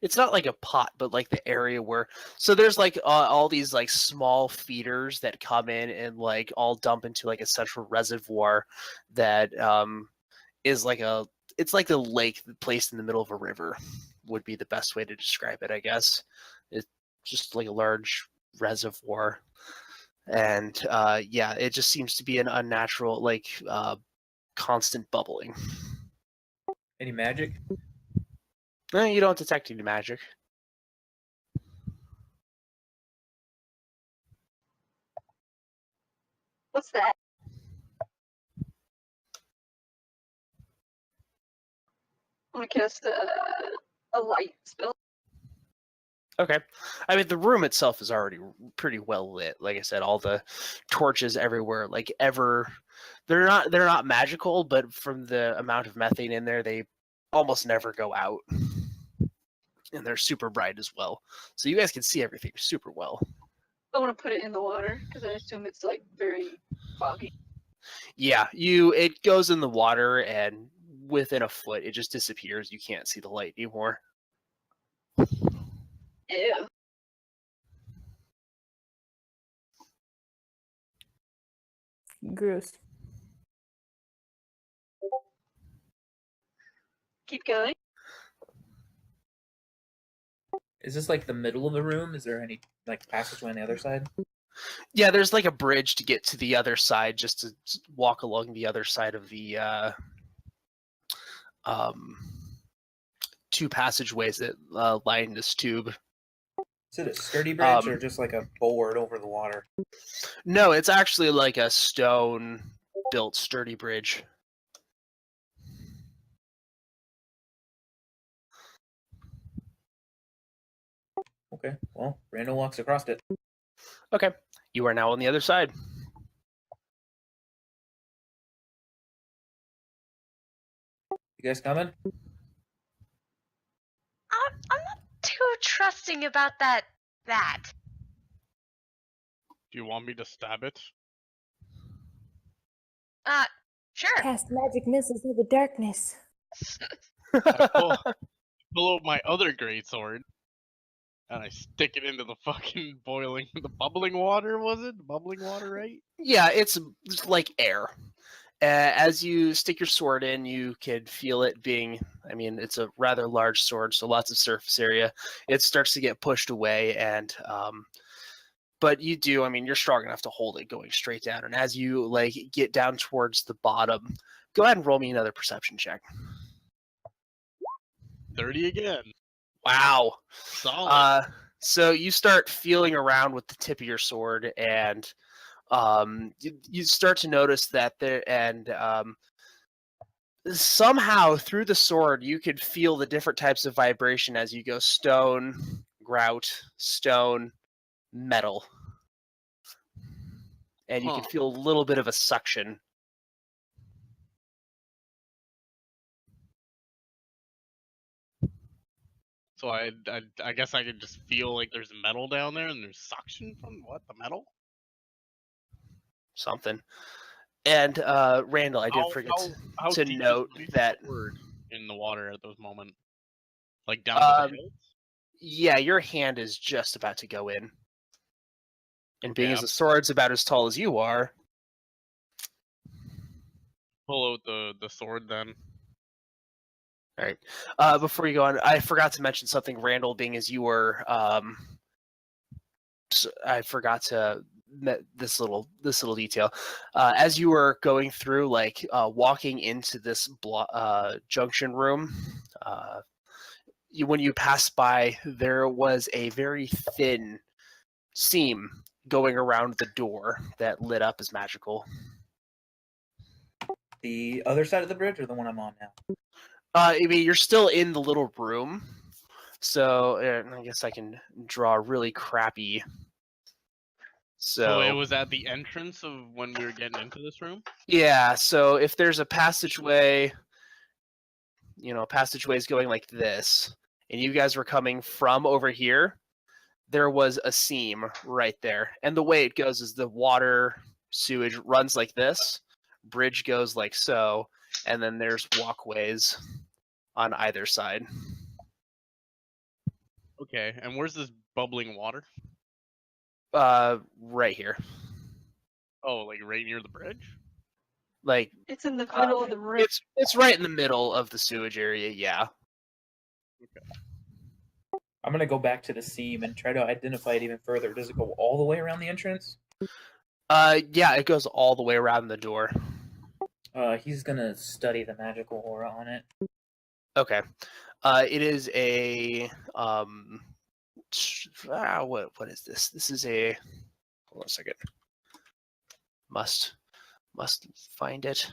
It's not like a pot, but like the area where. So there's like all these like small feeders that come in and like all dump into like a central reservoir that is like a. It's like a lake placed in the middle of a river. Would be the best way to describe it, I guess. It's just like a large reservoir, and yeah, it just seems to be an unnatural, like constant bubbling. Any magic? No, you don't detect any magic. What's that? I'm gonna cast a light spell. Okay. I mean, the room itself is already pretty well lit. Like I said, all the torches everywhere, like they're not magical, but from the amount of methane in there, they almost never go out. And they're super bright as well. So you guys can see everything super well. I want to put it in the water because I assume it's like very foggy. Yeah, it goes in the water and within a foot it just disappears. You can't see the light anymore. Ew. Gross. Keep going. Is this like the middle of the room? Is there any like passageway on the other side? Yeah, there's like a bridge to get to the other side, just to walk along the other side of the two passageways that line this tube. Is it a sturdy bridge or just like a board over the water? No, it's actually like a stone-built sturdy bridge. Okay, well, Randal walks across it. Okay, you are now on the other side. You guys coming? I'm not too trusting about that. Do you want me to stab it? Sure. Cast magic missiles in the darkness. I pull out my other greatsword and I stick it into the fucking the bubbling water, was it? The bubbling water, right? Yeah, it's like air. As you stick your sword in, you can feel it being, I mean, it's a rather large sword, so lots of surface area. It starts to get pushed away, and but you do, I mean, you're strong enough to hold it going straight down. And as you like get down towards the bottom, go ahead and roll me another perception check. 30 again. Wow. Solid. So you start feeling around with the tip of your sword, and you start to notice that somehow through the sword you could feel the different types of vibration as you go stone, grout, stone, metal. And you can feel a little bit of a suction. So I guess I could just feel like there's metal down there, and there's suction from what, the metal? Something. And Randal, I did forget to deep note is that the sword in the water at those moments, like down to the hilt. Yeah, your hand is just about to go in. And being Yeah. as the sword's about as tall as you are, Pull out the sword then. all right. Before you go on, I forgot to mention something, Randal, being as you were, I forgot to this little detail. As you were going through, like walking into this junction room, when you passed by, there was a very thin seam going around the door that lit up as magical. The other side of the bridge, or the one I'm on now? I mean, you're still in the little room, so I guess I can draw a really crappy. So it was at the entrance of when we were getting into this room? Yeah, so if there's a passageway, passageways going like this, and you guys were coming from over here, there was a seam right there. And the way it goes is the water sewage runs like this, bridge goes like so, and then there's walkways on either side. Okay, and where's this bubbling water? Right here. Oh, like right near the bridge? Like it's in the middle of the room. It's right in the middle of the sewage area, yeah. Okay. I'm gonna go back to the seam and try to identify it even further. Does it go all the way around the entrance? Yeah, it goes all the way around the door. He's gonna study the magical aura on it. Okay. It is a what is this? This is a hold on a second. Must find it.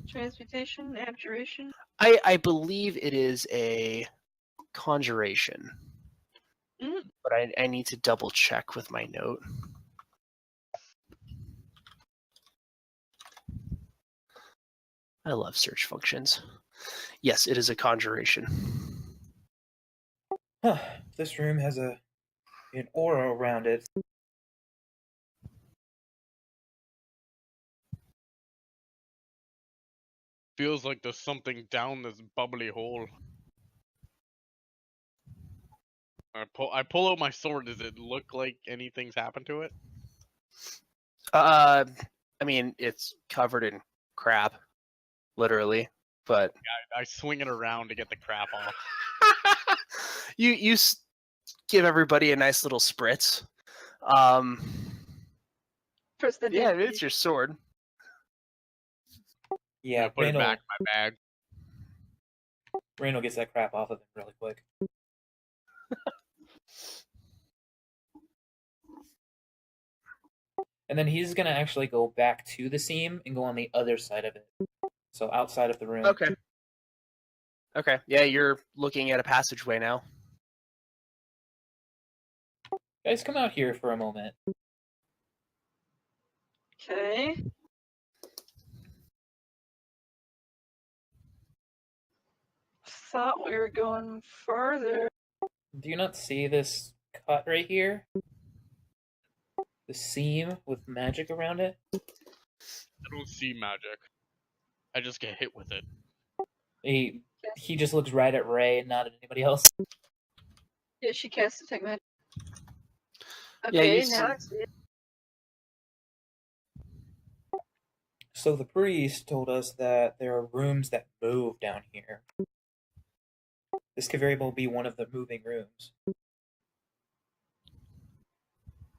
Transmutation, abjuration. I believe it is a conjuration. But I need to double check with my note. I love search functions. Yes, it is a conjuration. This room has an aura around it. Feels like there's something down this bubbly hole. I pull out my sword. Does it look like anything's happened to it? I mean, it's covered in crap, literally. But I swing it around to get the crap off. you give everybody a nice little spritz. Yeah, it's your sword. Yeah, put it back in my bag. Randal gets that crap off of him really quick. And then he's gonna actually go back to the seam and go on the other side of it. So outside of the room. Okay. Okay. Yeah, you're looking at a passageway now. Guys, come out here for a moment. Okay. Thought we were going farther. Do you not see this cut right here? The seam with magic around it? I don't see magic. I just get hit with it. He just looks right at Ray and not at anybody else. Yeah, she cast detect magic. Okay, yeah, now I see it. So the priest told us that there are rooms that move down here. This could very well be one of the moving rooms.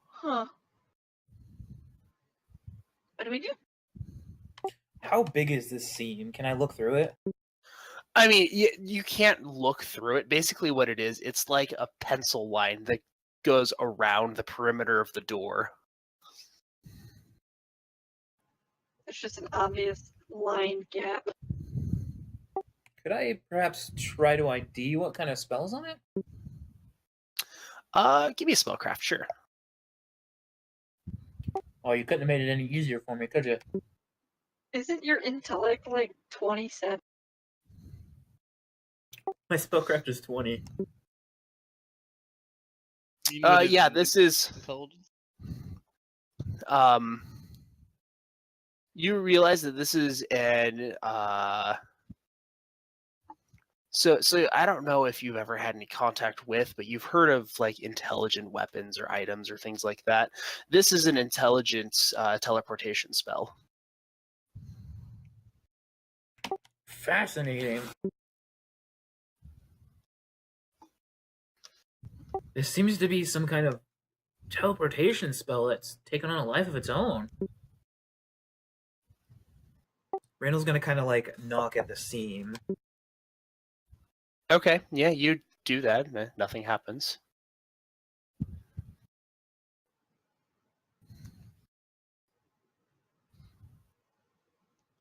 Huh. What do we do? How big is this seam? Can I look through it? I mean, you can't look through it. Basically, what it is, it's like a pencil line that goes around the perimeter of the door. It's just an obvious line gap. Could I perhaps try to ID what kind of spell's on it? Give me a spellcraft, sure. Oh, you couldn't have made it any easier for me, could you? Isn't your intellect like 27? My spellcraft is 20. Yeah, this is intelligence. You realize that this is an so I don't know if you've ever had any contact with, but you've heard of like intelligent weapons or items or things like that. This is an intelligence teleportation spell. Fascinating. This seems to be some kind of teleportation spell that's taken on a life of its own. Randall's gonna kind of like knock at the seam. Okay, yeah, you do that. Nothing happens.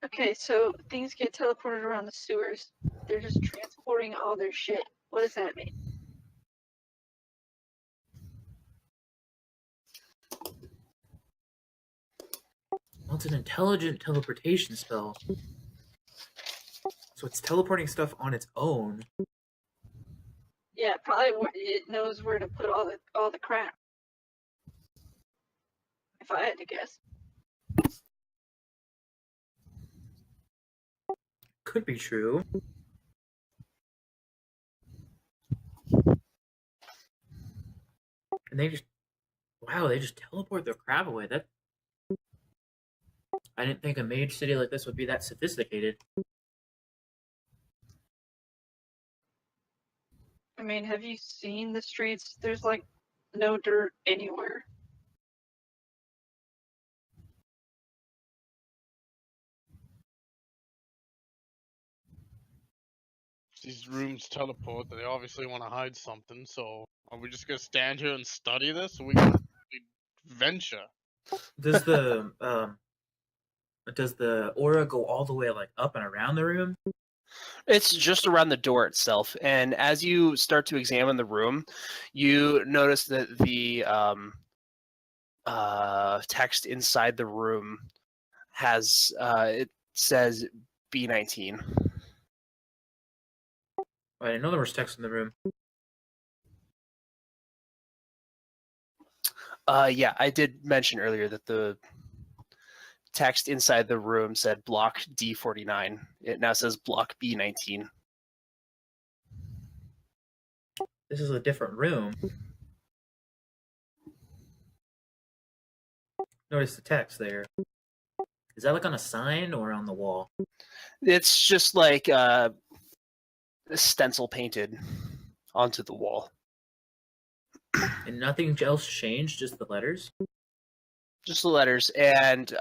Okay, so things get teleported around the sewers. They're just transporting all their shit. What does that mean? Well, it's an intelligent teleportation spell. So it's teleporting stuff on its own. Yeah, probably it knows where to put all the crap. If I had to guess. Could be true. And they just teleport their crap away. That I didn't think a mage city like this would be that sophisticated. I mean, have you seen the streets? There's like no dirt anywhere. These rooms teleport. They obviously want to hide something. So are we just gonna stand here and study this, or we can venture? Does the aura go all the way like up and around the room? It's just around the door itself, and as you start to examine the room, you notice that the text inside the room has it says B19. I didn't know there was text in the room. Yeah, I did mention earlier that the text inside the room said block D49. It now says block B19. This is a different room. Notice the text there. Is that like on a sign or on the wall? It's just like a stencil painted onto the wall. And nothing else changed, just the letters? Just the letters. And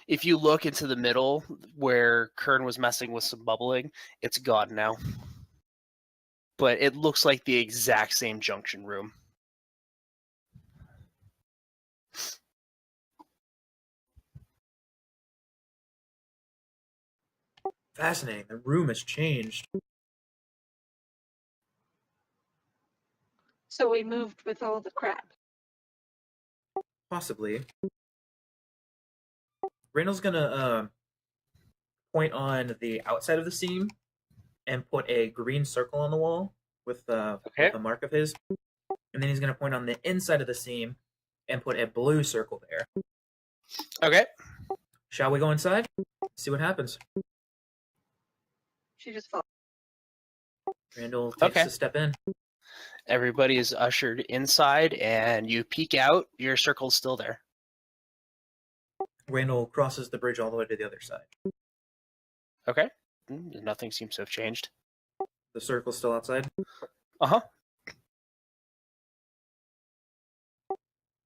if you look into the middle where Kern was messing with some bubbling, it's gone now. But it looks like the exact same junction room. Fascinating. The room has changed. So we moved with all the crap. Possibly. Randall's gonna point on the outside of the seam and put a green circle on the wall with a mark of his. And then he's gonna point on the inside of the seam and put a blue circle there. Okay. Shall we go inside? See what happens. She just fell. Randall takes a step in. Everybody is ushered inside, and you peek out. Your circle's still there. Randall crosses the bridge all the way to the other side. Okay. Nothing seems to have changed. The circle's still outside? Uh-huh.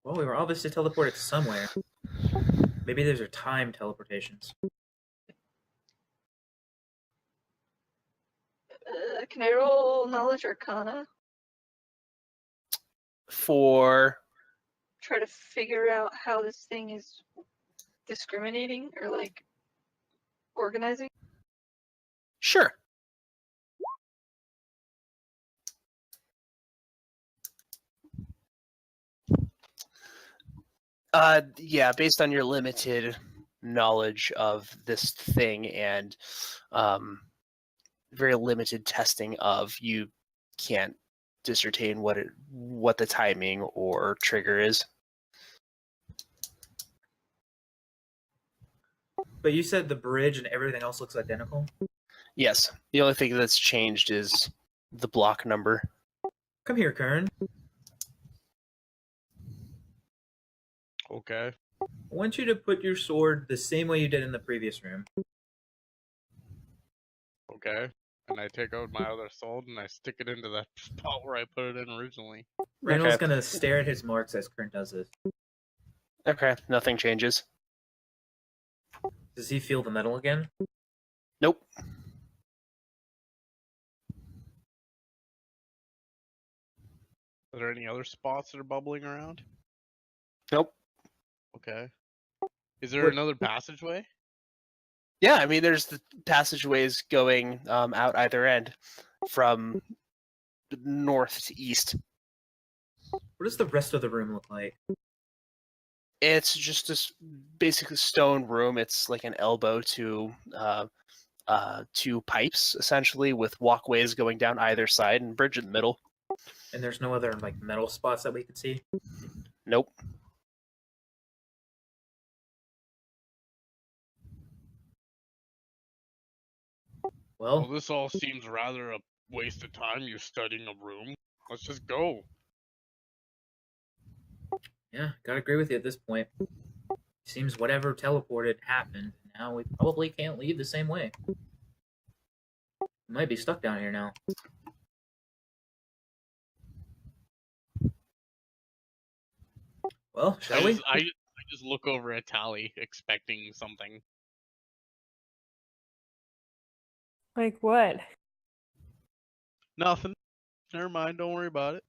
Well, we were obviously teleported somewhere. Maybe those are time teleportations. Can I roll Knowledge Arcana? For Try to figure out how this thing is discriminating or like organizing. sure. Yeah, based on your limited knowledge of this thing and very limited testing of, you can't discertain what the timing or trigger is. But you said the bridge and everything else looks identical? Yes, the only thing that's changed is the block number. Come here, Kern. Okay. I want you to put your sword the same way you did in the previous room. Okay. And I take out my other sword and I stick it into that spot where I put it in originally. Randall's Okay. gonna stare at his marks as Kern does this. Okay, nothing changes. Does he feel the metal again? Nope. Are there any other spots that are bubbling around? Nope. Okay. Is there What- another passageway? Yeah, I mean, there's the passageways going out either end from north to east. What does the rest of the room look like? It's just this basically stone room. It's like an elbow to two pipes, essentially, with walkways going down either side and bridge in the middle. And there's no other like metal spots that we could see? Nope. Well, Well, this all seems rather a waste of time. You're studying a room. Let's just go. yeah, gotta agree with you at this point. Seems whatever teleported happened. Now we probably can't leave the same way. We might be stuck down here now. Well, shall we? I just look over at Tali, expecting something. Like what? Nothing. Never mind. Don't worry about it.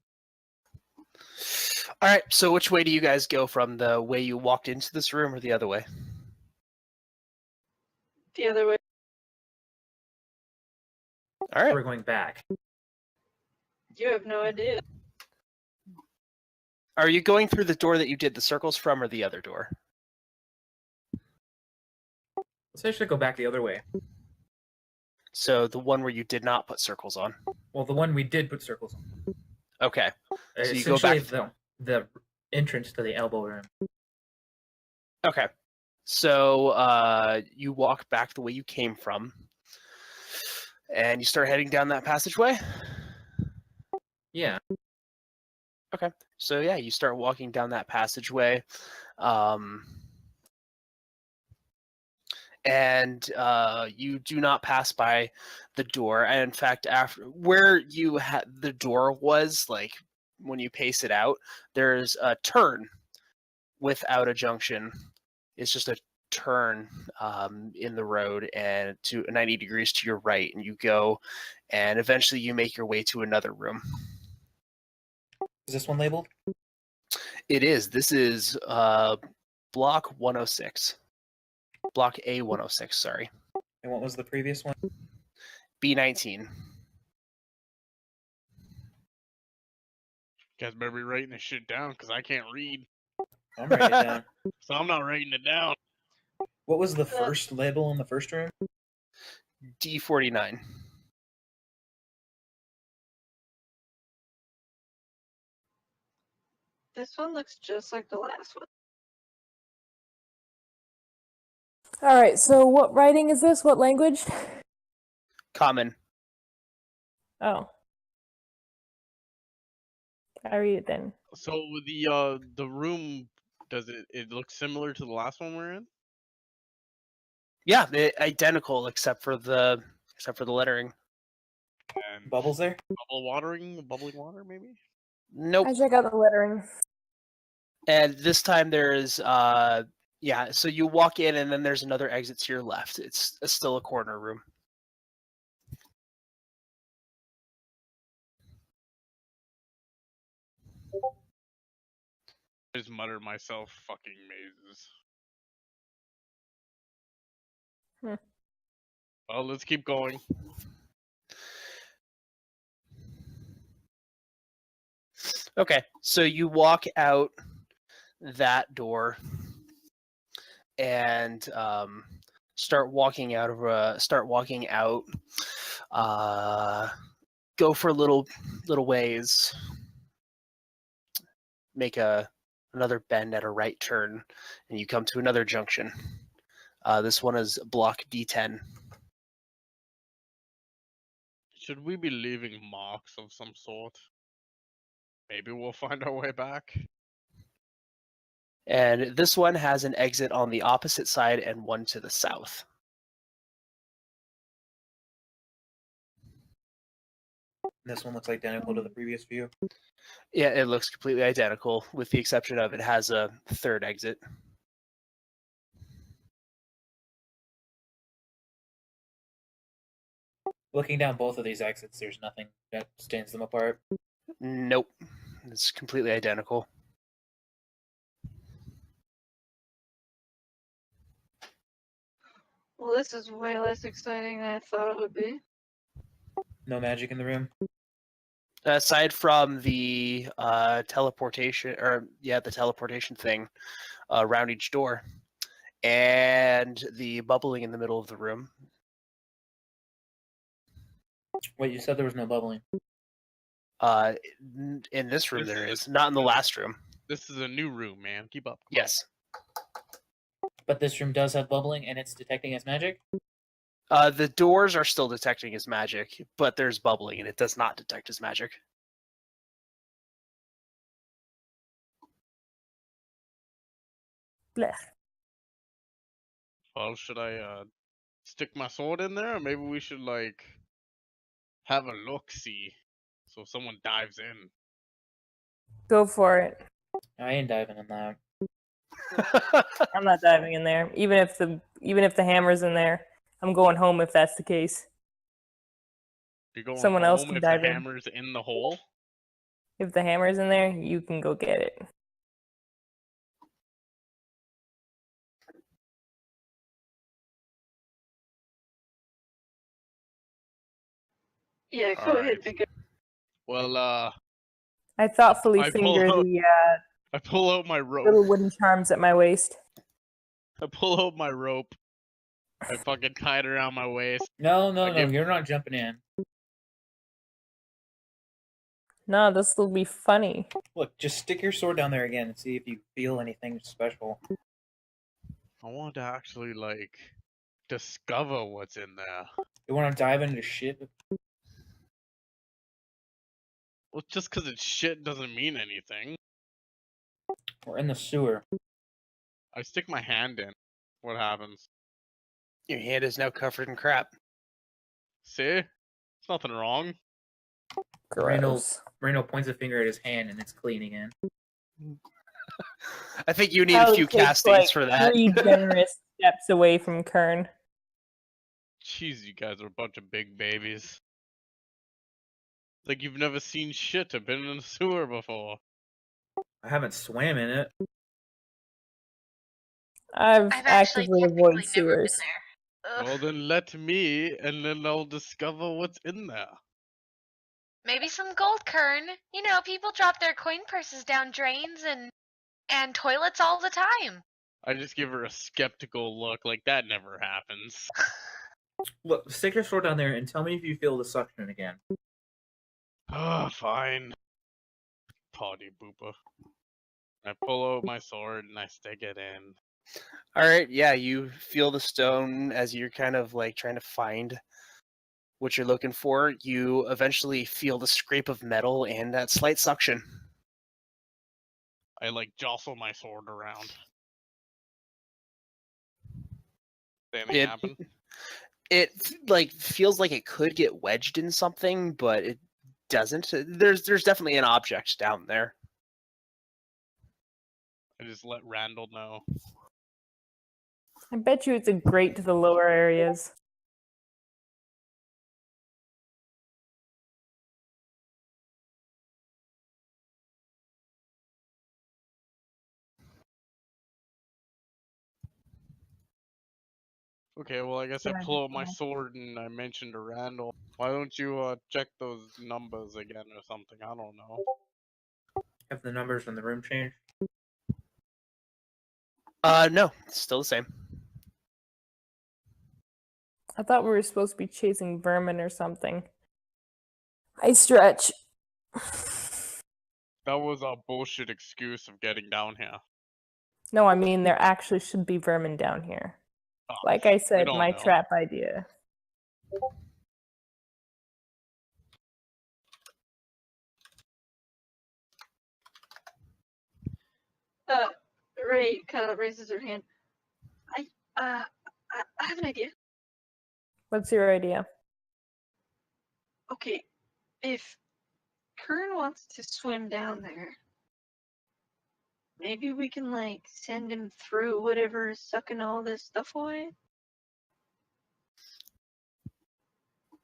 All right, so which way do you guys go, from the way you walked into this room or the other way? The other way. All right. We're going back. You have no idea. Are you going through the door that you did the circles from or the other door? Let's actually go back the other way. So the one where you did not put circles on. Well, the one we did put circles on. Okay. So you go Essentially, back. the entrance to the elbow room. Okay. So you walk back the way you came from, and you start heading down that passageway. Yeah. Okay. So yeah, you start walking down that passageway, and you do not pass by the door. And in fact, after where you had the door was, like when you pace it out, there's a turn without a junction. It's just a turn in the road and to 90 degrees to your right, and you go, and eventually you make your way to another room. Is this one labeled? It is. This is block 106. Block A106, sorry. And what was the previous one? B19. You guys better be writing this shit down, because I can't read. I'm writing it down. So I'm not writing it down. What was the first label in the first room? D49. This one looks just like the last one. All right, so what writing is this? What language? Common. Oh. I read it then. So the room, does it look similar to the last one we're in? Yeah, identical except for the lettering. And Bubbles there? bubbling water maybe? Nope. I check out the lettering. And this time there's yeah, so you walk in and then there's another exit to your left. It's still a corner room. I just mutter myself, fucking mazes. Well, let's keep going. Okay, so you walk out that door and start walking out. Go for a little ways. Make another bend at a right turn, and you come to another junction. This one is block D10. Should we be leaving marks of some sort? Maybe we'll find our way back. And this one has an exit on the opposite side and one to the south. This one looks identical to the previous view. Yeah, it looks completely identical, with the exception of it has a third exit. Looking down both of these exits, there's nothing that stands them apart. Nope. It's completely identical. Well, this is way less exciting than I thought it would be. No magic in the room? Aside from the teleportation, the teleportation thing around each door, and the bubbling in the middle of the room. Wait, you said there was no bubbling. In this room there is, not in the last room. This is a new room, man. Keep up. Yes. But this room does have bubbling, and it's detecting as magic? The doors are still detecting as magic, but there's bubbling, and it does not detect as magic. Blech. Well, should I stick my sword in there, or maybe we should like have a look-see, so if someone dives in. Go for it. I ain't diving in that. I'm not diving in there. Even if the hammer's in there, I'm going home if that's the case. You're going Someone home else can if dive the in. hammer's in the hole? If the hammer's in there, you can go get it. Yeah, go ahead, big guy. Well, I thoughtfully I finger pull out- the I pull out my rope. little wooden charms at my waist. I pull out my rope. I fucking tie it around my waist. No, give- you're not jumping in. No, this will be funny. Look, just stick your sword down there again and see if you feel anything special. I want to actually, like, discover what's in there. You want to dive into shit? Well, just because it's shit doesn't mean anything. We're in the sewer. I stick my hand in. What happens? Your hand is now covered in crap. See? There's nothing wrong. Randal points a finger at his hand and it's clean again. I think you need a few castings for that. 3 generous steps away from Kern. Jeez, you guys are a bunch of big babies. Like you've never seen shit or been in a sewer before. I haven't swam in it. I've actually actively technically avoided never sewers. been there. Ugh. Well, then let me, and then I'll discover what's in there. Maybe some gold, Kern. You know, people drop their coin purses down drains and toilets all the time. I just give her a skeptical look, like that never happens. Look, stick your sword down there and tell me if you feel the suction again. Oh, fine. Potty booper. I pull out my sword and I stick it in. All right, yeah, you feel the stone as you're kind of like trying to find what you're looking for. You eventually feel the scrape of metal and that slight suction. I like jostle my sword around. Did anything happen? It like feels like it could get wedged in something, but it doesn't. There's definitely an object down there. I just let Randal know. I bet you it's a grate to the lower areas. Okay, well, I guess I Yeah, pull out my yeah. sword and I mentioned to Randall. Why don't you check those numbers again or something? I don't know. Have the numbers in the room changed? No, it's still the same. I thought we were supposed to be chasing vermin or something. I stretch. That was a bullshit excuse of getting down here. No, I mean there actually should be vermin down here. Oh, Like I we said, don't my know. trap idea. Ray kind of raises her hand. I have an idea. What's your idea? Okay, if Kern wants to swim down there, maybe we can like send him through whatever is sucking all this stuff away.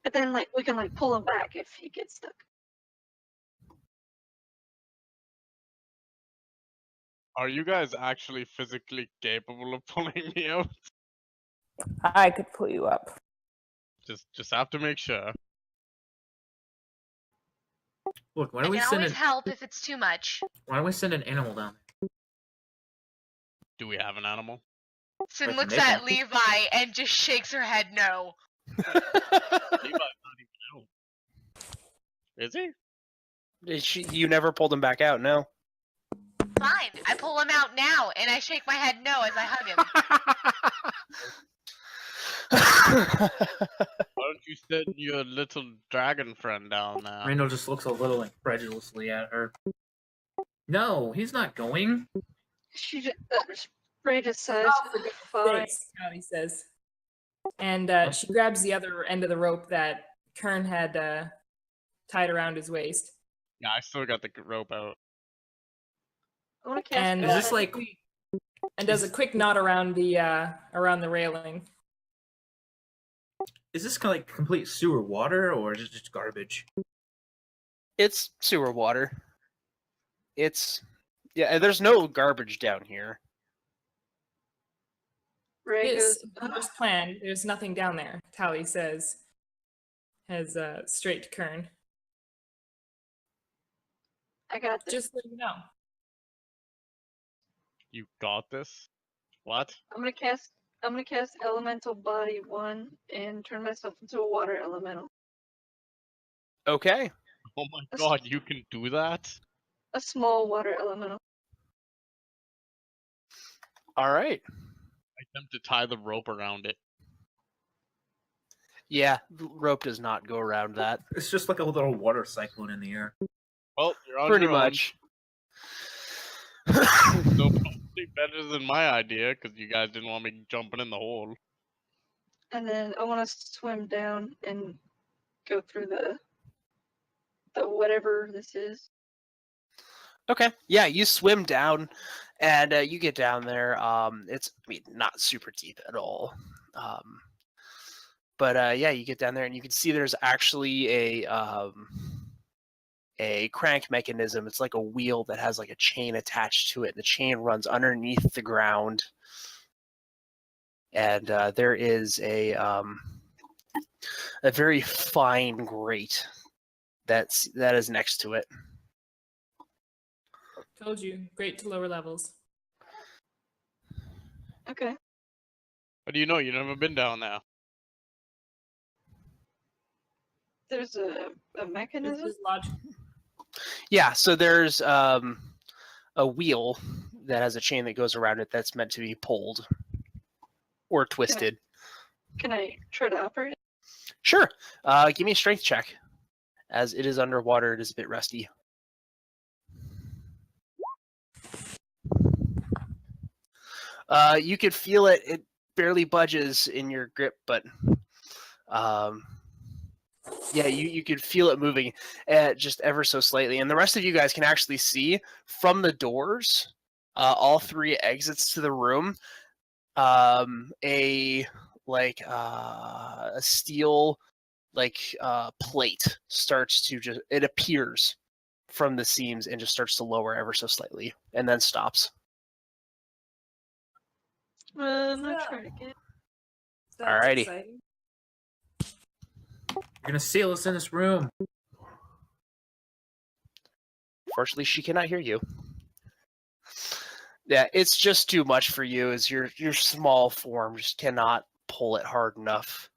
But then like we can like pull him back if he gets stuck. Are you guys actually physically capable of pulling me out? I could pull you up. Just have to make sure. Look, why I don't we can send always an help if it's too much. why don't we send an animal down there? Do we have an animal? Sin Like looks Nathan. at Levi and just shakes her head no. Levi's not even out. Is he? You never pulled him back out, no? Fine, I pull him out now, and I shake my head no as I hug him. Why don't you send your little dragon friend down there? Randall just looks a little incredulously at her. No, he's not going. She just, Ray just says, "Fine." Thanks, Tali says. And she grabs the other end of the rope that Kern had tied around his waist. Yeah, I still got the rope out. I want to cast. And Is this like and does a quick knot around the railing. is this kind of like complete sewer water or is it just garbage? It's sewer water. Yeah, there's no garbage down here. Ray This goes, first plan, there's nothing down there, Tali says, as straight to Kern. I got this. Just so you know. You got this? What? I'm gonna cast Elemental Body 1 and turn myself into a water elemental. Okay. Oh my god, you can do that? A small water elemental. All right. I attempt to tie the rope around it. Yeah, the rope does not go around that. It's just like a little water cyclone in the air. Well, you're on Pretty your own. much. So probably better than my idea, because you guys didn't want me jumping in the hole. And then I want to swim down and go through the whatever this is. Okay. Yeah, you swim down, and you get down there. It's not super deep at all. But yeah, you get down there, and you can see there's actually a crank mechanism. It's like a wheel that has like a chain attached to it. The chain runs underneath the ground, and there is a very fine grate that is next to it. Told you, great to lower levels. Okay. How do you know? You've never been down there. There's a This mechanism. is logical. Yeah, so there's a wheel that has a chain that goes around it that's meant to be pulled or twisted. Can I try to operate it? Sure. Give me a strength check. As it is underwater, it is a bit rusty. You could feel it. It barely budges in your grip, but yeah, you could feel it moving just ever so slightly. And the rest of you guys can actually see from the doors, all three exits to the room, a steel plate starts to it appears from the seams and just starts to lower ever so slightly and then stops. I'm not trying to get. That's Alrighty. exciting. You're gonna seal us in this room. Fortunately, she cannot hear you. Yeah, it's just too much for you, as your small form just cannot pull it hard enough.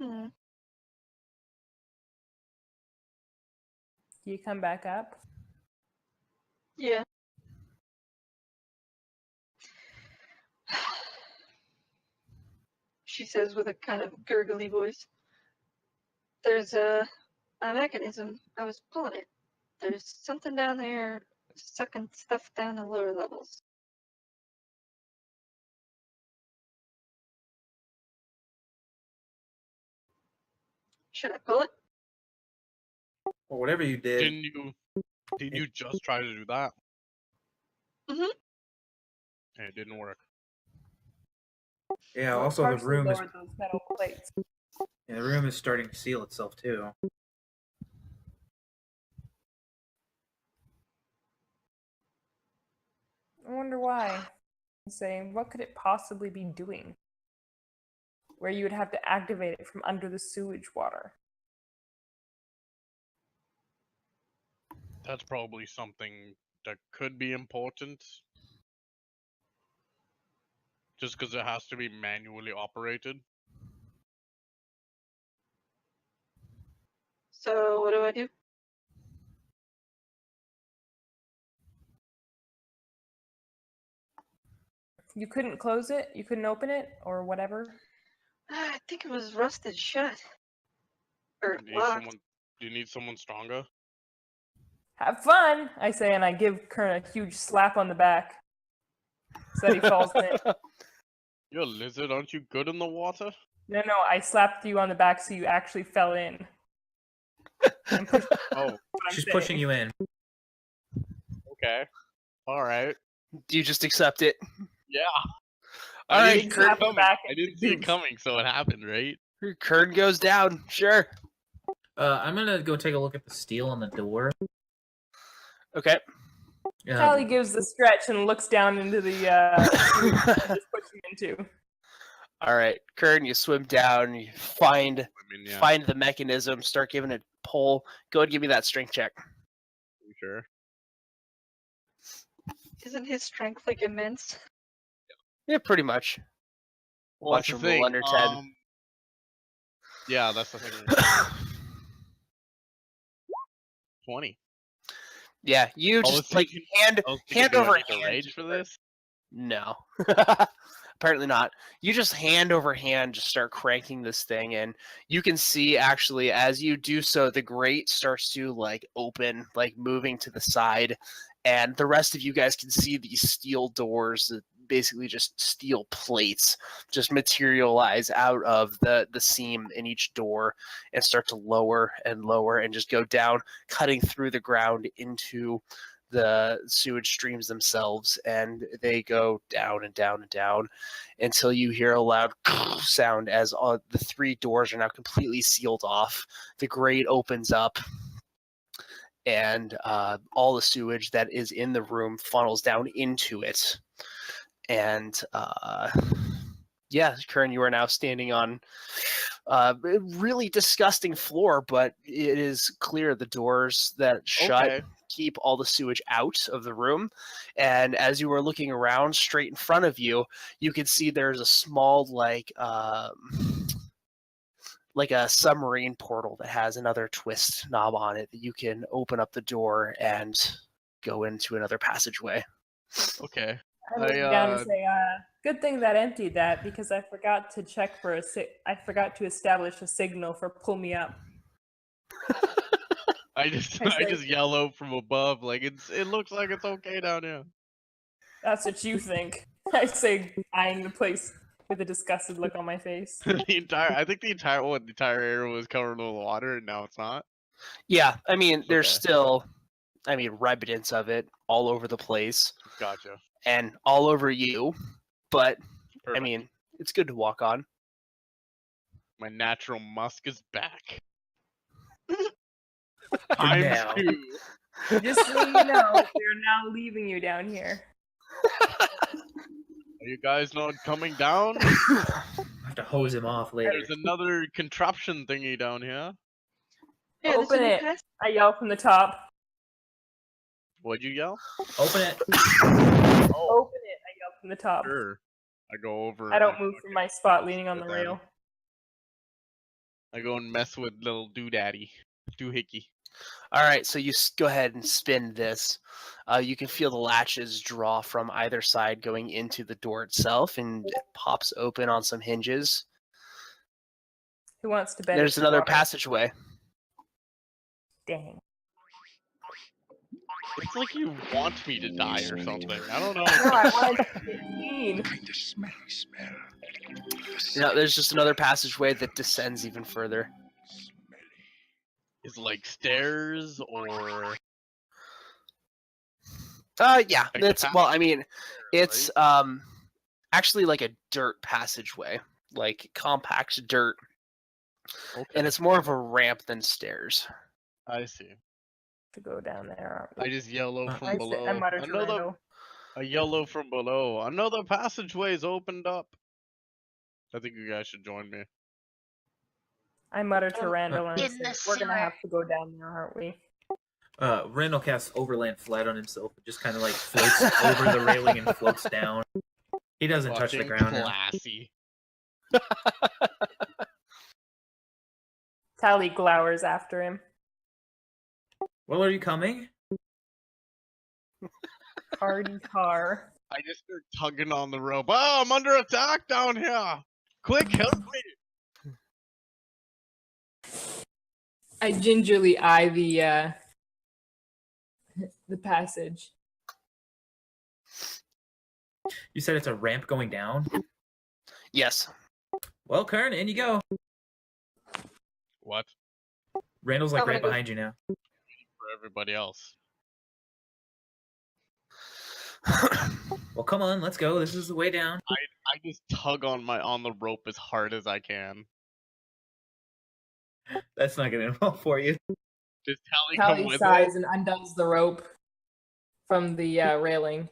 Hmm. Do you come back up? Yeah. She says with a kind of gurgly voice. There's a mechanism. I was pulling it. There's something down there sucking stuff down the lower levels. Should I pull it? Or whatever you did. Didn't you just try to do that? Mhm. And it didn't work. Yeah, What also the partially room is lowered those metal plates. the room is starting to seal itself too. I wonder why. I'm saying, what could it possibly be doing? Where you would have to activate it from under the sewage water. That's probably something that could be important. Just because it has to be manually operated. So what do I do? You couldn't close it? You couldn't open it? Or whatever? I think it was rusted shut. Or Do locked. you need someone stronger? Have fun, I say, and I give Kern a huge slap on the back so that he falls in. You're a lizard, aren't you good in the water? No, I slapped you on the back so you actually fell in. Oh, she's pushing you in. okay. Alright. Do you just accept it? Yeah. All right, didn't see Kern. it coming. I didn't see it coming, so it happened, right? Kern goes down. Sure. I'm gonna go take a look at the steel on the door. Okay. Tali gives the stretch and looks down into the just pushing into. All right, Kern, you swim down. You find the mechanism. Start giving it a pull. Go ahead and give me that strength check. You sure? Isn't his strength like immense? Yeah, pretty much. Well, Watch that's him the roll thing. under 10. Yeah, that's the thing. 20. Yeah, you just like hand over hand. Rage for this? No. Apparently not. You just hand over hand just start cranking this thing, and you can see actually as you do so, the grate starts to like open, like moving to the side, and the rest of you guys can see these steel doors, basically just steel plates, just materialize out of the seam in each door and start to lower and lower and just go down, cutting through the ground into the sewage streams themselves, and they go down and down and down until you hear a loud sound as the three doors are now completely sealed off. The grate opens up, and all the sewage that is in the room funnels down into it. And yeah, Kern, you are now standing on a really disgusting floor, but it is clear the doors that shut keep all the sewage out of the room. And as you were looking around straight in front of you, you can see there's a small like a submarine portal that has another twist knob on it that you can open up the door and go into another passageway. Okay. I look down and say, good thing that emptied that, because I forgot to check for I forgot to establish a signal for pull me up. I just yell out from above, like it looks like it's okay down here. That's what you think. I say, eyeing the place with a disgusted look on my face. I think the entire area was covered with water, and now it's not. Yeah, I mean, there's still, remnants of it all over the place. Gotcha. And all over you, but Perfect. I mean, it's good to walk on. My natural musk is back. Times 2. Just so you know, we're now leaving you down here. Are you guys not coming down? I have to hose him off later. There's another contraption thingy down here. Yeah, there's a Open new it. pass. I yell from the top. What'd you yell? Open it. Open it. I yell from the top. Sure. I go over. I don't and move from my spot leaning on the Then rail. I go and mess with little doodaddy, doohickey. All right, so you go ahead and spin this. You can feel the latches draw from either side going into the door itself, and it pops open on some hinges. Who wants to bet? There's it's another water? passageway. Dang. It's like you want me to die or something. I don't know. No, I wanted to get clean. No, there's just another passageway that descends even further. Is like stairs or Yeah, Like it's the well, I mean, it's actually like a dirt passageway, like compact dirt, okay. and it's more of a ramp than stairs. I see. To go down there. Aren't I just yellow from I below. mutter to Randall. A yellow from below. Another passageway's opened up. I think you guys should join me. I mutter to Randall and I In say, the we're gonna sewer. have to go down there, aren't we? Randall casts Overland Flight on himself and just kind of like floats over the railing and floats down. He doesn't touch the Fucking ground now. classy. Tali glowers after him. Well, are you coming? Hardy car. I just start tugging on the rope. Oh, I'm under attack down here. Quick, help me. I gingerly eye the passage. You said it's a ramp going down? Yes. Well, Kern, in you go. What? Randall's like I'm right gonna go- behind you now. For everybody else. Well, come on, let's go. This is the way down. I just tug on the rope as hard as I can. That's not gonna involve for you. Does Tali come Tali with sighs it? and undoes the rope from the railing.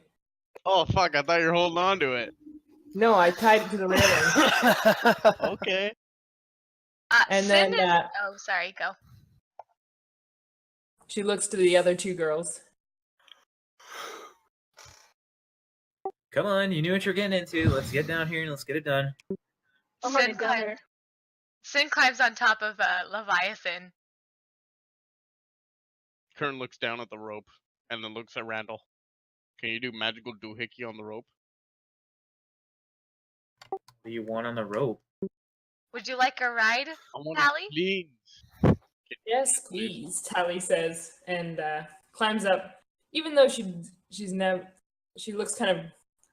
Oh fuck! I thought you were holding on to it. No, I tied it to the railing. Okay. And Sin then, is... Oh, sorry, go. She looks to the other two girls. Come on, you knew what you're getting into. Let's get down here and let's get it done. I'm Sin already down climbs, there. Sin climbs on top of Leviathan. Kern looks down at the rope and then looks at Randall. Can you do magical doohickey on the rope? What do you want on the rope? Would you like a ride? I want Tali? to clean. Yes, please, Tali says, and climbs up. Even though she looks kind of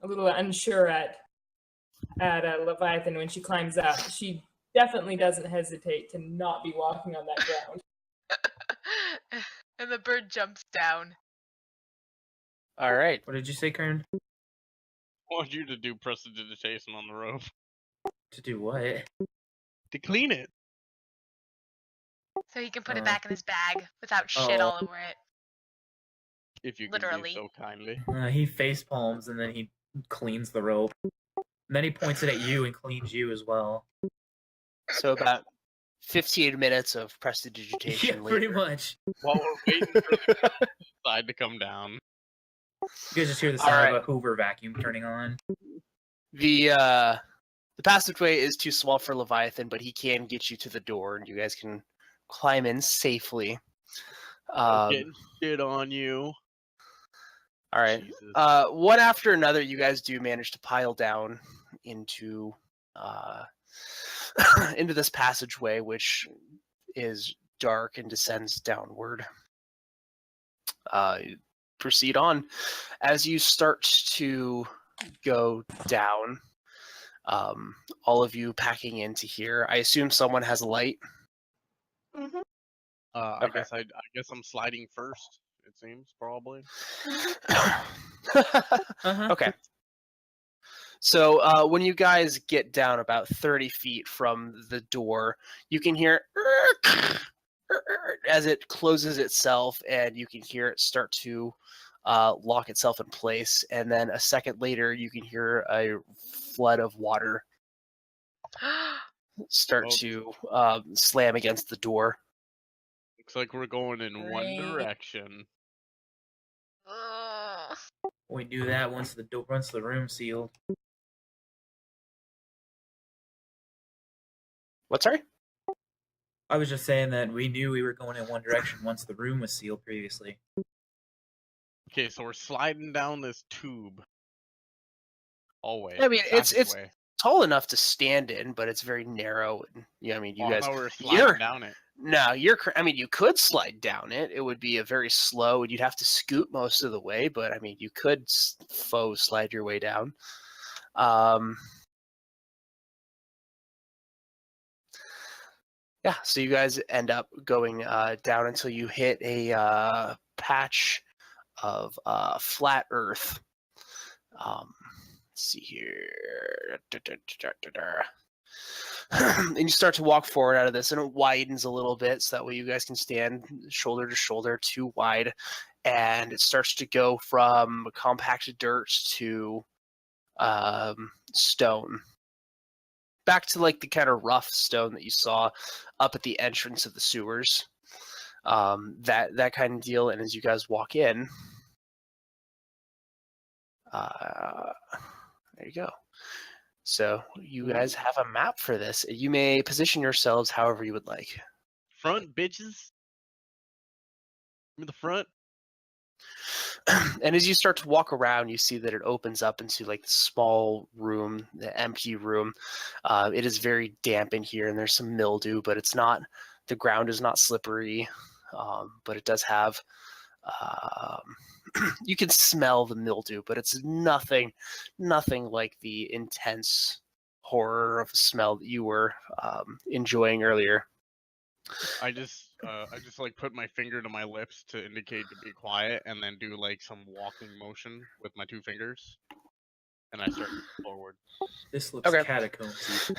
a little unsure at Leviathan when she climbs up. She definitely doesn't hesitate to not be walking on that ground. And the bird jumps down. All right. What did you say, Kern? I want you to do prestidigitation on the rope. To do what? To clean it. So he can put it back in his bag without shit all over it. If you Literally. can do so kindly. He face palms and then he cleans the rope. And then he points it at you and cleans you as well. So about 15 minutes of Yeah, prestidigitation pretty later. much. While we're waiting for the side to come down. You guys just hear the All sound right. of a Hoover vacuum turning on. The passageway is too small for Leviathan, but he can get you to the door, and you guys can climb in safely. Getting shit on you. All right. Jesus. One after another, you guys do manage to pile down into into this passageway, which is dark and descends downward. Proceed on. As you start to go down, all of you packing into here. I assume someone has a light. Mm-hmm. I Okay. guess I'm sliding first. It seems probably. Uh-huh. Okay. So when you guys get down about 30 feet from the door, you can hear as it closes itself, and you can hear it start to lock itself in place. And then a second later, you can hear a flood of water start to slam against the door. Looks like we're going in one Great. direction. We do that once the room's sealed. What, sorry? I was just saying that we knew we were going in one direction once the room was sealed previously. Okay, so we're sliding down this tube. Hallway. I mean, it's passageway. tall enough to stand in, but it's very narrow. And I mean, you I guys, thought we were sliding down it. No, I mean, you could slide down it. It would be a very slow, and you'd have to scoot most of the way. But I mean, you could faux slide your way down. Yeah, so you guys end up going down until you hit a patch of flat earth. Let's see here. And you start to walk forward out of this, and it widens a little bit, so that way you guys can stand shoulder to shoulder, too wide. And it starts to go from compacted dirt to stone. Back to like the kind of rough stone that you saw up at the entrance of the sewers. That kind of deal. And as you guys walk in, there you go. So you guys have a map for this. You may position yourselves however you would like. Front, bitches. Give me the front. And as you start to walk around, you see that it opens up into like the small room, the empty room. It is very damp in here, and there's some mildew, but it's not. The ground is not slippery, but it does have. You can smell the mildew, but it's nothing like the intense horror of a smell that you were enjoying earlier. I just like put my finger to my lips to indicate to be quiet, and then do like some walking motion with my two fingers, and I start forward. This looks catacombs.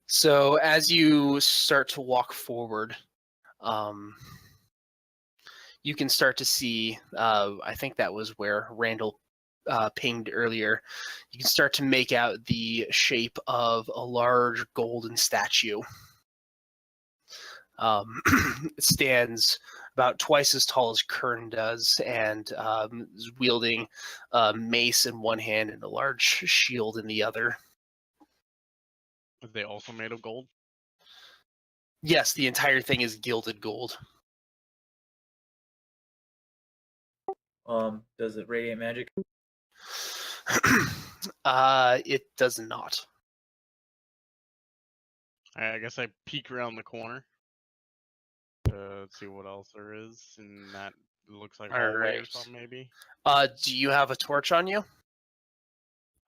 So as you start to walk forward, you can start to see. I think that was where Randal pinged earlier. You can start to make out the shape of a large golden statue. It stands about twice as tall as Kern does, and is wielding a mace in one hand and a large shield in the other. Are they also made of gold? Yes, the entire thing is gilded gold. Does it radiate magic? It does not. I guess I peek around the corner to see what else there is, and that looks like hallway or something, maybe. Do you have a torch on you?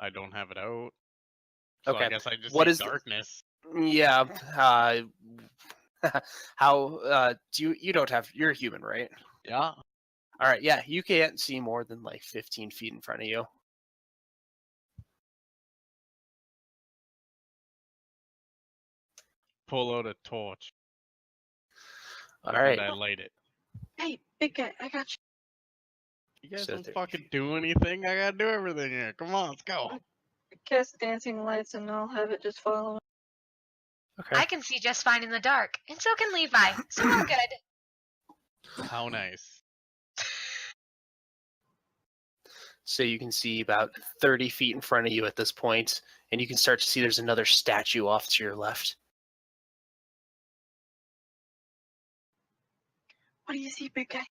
I don't have it out. So Okay. I guess I just see darkness. Yeah. How do you don't have, you're a human, right? Yeah. All right, yeah, you can't see more than like 15 feet in front of you. Pull out a torch. All right. And I light it. Hey, big guy, I got you. You guys don't fucking do anything. I gotta do everything here. Come on, let's go. Cast dancing lights and I'll have it just follow me. Okay. I can see just fine in the dark, and so can Levi, so we're good. How nice. So you can see about 30 feet in front of you at this point, and you can start to see there's another statue off to your left. What do you see, big guy?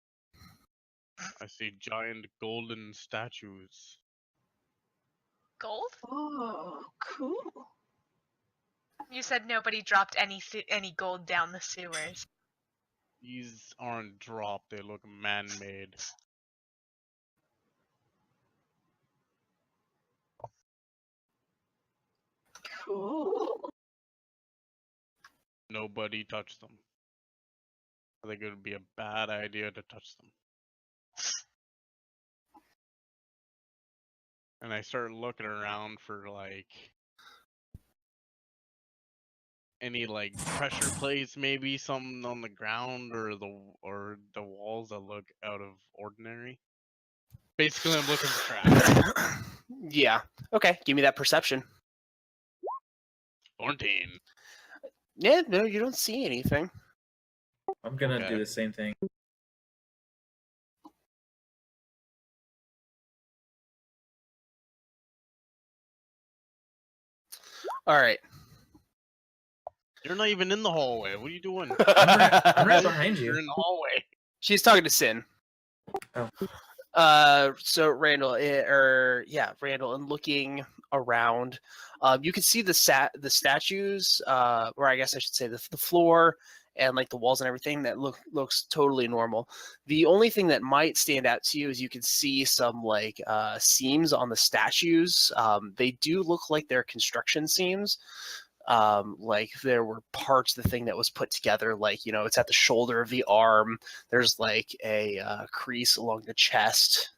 I see giant golden statues. Gold? Oh, cool. You said nobody dropped any gold down the sewers. These aren't dropped, they look man-made. Cool. Nobody touched them. I think it would be a bad idea to touch them. And I start looking around for like any like pressure plates, maybe something on the ground or the walls that look out of ordinary? Basically, I'm looking for traps. Yeah. Okay. Give me that perception. 14. Yeah. No, you don't see anything. I'm gonna Okay. do the same thing. All right. You're not even in the hallway. What are you doing? I'm right behind You're you. in the hallway. She's talking to Sin. Oh. So Randall, Randall, and looking around, you can see the statues, or I guess I should say the floor and like the walls and everything that looks totally normal. The only thing that might stand out to you is you can see some like seams on the statues. They do look like they're construction seams. Like there were parts of the thing that was put together, like, you know, it's at the shoulder of the arm. There's like a crease along the chest,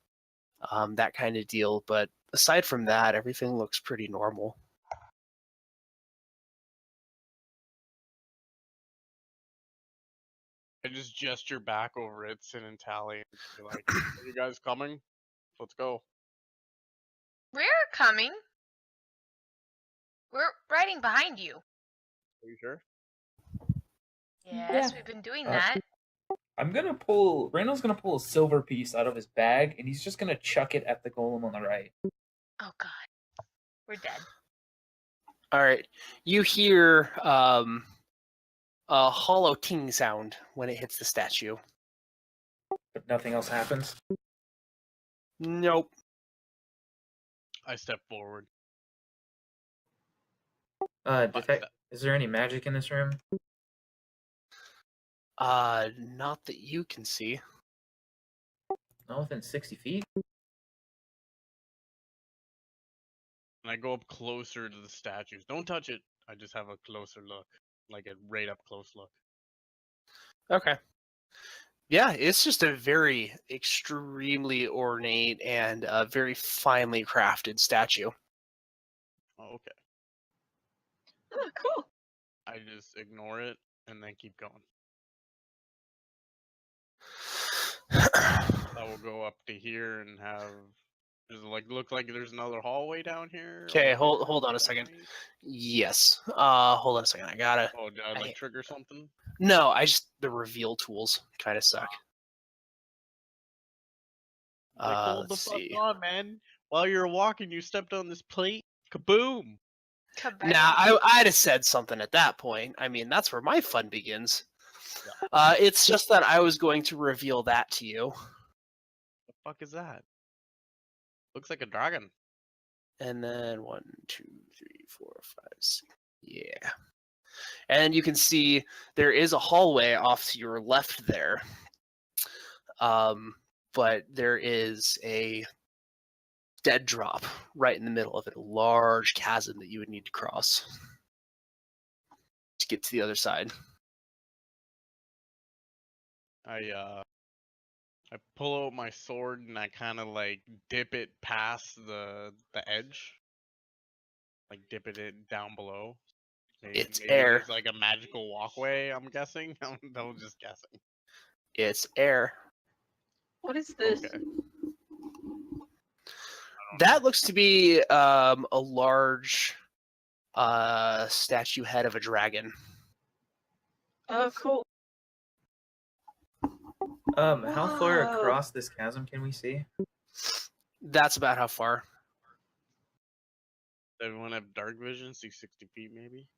that kind of deal. But aside from that, everything looks pretty normal. I just gesture back over at Sin and Tali and be like, "Are you guys coming? Let's go." We're coming. We're riding behind you. Are you sure? Yes, Yeah. we've been doing Uh, that. Randall's gonna pull a silver piece out of his bag, and he's just gonna chuck it at the golem on the right. Oh god. We're dead. All right, you hear a hollow ting sound when it hits the statue. But nothing else happens. Nope. I step forward. Is there any magic in this room? Not that you can see. Not within 60 feet? And I go up closer to the statues. Don't touch it. I just have a closer look. Like a right up close look. Okay. Yeah, it's just a very extremely ornate and very finely crafted statue. Oh, okay. Oh, cool. I just ignore it and then keep going. I will go up to here and have. Does it like look like there's another hallway down here? Okay, hold on a second. Yes. Hold on a second. I gotta. Oh, did I like trigger something? No, the reveal tools kind of suck. Like, hold the Let's fuck see. on, man. While you were walking, you stepped on this plate. Kaboom! Nah, I'd have said something at that point. I mean, that's where my fun begins. Yeah. It's just that I was going to reveal that to you. The fuck is that? Looks like a dragon. And then 1, 2, 3, 4, 5, 6. Yeah. And you can see there is a hallway off to your left there. But there is a dead drop right in the middle of it, a large chasm that you would need to cross to get to the other side. I pull out my sword and I kind of like dip it past the edge, like dip it down below. Maybe air. There's like a magical walkway. I'm guessing. I'm just guessing. It's air. What is this? Okay. That looks to be a large statue head of a dragon. Oh, cool. How far Whoa. across this chasm can we see? That's about how far. Everyone have dark vision? See 60 feet maybe?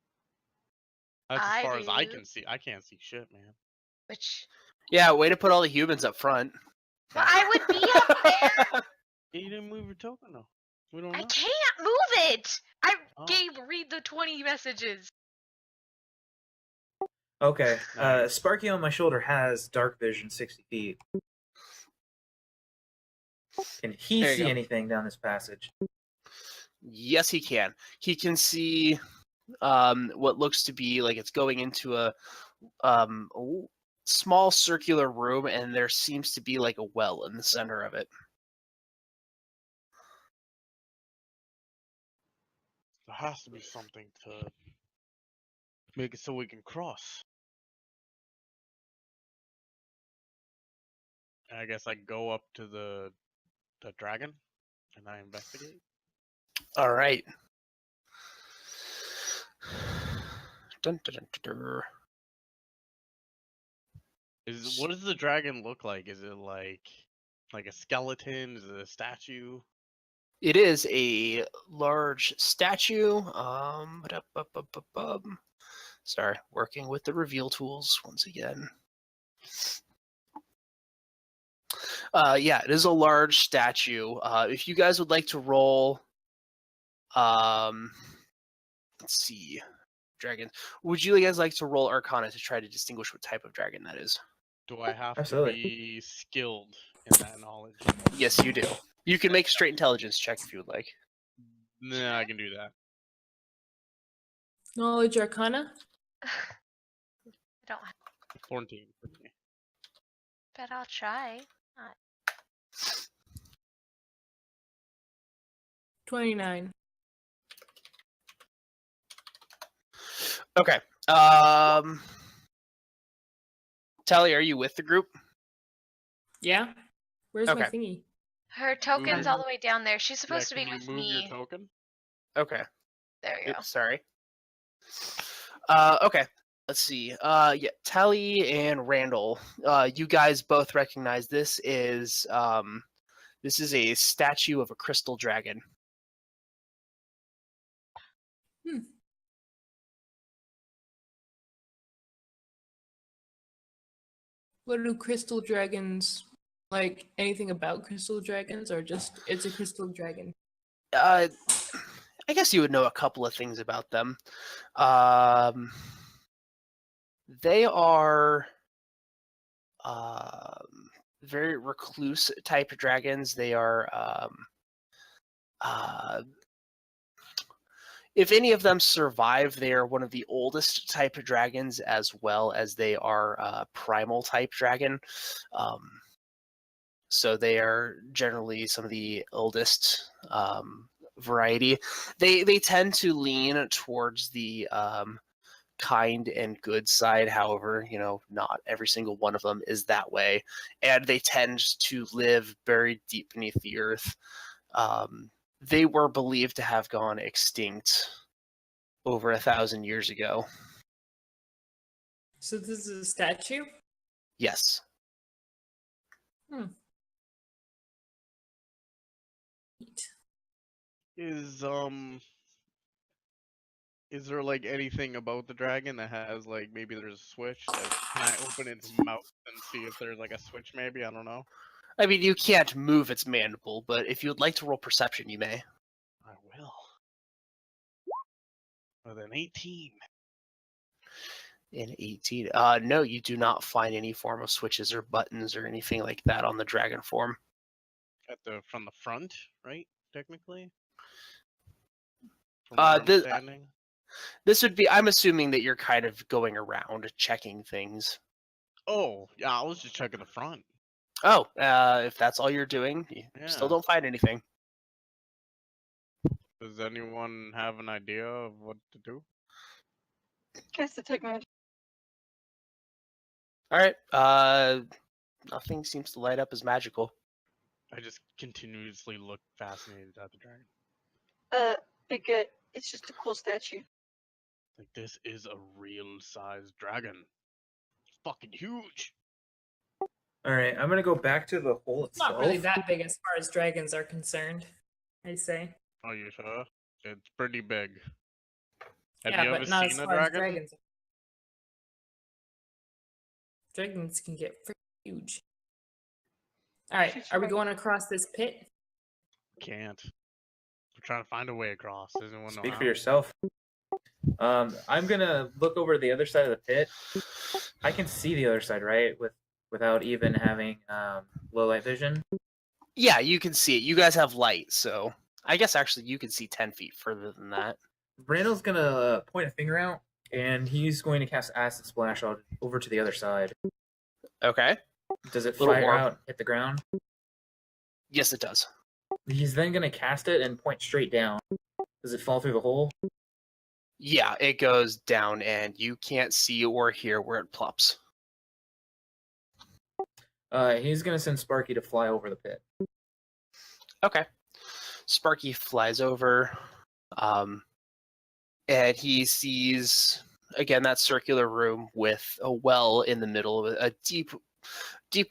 That's as far as I can see. I can't see shit, man. Which? Yeah, way to put all the humans up front. Well, I would be up there. You didn't move your token though. We don't know. I can't move it. Gabe, read the 20 messages. Okay. Nice. Sparky on my shoulder has dark vision 60 feet. Can he There you see go. anything down this passage? Yes, he can. He can see what looks to be like it's going into a small circular room, and there seems to be like a well in the center of it. There has to be something to Make it so we can cross. I guess I go up to the dragon and I investigate. All right. Dun, dun, dun, dun, dun. What does the dragon look like? Is it like a skeleton? Is it a statue? It is a large statue. Sorry, working with the reveal tools once again. Yeah, it is a large statue. If you guys would like to roll, let's see, dragon. Would you guys like to roll Arcana to try to distinguish what type of dragon that is? Do I have Absolutely. to be skilled in that knowledge? Yes, you do. You can make a straight intelligence check if you would like. Nah, I can do that. Knowledge Arcana? I don't have, 14 for me. but I'll try. 29. Okay. Tali, are you with the group? Yeah? Where's my Okay. thingy? Her token's all the way down there. She's supposed to be Can with you move me. your token? Okay. There we go. Oops, sorry. Okay. Let's see. Yeah, Tali and Randal. You guys both recognize this is a statue of a crystal dragon. What do crystal dragons like? Anything about crystal dragons, or just it's a crystal dragon? I guess you would know a couple of things about them. They are very recluse type dragons. They are if any of them survive, they are one of the oldest type of dragons, as well as they are primal type dragon. So they are generally some of the oldest variety. They tend to lean towards the kind and good side. However, not every single one of them is that way, and they tend to live buried deep beneath the earth. They were believed to have gone extinct over 1,000 years ago. So this is a statue? Yes. Neat. Is there like anything about the dragon that has like maybe there's a switch? Like, can I open its mouth and see if there's like a switch? Maybe, I don't know. I mean, you can't move its mandible, but if you'd like to roll perception, you may. I will. With an 18. An 18. No, you do not find any form of switches or buttons or anything like that on the dragon form. From the front, right? Technically. From my understanding. This would be. I'm assuming that you're kind of going around checking things. Oh, yeah. I was just checking the front. Oh, if that's all you're doing, you still don't find anything. Does anyone have an idea of what to do? Cast detect magic. All right. Nothing seems to light up as magical. I just continuously look fascinated at the dragon. Big good. It's just a cool statue. Like, this is a real size dragon. It's fucking huge. All right, I'm gonna go back to the hole It's itself. not really that big as far as dragons are concerned, I say. Oh, you sure? It's pretty big. Have Yeah, you but ever not as seen a far as dragon? dragons. Dragons can get pretty huge. All right, are we going across this pit? Can't. We're trying to find a way across. Does anyone know Speak how? for yourself. I'm gonna look over to the other side of the pit. I can see the other side, right? Without even having low light vision. Yeah, you can see it. You guys have light, so I guess actually you can see 10 feet further than that. Randall's gonna point a finger out, and he's going to cast Acid Splash over to the other side. Okay. Does it Little fire orb. out, hit the ground? Yes, it does. He's then gonna cast it and point straight down. Does it fall through the hole? Yeah, it goes down, and you can't see or hear where it plops. He's gonna send Sparky to fly over the pit. Okay. Sparky flies over, and he sees, again, that circular room with a well in the middle of it, a deep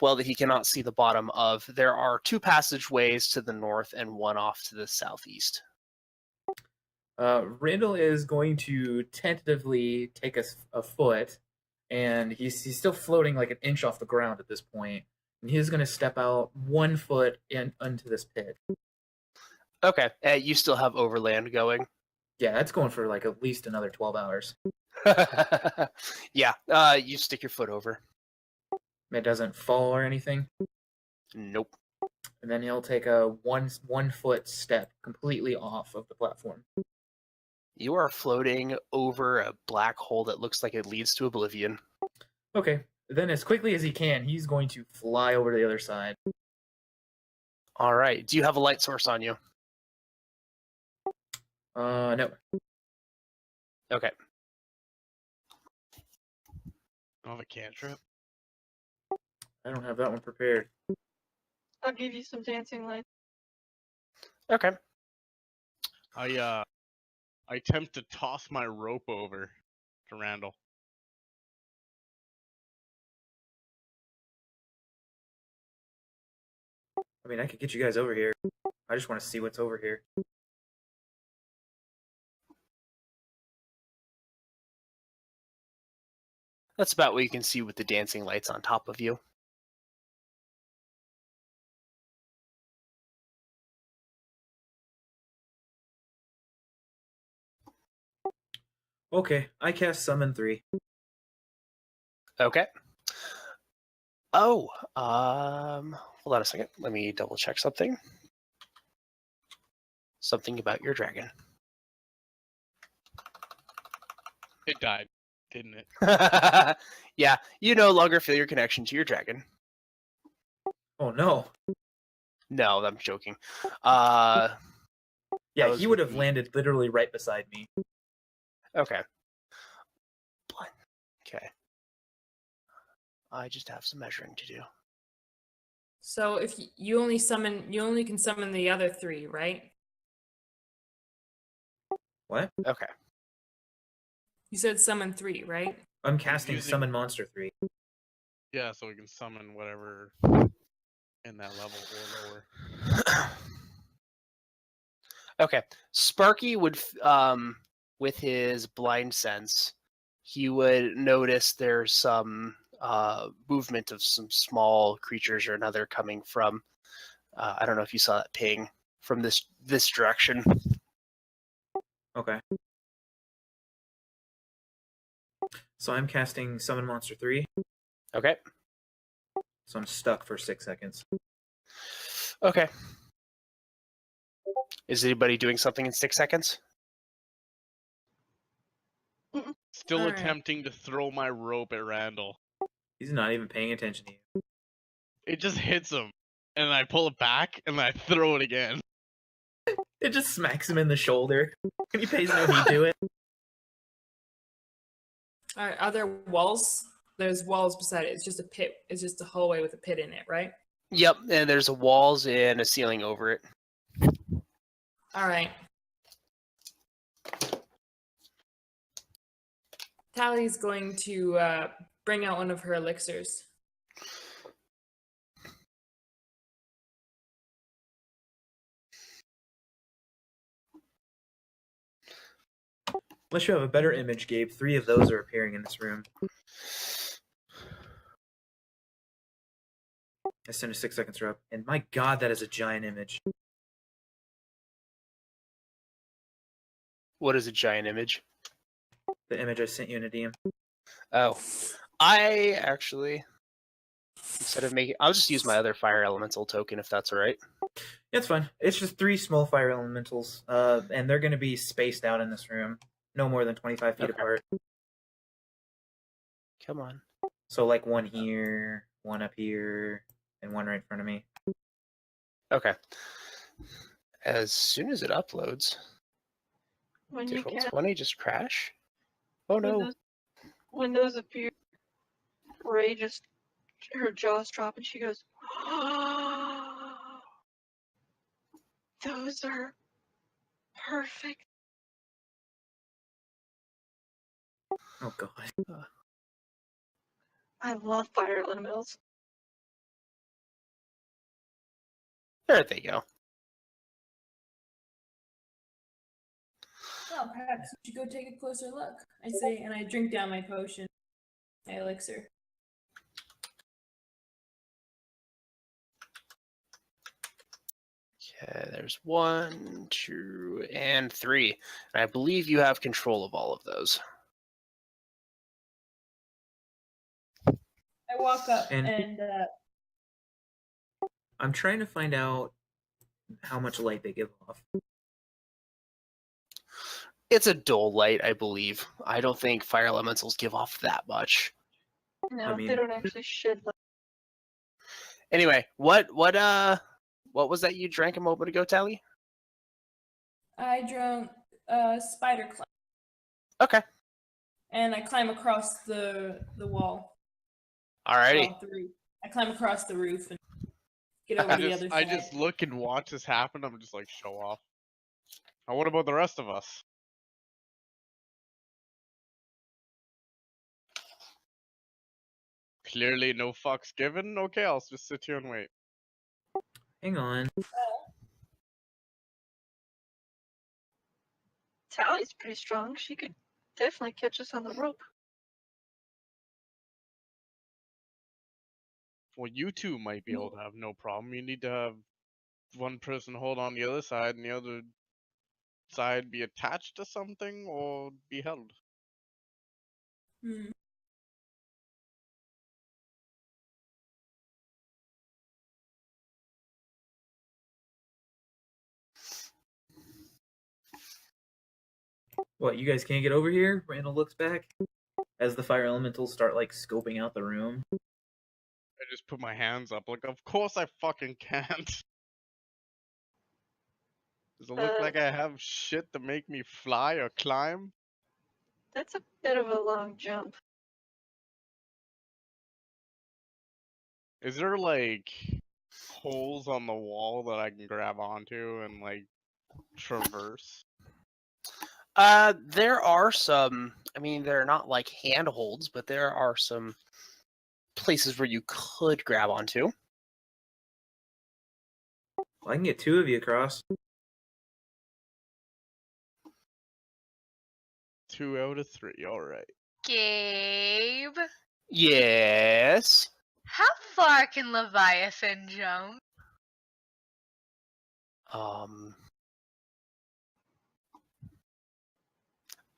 well that he cannot see the bottom of. There are 2 passageways to the north and 1 off to the southeast. Randal is going to tentatively take a foot, and he's still floating like an inch off the ground at this point. And he's going to step out 1 foot into this pit. Okay, you still have overland going. Yeah, that's going for like at least another 12 hours. Yeah, you stick your foot over. It doesn't fall or anything. Nope. And then he'll take a 1 foot step completely off of the platform. You are floating over a black hole that looks like it leads to oblivion. Okay. Then as quickly as he can, he's going to fly over to the other side. All right. Do you have a light source on you? No. Okay. I have a cantrip. I don't have that one prepared. I'll give you some dancing lights. Okay. I attempt to toss my rope over to Randal. I mean, I could get you guys over here. I just want to see what's over here. That's about what you can see with the dancing lights on top of you. Okay, I cast Summon 3. Okay. Oh, hold on a second. Let me double check something. Something about your dragon. It died, didn't it? Yeah, you no longer feel your connection to your dragon. Oh no. No, I'm joking. Yeah, was he would with have me. landed literally right beside me. Okay. Okay. I just have some measuring to do. So if you only can summon the other 3, right? What? Okay. You said summon 3, right? I'm casting using- Summon Monster 3. Yeah, so we can summon whatever in that level or lower. Okay. Sparky would, with his blind sense, he would notice there's some movement of some small creatures or another coming from. I don't know if you saw that ping from this direction. Okay. So I'm casting Summon Monster 3. Okay. So I'm stuck for 6 seconds. Okay. Is anybody doing something in 6 seconds? Still Alright. attempting to throw my rope at Randal. He's not even paying attention to you. It just hits him, and I pull it back, and I throw it again. It just smacks him in the shoulder. And he pays no heed to it. All right, are there walls? There's walls beside it. It's just a pit. It's just a hallway with a pit in it, right? Yep, and there's a walls and a ceiling over it. All right. Tali's going to bring out one of her elixirs. Unless you have a better image, Gabe, 3 of those are appearing in this room. As soon as 6 seconds are up. And my god, that is a giant image. What is a giant image? The image I sent you in a DM. Oh, I actually, instead of making, I'll just use my other fire elemental token if that's all right. Yeah, it's fine. It's just 3 small fire elementals, and they're going to be spaced out in this room. No more than 25 feet Okay. apart. Come on. So like 1 here, 1 up here, and 1 right in front of me. Okay. As soon as it uploads. When Did you roll cast 20 just crash? Oh no. when those appear, Ray just her jaws drop and she goes, "Those are perfect." Oh god. I love fire elementals. There they go. Well, perhaps you should go take a closer look, I say, and I drink down my potion, my elixir. Okay, there's 1, 2, and 3. And I believe you have control of all of those. I walk up And- and I'm trying to find out how much light they give off. It's a dull light, I believe. I don't think fire elementals give off that much. No, mean- they don't actually shed light. Anyway, what was that you drank a moment ago, Tali? I drank spider climb, Okay. and I climb across the wall. Alrighty. Well, the roof. I climb across the roof and get over to the other I side. just look and watch this happen. I'm just like, show off. Now, what about the rest of us? Clearly, no fucks given. Okay, I'll just sit here and wait. Hang on. Tally's pretty strong. She could definitely catch us on the rope. Well, you two might be able to have no problem. You need to have one person hold on the other side and the other side be attached to something or be held. Hmm. What, you guys can't get over here? Randall looks back as the fire elementals start like scoping out the room. I just put my hands up, like, of course I fucking can't. Does it look like I have shit to make me fly or climb? That's a bit of a long jump. Is there like holes on the wall that I can grab onto and like traverse? There are some, I mean, they're not like handholds, but there are some places where you could grab onto. Well, I can get two of you across. 2 out of 3, alright. Gabe, Yes. how far can Leviathan jump?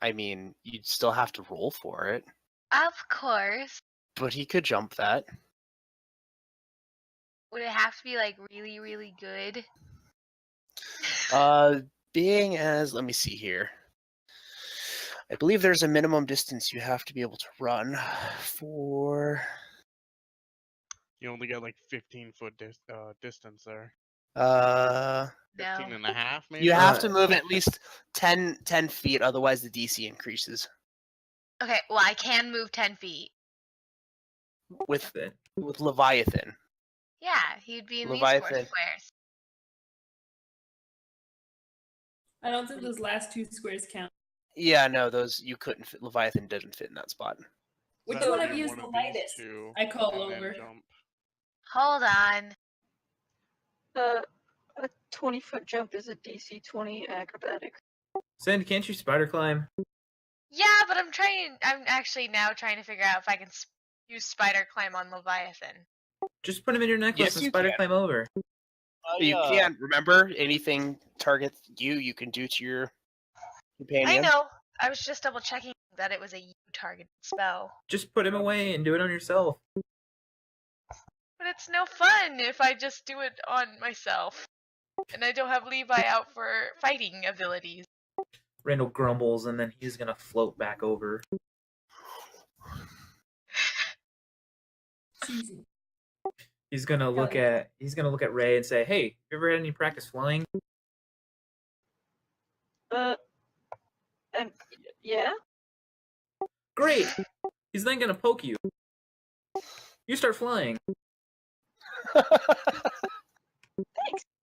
I mean, you'd still have to roll for it, Of course. but he could jump that. Would it have to be like really, really good? Being as, let me see here. I believe there's a minimum distance you have to be able to run for. You only got like 15-foot distance there. No. 15 and a half, maybe? You have to move at least 10 feet, otherwise the DC increases. Okay, well, I can move 10 feet. With Leviathan. Yeah, he'd be in these 4 Leviathan. squares. I don't think those last 2 squares count. Yeah, no, those you couldn't fit. Leviathan doesn't fit in that spot. Which That one would of be you is one the of these lightest? two, I call and then over. jump. Hold on. A 20-foot jump is a DC 20 acrobatics. Send, can't you spider climb? Yeah, but I'm actually now trying to figure out if I can use spider climb on Leviathan. Just put him in your necklace Yes, and you spider can. climb over. You can't. Remember, anything targets you can do to your companion. I know. I was just double checking that it was a you targeted spell. Just put him away and do it on yourself. But it's no fun if I just do it on myself. And I don't have Levi out for fighting abilities. Randall grumbles and then he's gonna float back over. He's gonna look at Ray and say, "Hey, you ever had any practice flying?" Yeah. Great. He's then gonna poke you. You start flying. Thanks.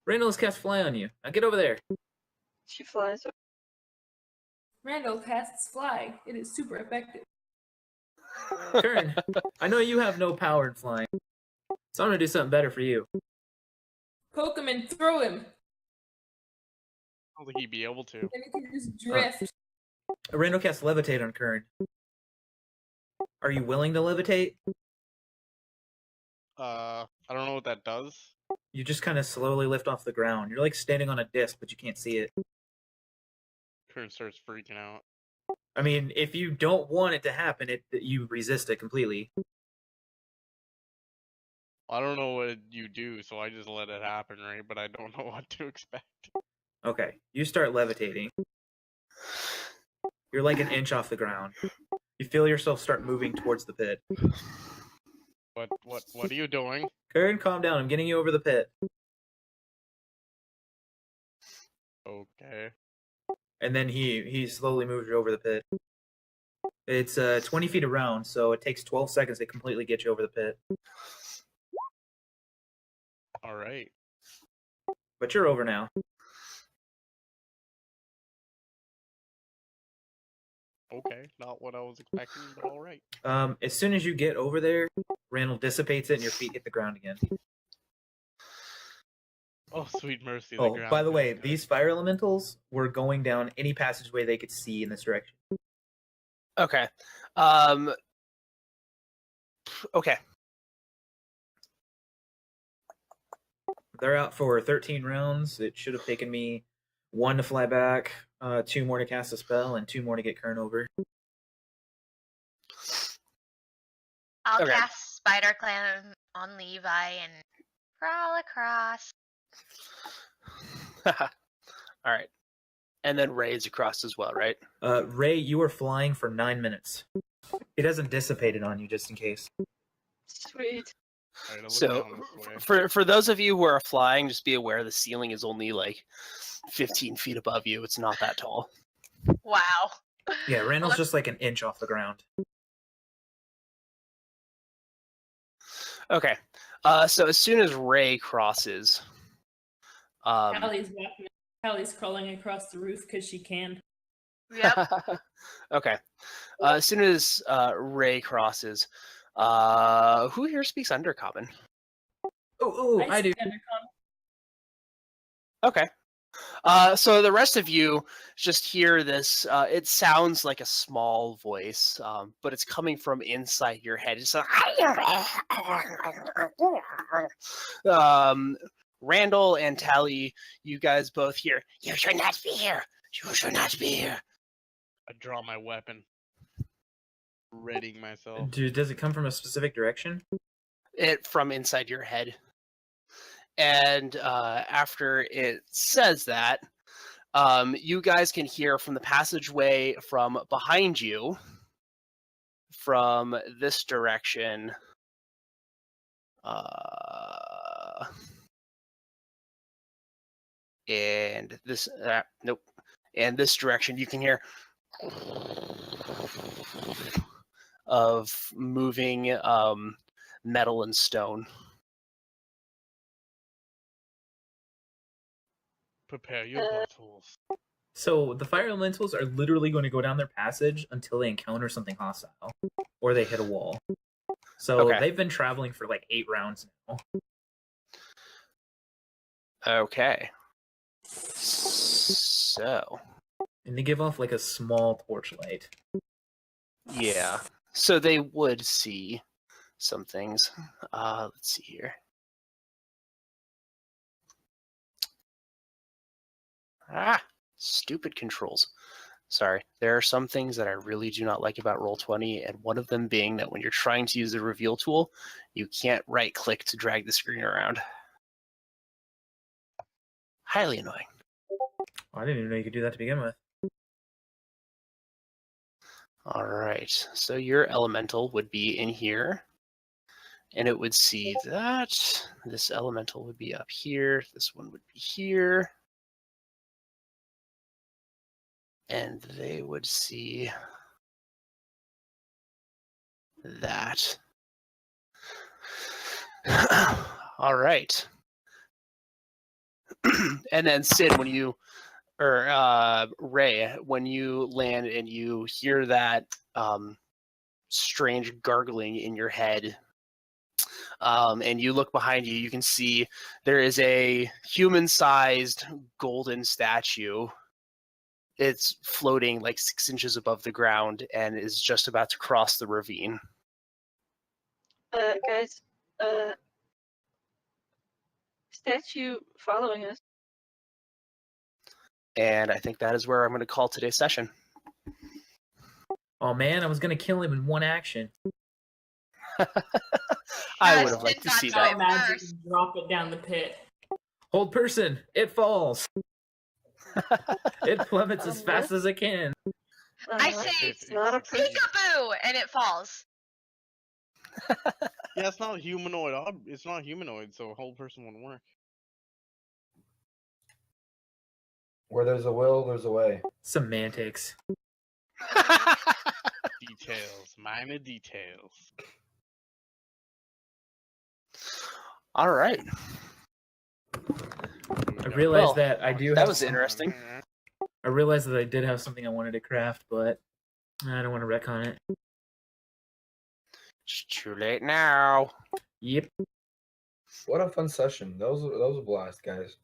Randal has cast fly on you. Now get over there. She flies. Randal casts fly. It is super effective. Kern, I know you have no power in flying, so I'm gonna do something better for you. Poke him and throw him. I don't think he'd be able to. Then he can just drift. Randal casts levitate on Kern. Are you willing to levitate? I don't know what that does. You just kind of slowly lift off the ground. You're like standing on a disc, but you can't see it. Kern starts freaking out. I mean, if you don't want it to happen, you resist it completely. I don't know what you do, so I just let it happen, right? But I don't know what to expect. Okay, you start levitating. You're like an inch off the ground. You feel yourself start moving towards the pit. What are you doing? Kern, calm down. I'm getting you over the pit. Okay. And then he slowly moves you over the pit. It's 20 feet around, so it takes 12 seconds to completely get you over the pit. All right. But you're over now. Okay, not what I was expecting, but all right. As soon as you get over there, Randal dissipates it and your feet hit the ground again. Oh, sweet mercy. Oh, by the way, these fire elementals were going down any passageway they could see in this direction. Okay. Okay. They're out for 13 rounds. It should have taken me 1 to fly back, 2 more to cast a spell, and 2 more to get Kern over. I'll cast Spider Clan on Levi and crawl across. All right. And then Ray's across as well, right? Ray, you are flying for 9 minutes. It hasn't dissipated on you, just in case. Sweet. Right, So, for those of you who are flying, just be aware the ceiling is only like 15 feet above you. It's not that tall. Wow. Yeah, Randall's just like an inch off the ground. Okay. So as soon as Ray crosses, Tali's crawling across the roof because she can. Yep. Okay. As soon as Ray crosses, who here speaks Undercommon? Oh, I do. Okay. So the rest of you just hear this. It sounds like a small voice, but it's coming from inside your head. It's like, Randal and Tali, you guys both hear, "You should not be here. You should not be here." I draw my weapon, readying myself. Dude, does it come from a specific direction? It from inside your head. And after it says that, you guys can hear from the passageway from behind you, from this direction. And this, nope. And this direction, you can hear of moving metal and stone. Prepare your bottles. So the fire elementals are literally going to go down their passage until they encounter something hostile, or they hit a wall. So they've been traveling for like 8 rounds now. Okay. So. And they give off like a small torchlight. Yeah. So they would see some things. Let's see here. Stupid controls. Sorry. There are some things that I really do not like about Roll20, and one of them being that when you're trying to use the reveal tool, you can't right-click to drag the screen around. Highly annoying. I didn't even know you could do that to begin with. All right. So your elemental would be in here, and it would see that. This elemental would be up here. This one would be here. and they would see that. All right. And then Sid, when you, or Ray, when you land and you hear that strange gargling in your head, and you look behind you, you can see there is a human-sized golden statue. It's floating like 6 inches above the ground and is just about to cross the ravine. Guys, statue following us. And I think that is where I'm going to call today's session. Oh man, I was gonna kill him in one action. I would have liked to see that. Magic and drop it down the pit. Hold person, it falls. It plummets as fast as it can. I say, It's not a person. peekaboo, and it falls. Yeah, it's not humanoid. It's not humanoid, so a whole person wouldn't work. Where there's a will, there's a way. Semantics. Details, minor details. All right. I realized Well, that I do. That have was some- interesting. I realized that I did have something I wanted to craft, but I don't want to retcon it. It's too late now. Yep. What a fun session. That was a blast, guys.